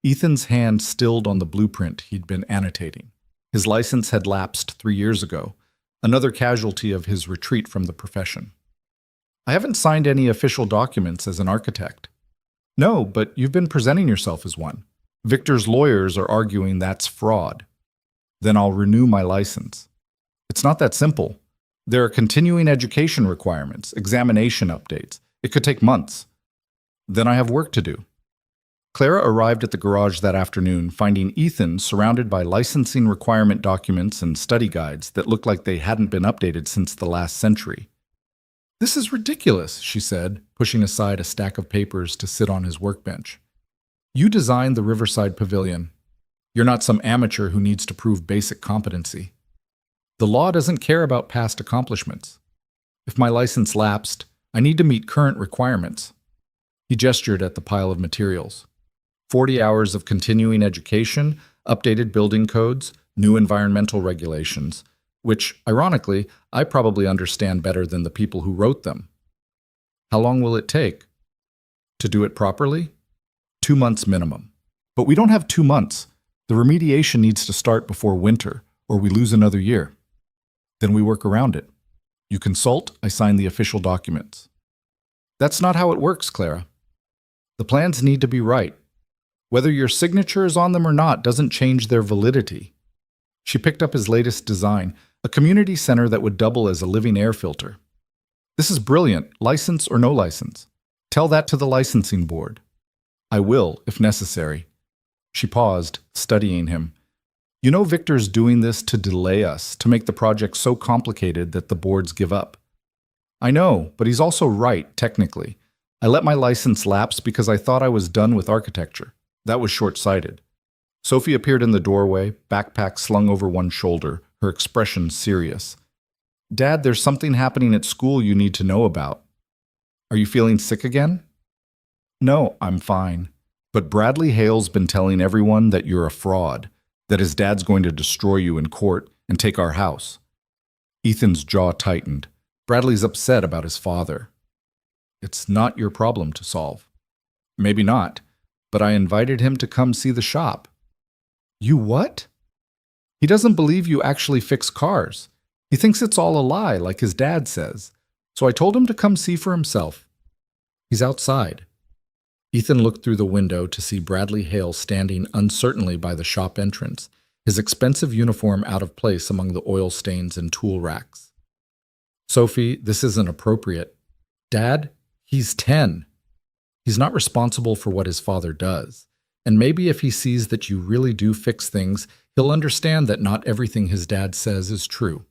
Ethan's hand stilled on the blueprint he'd been annotating. His license had lapsed 3 years ago, another casualty of his retreat from the profession. "I haven't signed any official documents as an architect." "No, but you've been presenting yourself as one. Victor's lawyers are arguing that's fraud." "Then I'll renew my license." "It's not that simple. There are continuing education requirements, examination updates. It could take months." "Then I have work to do." Clara arrived at the garage that afternoon, finding Ethan surrounded by licensing requirement documents and study guides that looked like they hadn't been updated since the last century. "This is ridiculous," she said, pushing aside a stack of papers to sit on his workbench. "You designed the Riverside Pavilion. You're not some amateur who needs to prove basic competency. The law doesn't care about past accomplishments. If my license lapsed, I need to meet current requirements." He gestured at the pile of materials. 40 hours of continuing education, updated building codes, new environmental regulations, which, ironically, I probably understand better than the people who wrote them. "How long will it take?" "To do it properly? 2 months minimum. But we don't have 2 months. The remediation needs to start before winter, or we lose another year." "Then we work around it. You consult, I sign the official documents." "That's not how it works, Clara. The plans need to be right. Whether your signature is on them or not doesn't change their validity." She picked up his latest design, a community center that would double as a living air filter. "This is brilliant, license or no license. Tell that to the licensing board." "I will, if necessary." She paused, studying him. "You know Victor's doing this to delay us, to make the project so complicated that the boards give up." "I know, but he's also right, technically. I let my license lapse because I thought I was done with architecture. That was short-sighted." Sophie appeared in the doorway, backpack slung over one shoulder, her expression serious. "Dad, there's something happening at school you need to know about." "Are you feeling sick again?" "No, I'm fine. But Bradley Hale's been telling everyone that you're a fraud, that his dad's going to destroy you in court and take our house." Ethan's jaw tightened. Bradley's upset about his father. "It's not your problem to solve." "Maybe not, but I invited him to come see the shop." "You what?" "He doesn't believe you actually fix cars. He thinks it's all a lie, like his dad says. So I told him to come see for himself." "He's outside." Ethan looked through the window to see Bradley Hale standing uncertainly by the shop entrance, his expensive uniform out of place among the oil stains and tool racks. "Sophie, this isn't appropriate." "Dad, he's 10. He's not responsible for what his father does. And maybe if he sees that you really do fix things, he'll understand that not everything his dad says is true."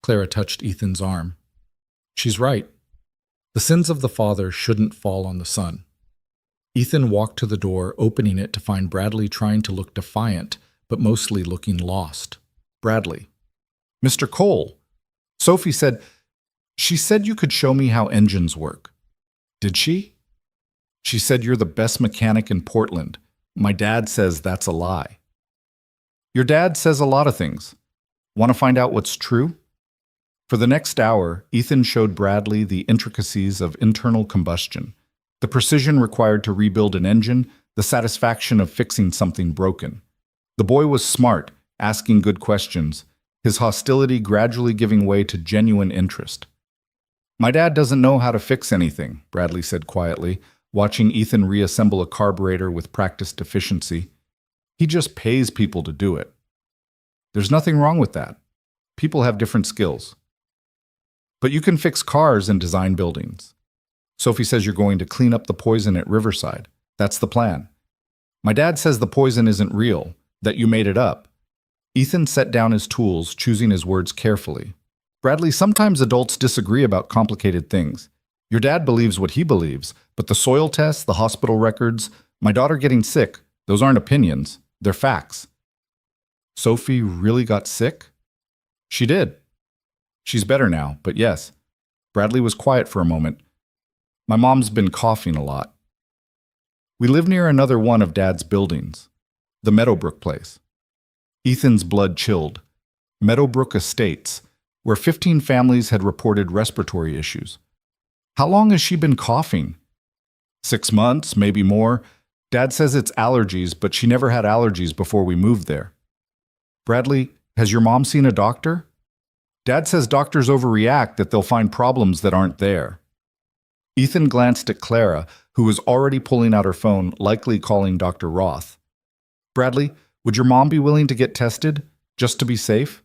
Clara touched Ethan's arm. "She's right. The sins of the father shouldn't fall on the son." Ethan walked to the door, opening it to find Bradley trying to look defiant, but mostly looking lost. "Bradley." "Mr. Cole, Sophie said, she said you could show me how engines work." "Did she?" "She said you're the best mechanic in Portland. My dad says that's a lie." "Your dad says a lot of things. Want to find out what's true?" For the next hour, Ethan showed Bradley the intricacies of internal combustion, the precision required to rebuild an engine, the satisfaction of fixing something broken. The boy was smart, asking good questions, his hostility gradually giving way to genuine interest. "My dad doesn't know how to fix anything," Bradley said quietly, watching Ethan reassemble a carburetor with practiced efficiency. "He just pays people to do it." "There's nothing wrong with that. People have different skills." "But you can fix cars and design buildings." "Sophie says you're going to clean up the poison at Riverside. That's the plan." My dad says the poison isn't real, that you made it up. Ethan set down his tools, choosing his words carefully. Bradley, sometimes adults disagree about complicated things. Your dad believes what he believes, but the soil tests, the hospital records, my daughter getting sick, those aren't opinions, they're facts. Sophie really got sick? She did. She's better now, but yes. Bradley was quiet for a moment. My mom's been coughing a lot. We live near another one of Dad's buildings, the Meadowbrook place. Ethan's blood chilled. Meadowbrook Estates, where 15 families had reported respiratory issues. How long has she been coughing? 6 months, maybe more. Dad says it's allergies, but she never had allergies before we moved there. Bradley, has your mom seen a doctor? Dad says doctors overreact, that they'll find problems that aren't there. Ethan glanced at Clara, who was already pulling out her phone, likely calling Dr. Roth. Bradley, would your mom be willing to get tested, just to be safe?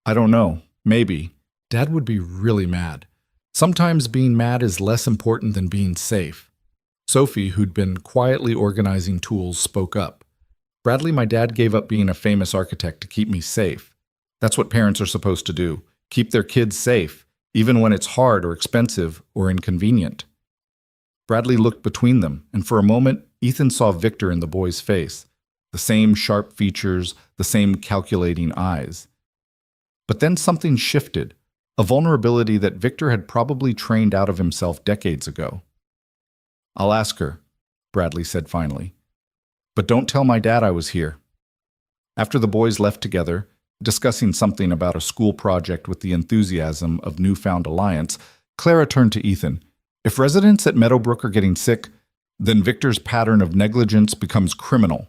I don't know. Maybe. Dad would be really mad. Sometimes being mad is less important than being safe. Sophie, who'd been quietly organizing tools, spoke up. Bradley, my dad gave up being a famous architect to keep me safe. That's what parents are supposed to do. Keep their kids safe, even when it's hard or expensive or inconvenient. Bradley looked between them, and for a moment, Ethan saw Victor in the boy's face. The same sharp features, the same calculating eyes. But then something shifted, a vulnerability that Victor had probably trained out of himself decades ago. I'll ask her, Bradley said finally. But don't tell my dad I was here. After the boys left together, discussing something about a school project with the enthusiasm of newfound alliance, Clara turned to Ethan. If residents at Meadowbrook are getting sick, then Victor's pattern of negligence becomes criminal.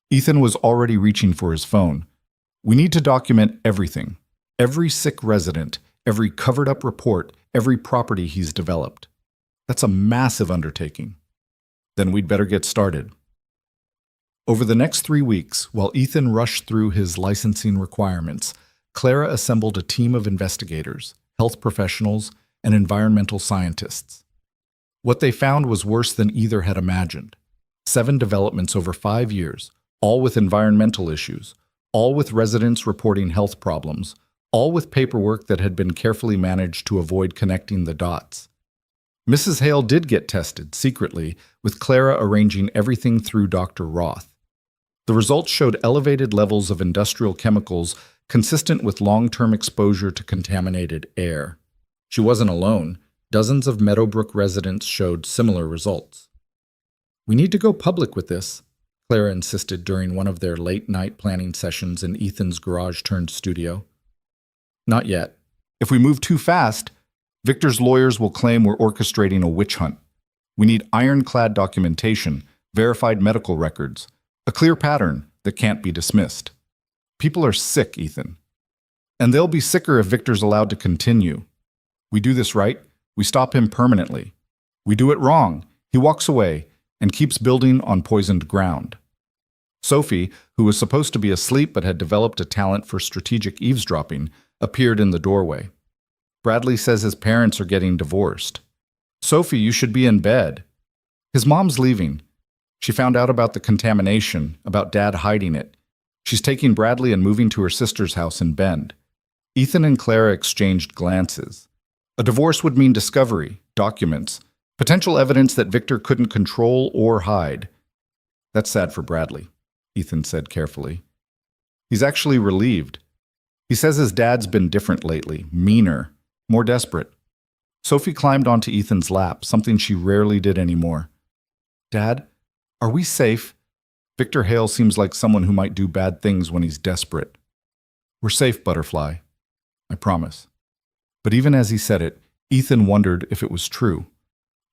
Ethan was already reaching for his phone. We need to document everything. Every sick resident, every covered-up report, every property he's developed. That's a massive undertaking. Then we'd better get started. Over the next 3 weeks, while Ethan rushed through his licensing requirements, Clara assembled a team of investigators, health professionals, and environmental scientists. What they found was worse than either had imagined. 7 developments over 5 years, all with environmental issues, all with residents reporting health problems, all with paperwork that had been carefully managed to avoid connecting the dots. Mrs. Hale did get tested, secretly, with Clara arranging everything through Dr. Roth. The results showed elevated levels of industrial chemicals consistent with long-term exposure to contaminated air. She wasn't alone. Dozens of Meadowbrook residents showed similar results. We need to go public with this, Clara insisted during one of their late-night planning sessions in Ethan's garage-turned-studio. Not yet. If we move too fast, Victor's lawyers will claim we're orchestrating a witch hunt. We need ironclad documentation, verified medical records, a clear pattern that can't be dismissed. People are sick, Ethan. And they'll be sicker if Victor's allowed to continue. We do this right, we stop him permanently. We do it wrong, he walks away and keeps building on poisoned ground. Sophie, who was supposed to be asleep but had developed a talent for strategic eavesdropping, appeared in the doorway. Bradley says his parents are getting divorced. Sophie, you should be in bed. His mom's leaving. She found out about the contamination, about Dad hiding it. She's taking Bradley and moving to her sister's house in Bend. Ethan and Clara exchanged glances. A divorce would mean discovery, documents, potential evidence that Victor couldn't control or hide. That's sad for Bradley, Ethan said carefully. He's actually relieved. He says his dad's been different lately, meaner, more desperate. Sophie climbed onto Ethan's lap, something she rarely did anymore. Dad, are we safe? Victor Hale seems like someone who might do bad things when he's desperate. We're safe, Butterfly. I promise. But even as he said it, Ethan wondered if it was true.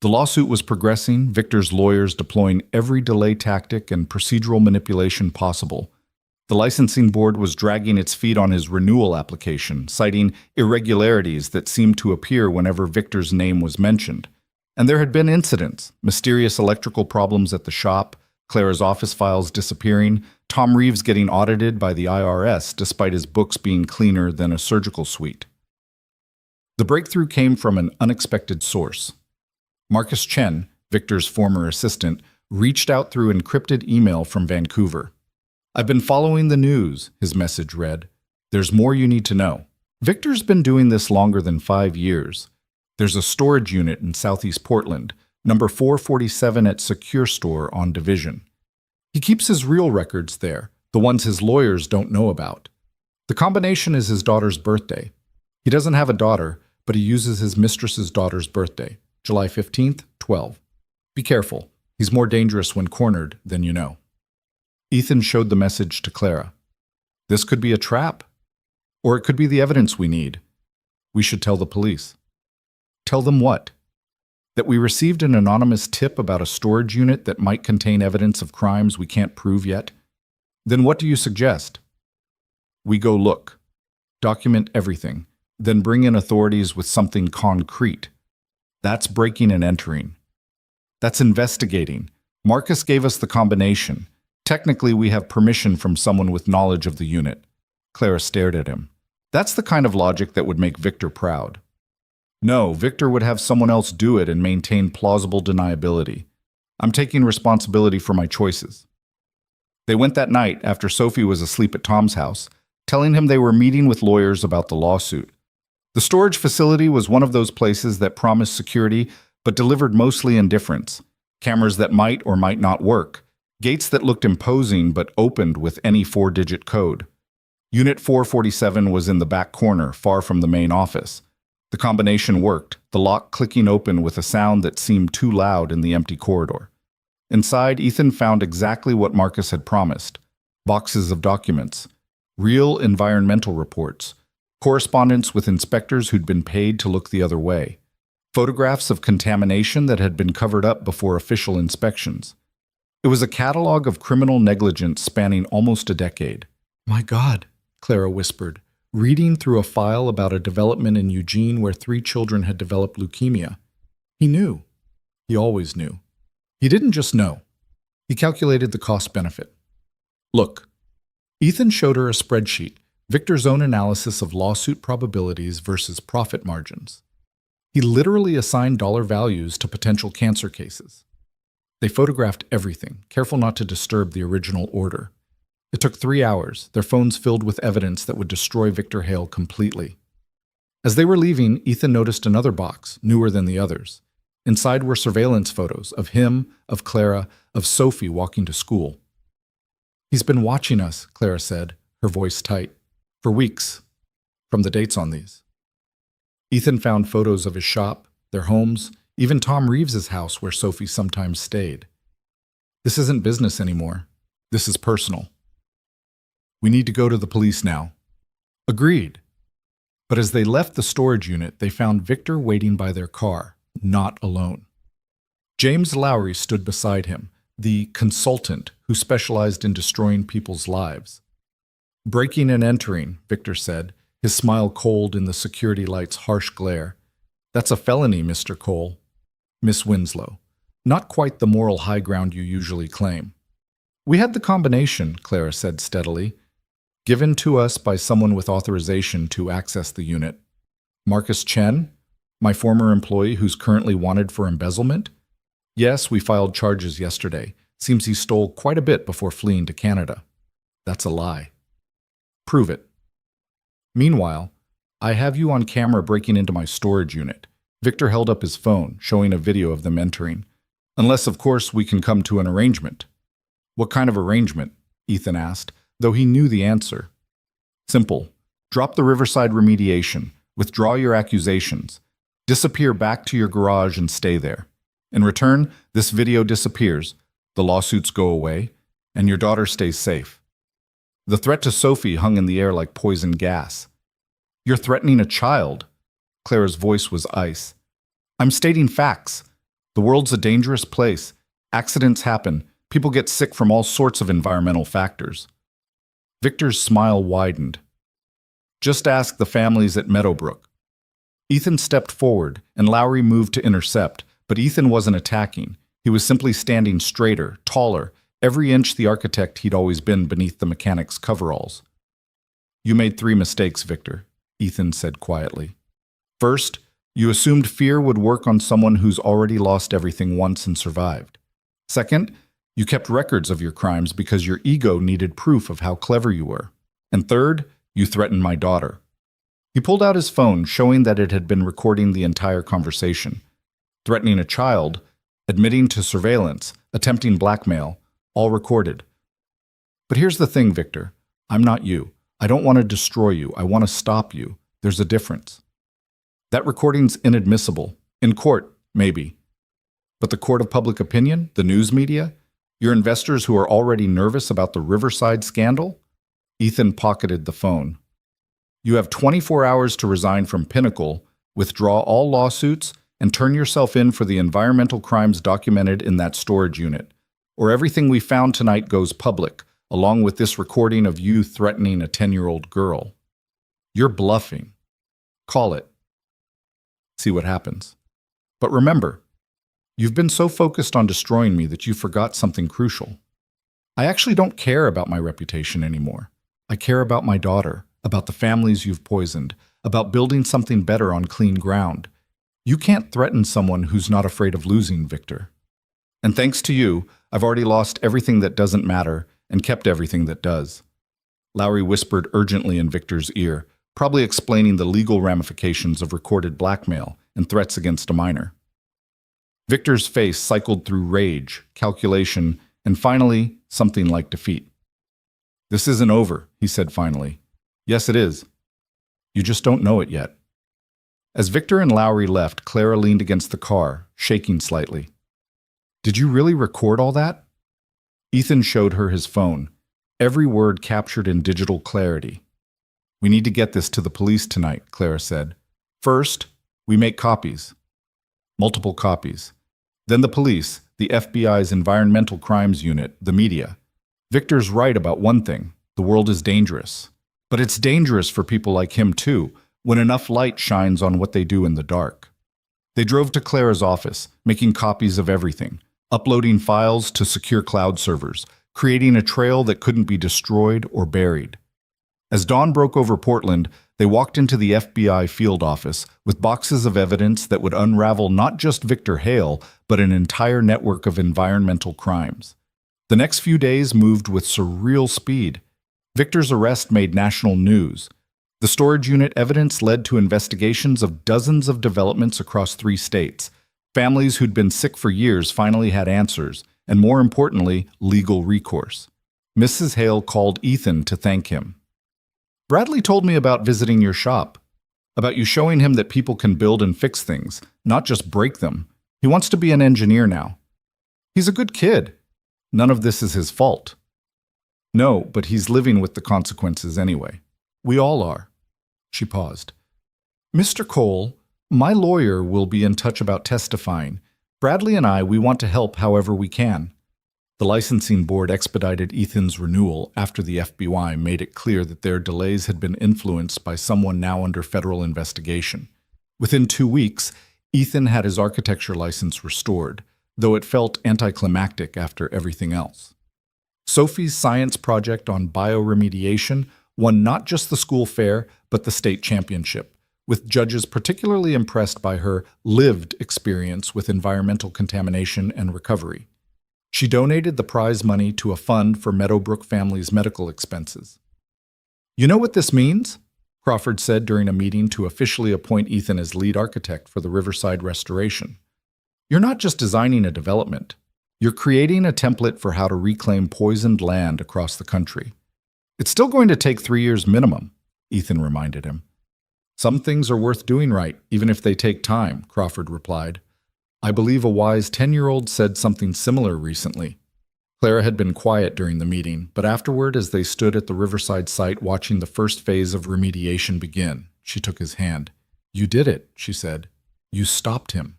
The lawsuit was progressing, Victor's lawyers deploying every delay tactic and procedural manipulation possible. The licensing board was dragging its feet on his renewal application, citing irregularities that seemed to appear whenever Victor's name was mentioned. And there had been incidents, mysterious electrical problems at the shop, Clara's office files disappearing, Tom Reeves getting audited by the IRS despite his books being cleaner than a surgical suite. The breakthrough came from an unexpected source. Marcus Chen, Victor's former assistant, reached out through encrypted email from Vancouver. "I've been following the news," his message read. "There's more you need to know. Victor's been doing this longer than 5 years. There's a storage unit in Southeast Portland, number 447 at Secure Store on Division. He keeps his real records there, the ones his lawyers don't know about. The combination is his daughter's birthday. He doesn't have a daughter, but he uses his mistress's daughter's birthday, July 15th, 12. Be careful. He's more dangerous when cornered than you know." Ethan showed the message to Clara. "This could be a trap. Or it could be the evidence we need. We should tell the police." "Tell them what?" "That we received an anonymous tip about a storage unit that might contain evidence of crimes we can't prove yet." "Then what do you suggest?" "We go look. Document everything. Then bring in authorities with something concrete. That's breaking and entering. That's investigating. Marcus gave us the combination. Technically, we have permission from someone with knowledge of the unit." Clara stared at him. "That's the kind of logic that would make Victor proud." "No, Victor would have someone else do it and maintain plausible deniability. I'm taking responsibility for my choices." They went that night after Sophie was asleep at Tom's house, telling him they were meeting with lawyers about the lawsuit. The storage facility was one of those places that promised security but delivered mostly indifference. Cameras that might or might not work. Gates that looked imposing but opened with any 4-digit code. Unit 447 was in the back corner, far from the main office. The combination worked, the lock clicking open with a sound that seemed too loud in the empty corridor. Inside, Ethan found exactly what Marcus had promised. Boxes of documents. Real environmental reports. Correspondence with inspectors who'd been paid to look the other way. Photographs of contamination that had been covered up before official inspections. It was a catalog of criminal negligence spanning almost a decade. "My God," Clara whispered, reading through a file about a development in Eugene where 3 children had developed leukemia. He knew. He always knew. He didn't just know. He calculated the cost-benefit. "Look." Ethan showed her a spreadsheet, Victor's own analysis of lawsuit probabilities versus profit margins. He literally assigned dollar values to potential cancer cases. They photographed everything, careful not to disturb the original order. It took 3 hours, their phones filled with evidence that would destroy Victor Hale completely. As they were leaving, Ethan noticed another box, newer than the others. Inside were surveillance photos of him, of Clara, of Sophie walking to school. "He's been watching us," Clara said, her voice tight, "for weeks, from the dates on these." Ethan found photos of his shop, their homes, even Tom Reeves's house where Sophie sometimes stayed. "This isn't business anymore. This is personal. We need to go to the police now." Agreed. But as they left the storage unit, they found Victor waiting by their car, not alone. James Lowry stood beside him, the consultant who specialized in destroying people's lives. "Breaking and entering," Victor said, his smile cold in the security light's harsh glare. "That's a felony, Mr. Cole." "Miss Winslow. Not quite the moral high ground you usually claim." "We had the combination," Clara said steadily, "given to us by someone with authorization to access the unit. Marcus Chen, my former employee who's currently wanted for embezzlement? Yes, we filed charges yesterday. Seems he stole quite a bit before fleeing to Canada." "That's a lie." "Prove it." "Meanwhile, I have you on camera breaking into my storage unit." Victor held up his phone, showing a video of them entering. "Unless, of course, we can come to an arrangement." "What kind of arrangement?" Ethan asked, though he knew the answer. "Simple. Drop the Riverside remediation. Withdraw your accusations. Disappear back to your garage and stay there. In return, this video disappears, the lawsuits go away, and your daughter stays safe." The threat to Sophie hung in the air like poison gas. "You're threatening a child." Clara's voice was ice. "I'm stating facts. The world's a dangerous place. Accidents happen. People get sick from all sorts of environmental factors." Victor's smile widened. "Just ask the families at Meadowbrook." Ethan stepped forward, and Lowry moved to intercept, but Ethan wasn't attacking. He was simply standing straighter, taller, every inch the architect he'd always been beneath the mechanic's coveralls. "You made 3 mistakes, Victor," Ethan said quietly. "First, you assumed fear would work on someone who's already lost everything once and survived. Second, you kept records of your crimes because your ego needed proof of how clever you were. And third, you threatened my daughter. He pulled out his phone, showing that it had been recording the entire conversation. Threatening a child, admitting to surveillance, attempting blackmail, all recorded. But here's the thing, Victor. I'm not you. I don't want to destroy you. I want to stop you. There's a difference. That recording's inadmissible. In court, maybe. But the court of public opinion, the news media, your investors who are already nervous about the Riverside scandal? Ethan pocketed the phone. You have 24 hours to resign from Pinnacle, withdraw all lawsuits, and turn yourself in for the environmental crimes documented in that storage unit, or everything we found tonight goes public, along with this recording of you threatening a 10-year-old girl. You're bluffing. Call it. See what happens. But remember, you've been so focused on destroying me that you forgot something crucial. I actually don't care about my reputation anymore. I care about my daughter, about the families you've poisoned, about building something better on clean ground. You can't threaten someone who's not afraid of losing, Victor. And thanks to you, I've already lost everything that doesn't matter and kept everything that does. Lowry whispered urgently in Victor's ear, probably explaining the legal ramifications of recorded blackmail and threats against a minor. Victor's face cycled through rage, calculation, and finally, something like defeat. This isn't over, he said finally. Yes, it is. You just don't know it yet. As Victor and Lowry left, Clara leaned against the car, shaking slightly. Did you really record all that? Ethan showed her his phone, every word captured in digital clarity. We need to get this to the police tonight, Clara said. First, we make copies. Multiple copies. Then the police, the FBI's Environmental Crimes Unit, the media. Victor's right about one thing. The world is dangerous. But it's dangerous for people like him too, when enough light shines on what they do in the dark. They drove to Clara's office, making copies of everything, uploading files to secure cloud servers, creating a trail that couldn't be destroyed or buried. As dawn broke over Portland, they walked into the FBI field office with boxes of evidence that would unravel not just Victor Hale, but an entire network of environmental crimes. The next few days moved with surreal speed. Victor's arrest made national news. The storage unit evidence led to investigations of dozens of developments across 3 states. Families who'd been sick for years finally had answers, and more importantly, legal recourse. Mrs. Hale called Ethan to thank him. Bradley told me about visiting your shop, about you showing him that people can build and fix things, not just break them. He wants to be an engineer now. He's a good kid. None of this is his fault. No, but he's living with the consequences anyway. We all are. She paused. Mr. Cole, my lawyer will be in touch about testifying. Bradley and we want to help however we can. The licensing board expedited Ethan's renewal after the FBI made it clear that their delays had been influenced by someone now under federal investigation. Within 2 weeks, Ethan had his architecture license restored, though it felt anticlimactic after everything else. Sophie's science project on bioremediation won not just the school fair, but the state championship, with judges particularly impressed by her lived experience with environmental contamination and recovery. She donated the prize money to a fund for Meadowbrook family's medical expenses. You know what this means? Crawford said during a meeting to officially appoint Ethan as lead architect for the Riverside restoration. You're not just designing a development. You're creating a template for how to reclaim poisoned land across the country. It's still going to take 3 years minimum, Ethan reminded him. Some things are worth doing right, even if they take time, Crawford replied. I believe a wise 10-year-old said something similar recently. Clara had been quiet during the meeting, but afterward, as they stood at the Riverside site watching the first phase of remediation begin, she took his hand. You did it, she said. You stopped him.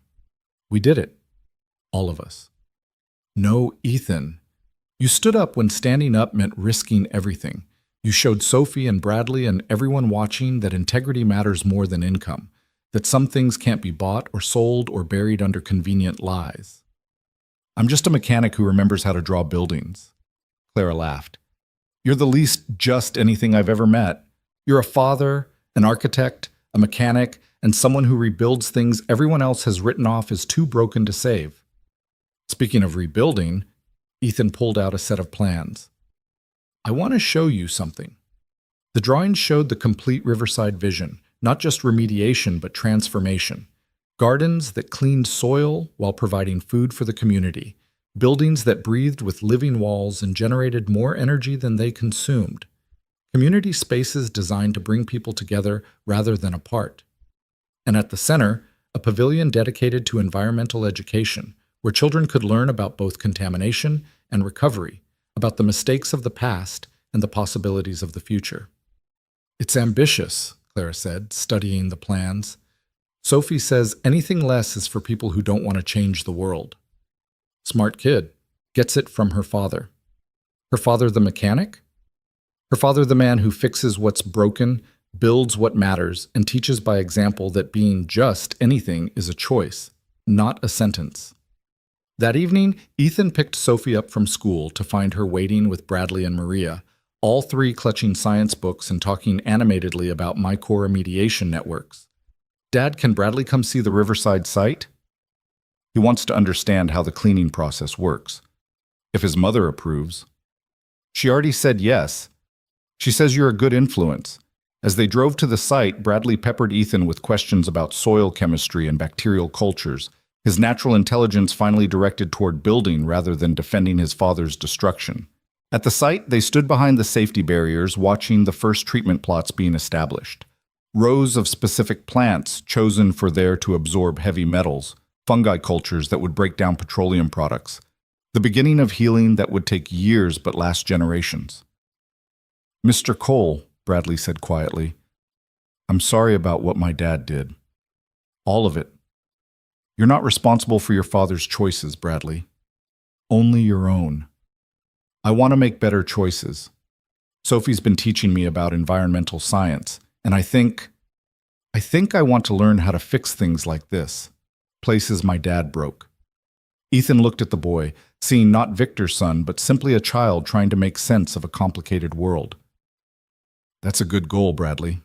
We did it. All of us. No, Ethan. You stood up when standing up meant risking everything. You showed Sophie and Bradley and everyone watching that integrity matters more than income, that some things can't be bought or sold or buried under convenient lies. I'm just a mechanic who remembers how to draw buildings. Clara laughed. You're the least just anything I've ever met. You're a father, an architect, a mechanic, and someone who rebuilds things everyone else has written off as too broken to save. It's Speaking of rebuilding, Ethan pulled out a set of plans. I want to show you something. The drawings showed the complete Riverside vision, not just remediation but transformation. Gardens that cleaned soil while providing food for the community. Buildings that breathed with living walls and generated more energy than they consumed. Community spaces designed to bring people together rather than apart. And at the center, a pavilion dedicated to environmental education, where children could learn about both contamination and recovery, about the mistakes of the past and the possibilities of the future. It's ambitious, Clara said, studying the plans. Sophie says anything less is for people who don't want to change the world. Smart kid. Gets it from her father. Her father the mechanic? Her father the man who fixes what's broken, builds what matters, and teaches by example that being just anything is a choice, not a sentence. That evening, Ethan picked Sophie up from school to find her waiting with Bradley and Maria, all three clutching science books and talking animatedly about mycore remediation networks. Dad, can Bradley come see the Riverside site? He wants to understand how the cleaning process works. If his mother approves. She already said yes. She says you're a good influence. As they drove to the site, Bradley peppered Ethan with questions about soil chemistry and bacterial cultures, his natural intelligence finally directed toward building rather than defending his father's destruction. At the site, they stood behind the safety barriers, watching the first treatment plots being established. Rows of specific plants chosen for there to absorb heavy metals, fungi cultures that would break down petroleum products. The beginning of healing that would take years but last generations. Mr. Cole, Bradley said quietly, I'm sorry about what my dad did. All of it. You're not responsible for your father's choices, Bradley. Only your own. I want to make better choices. Sophie's been teaching me about environmental science, and I think I want to learn how to fix things like this. Places my dad broke. Ethan looked at the boy, seeing not Victor's son, but simply a child trying to make sense of a complicated world. That's a good goal, Bradley.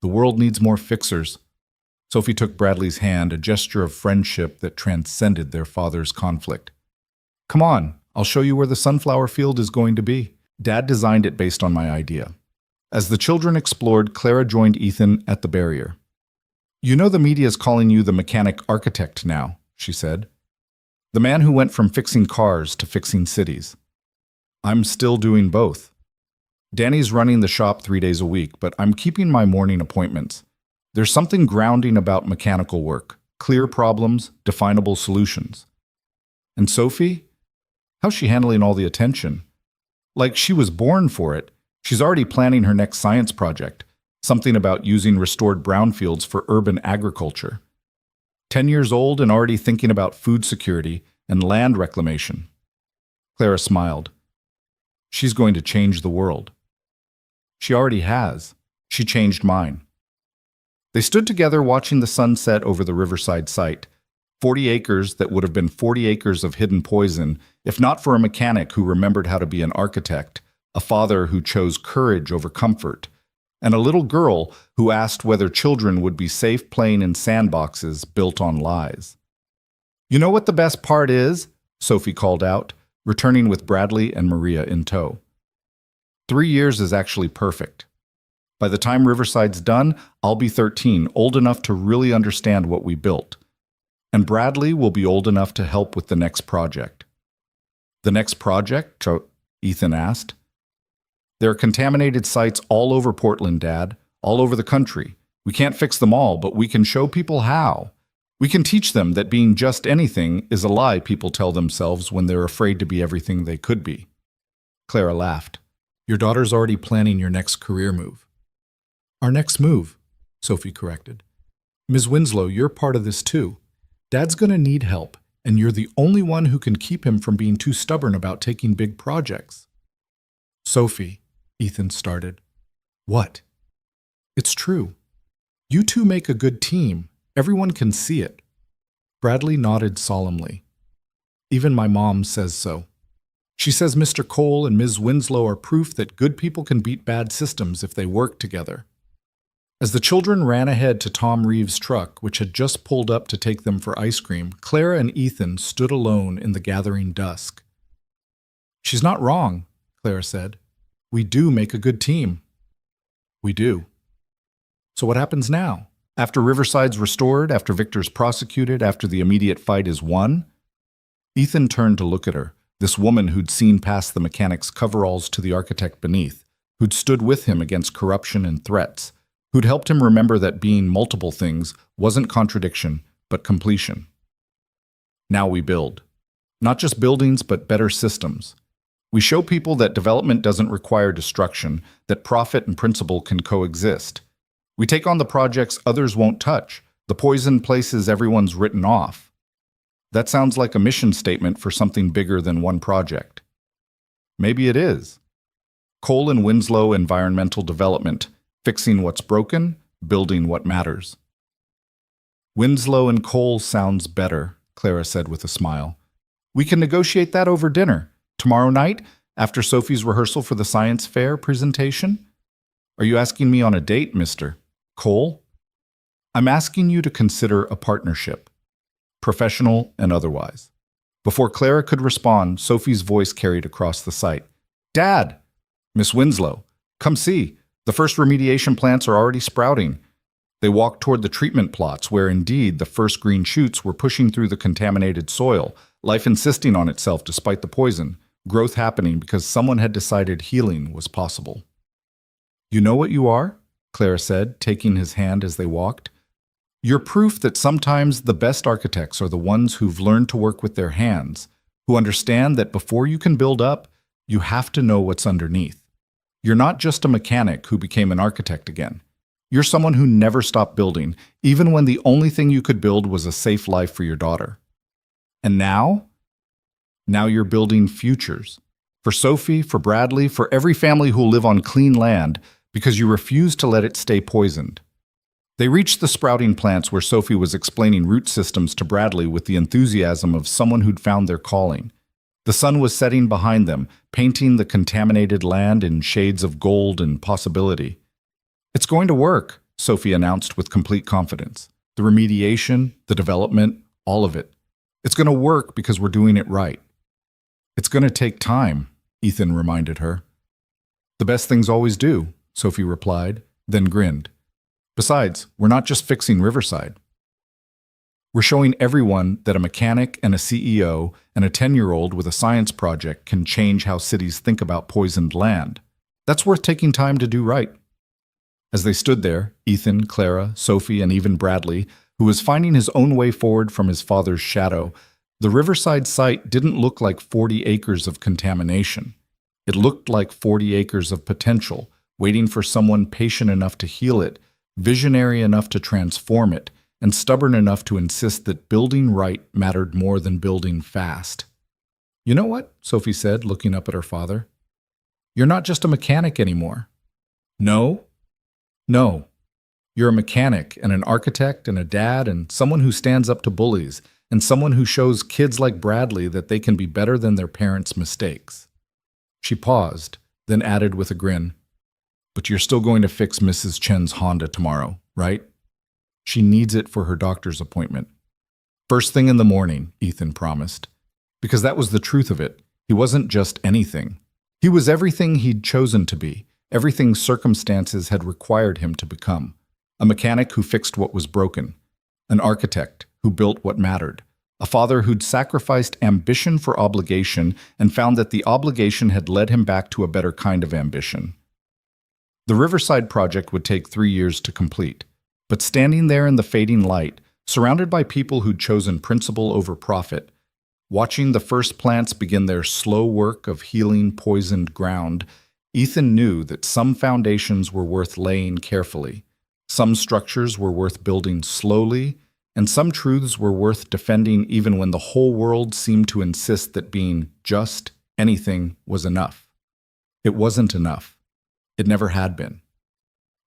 The world needs more fixers. Sophie took Bradley's hand, a gesture of friendship that transcended their father's conflict. Come on, I'll show you where the sunflower field is going to be. Dad designed it based on my idea. As the children explored, Clara joined Ethan at the barrier. You know the media's calling you the mechanic architect now, she said. The man who went from fixing cars to fixing cities. I'm still doing both. Danny's running the shop 3 days a week, but I'm keeping my morning appointments. There's something grounding about mechanical work. Clear problems, definable solutions. And Sophie? How's she handling all the attention? Like she was born for it. She's already planning her next science project. Something about using restored brownfields for urban agriculture. 10 years old and already thinking about food security and land reclamation. Clara smiled. She's going to change the world. She already has. She changed mine. They stood together watching the sun set over the Riverside site. 40 acres that would have been 40 acres of hidden poison, if not for a mechanic who remembered how to be an architect, a father who chose courage over comfort, and a little girl who asked whether children would be safe playing in sandboxes built on lies. You know what the best part is? Sophie called out, returning with Bradley and Maria in tow. 3 years is actually perfect. By the time Riverside's done, I'll be 13, old enough to really understand what we built. And Bradley will be old enough to help with the next project. The next project? Ethan asked. There are contaminated sites all over Portland, Dad, all over the country. We can't fix them all, but we can show people how. We can teach them that being just anything is a lie people tell themselves when they're afraid to be everything they could be. Clara laughed. Your daughter's already planning your next career move. Our next move, Sophie corrected. Ms. Winslow, you're part of this too. Dad's going to need help, and you're the only one who can keep him from being too stubborn about taking big projects. Sophie, Ethan started. What? It's true. You two make a good team. Everyone can see it. Bradley nodded solemnly. Even my mom says so. She says Mr. Cole and Ms. Winslow are proof that good people can beat bad systems if they work together. As the children ran ahead to Tom Reeves' truck, which had just pulled up to take them for ice cream, Clara and Ethan stood alone in the gathering dusk. "She's not wrong," Clara said. "We do make a good team." "We do." "So what happens now? After Riverside's restored, after Victor's prosecuted, after the immediate fight is won?" Ethan turned to look at her, this woman who'd seen past the mechanic's coveralls to the architect beneath, who'd stood with him against corruption and threats, who'd helped him remember that being multiple things wasn't contradiction, but completion. "Now we build. Not just buildings, but better systems. We show people that development doesn't require destruction, that profit and principle can coexist. We take on the projects others won't touch, the poisoned places everyone's written off." That sounds like a mission statement for something bigger than one project. Maybe it is. Cole and Winslow Environmental Development, fixing what's broken, building what matters. "Winslow and Cole sounds better," Clara said with a smile. "We can negotiate that over dinner. Tomorrow night, after Sophie's rehearsal for the science fair presentation? Are you asking me on a date, Mr. Cole?" "I'm asking you to consider a partnership, professional and otherwise." Before Clara could respond, Sophie's voice carried across the site. "Dad! Miss Winslow, come see. The first remediation plants are already sprouting." They walked toward the treatment plots where, indeed, the first green shoots were pushing through the contaminated soil, life insisting on itself despite the poison, growth happening because someone had decided healing was possible. "You know what you are?" Clara said, taking his hand as they walked. "You're proof that sometimes the best architects are the ones who've learned to work with their hands, who understand that before you can build up, you have to know what's underneath. You're not just a mechanic who became an architect again. You're someone who never stopped building, even when the only thing you could build was a safe life for your daughter. And now? Now you're building futures. For Sophie, for Bradley, for every family who'll live on clean land, because you refuse to let it stay poisoned." They reached the sprouting plants where Sophie was explaining root systems to Bradley with the enthusiasm of someone who'd found their calling. The sun was setting behind them, painting the contaminated land in shades of gold and possibility. "It's going to work," Sophie announced with complete confidence. "The remediation, the development, all of it. It's going to work because we're doing it right." "It's going to take time," Ethan reminded her. "The best things always do," Sophie replied, then grinned. "Besides, we're not just fixing Riverside. We're showing everyone that a mechanic and a CEO and a 10-year-old with a science project can change how cities think about poisoned land. That's worth taking time to do right." As they stood there, Ethan, Clara, Sophie, and even Bradley, who was finding his own way forward from his father's shadow, the Riverside site didn't look like 40 acres of contamination. It looked like 40 acres of potential, waiting for someone patient enough to heal it, visionary enough to transform it, and stubborn enough to insist that building right mattered more than building fast. "You know what?" Sophie said, looking up at her father. "You're not just a mechanic anymore." "No? No. You're a mechanic and an architect and a dad and someone who stands up to bullies and someone who shows kids like Bradley that they can be better than their parents' mistakes." She paused, then added with a grin, "But you're still going to fix Mrs. Chen's Honda tomorrow, right? She needs it for her doctor's appointment." "First thing in the morning," Ethan promised. Because that was the truth of it. He wasn't just anything. He was everything he'd chosen to be, everything circumstances had required him to become. A mechanic who fixed what was broken. An architect who built what mattered. A father who'd sacrificed ambition for obligation and found that the obligation had led him back to a better kind of ambition. The Riverside project would take 3 years to complete. But standing there in the fading light, surrounded by people who'd chosen principle over profit, watching the first plants begin their slow work of healing poisoned ground, Ethan knew that some foundations were worth laying carefully, some structures were worth building slowly, and some truths were worth defending even when the whole world seemed to insist that being just anything was enough. It wasn't enough. It never had been.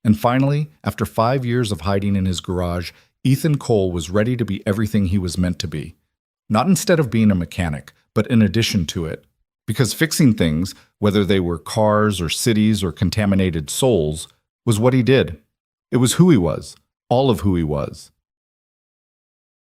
And finally, after 5 years of hiding in his garage, Ethan Cole was ready to be everything he was meant to be. Not instead of being a mechanic, but in addition to it. Because fixing things, whether they were cars or cities or contaminated souls, was what he did. It was who he was, all of who he was.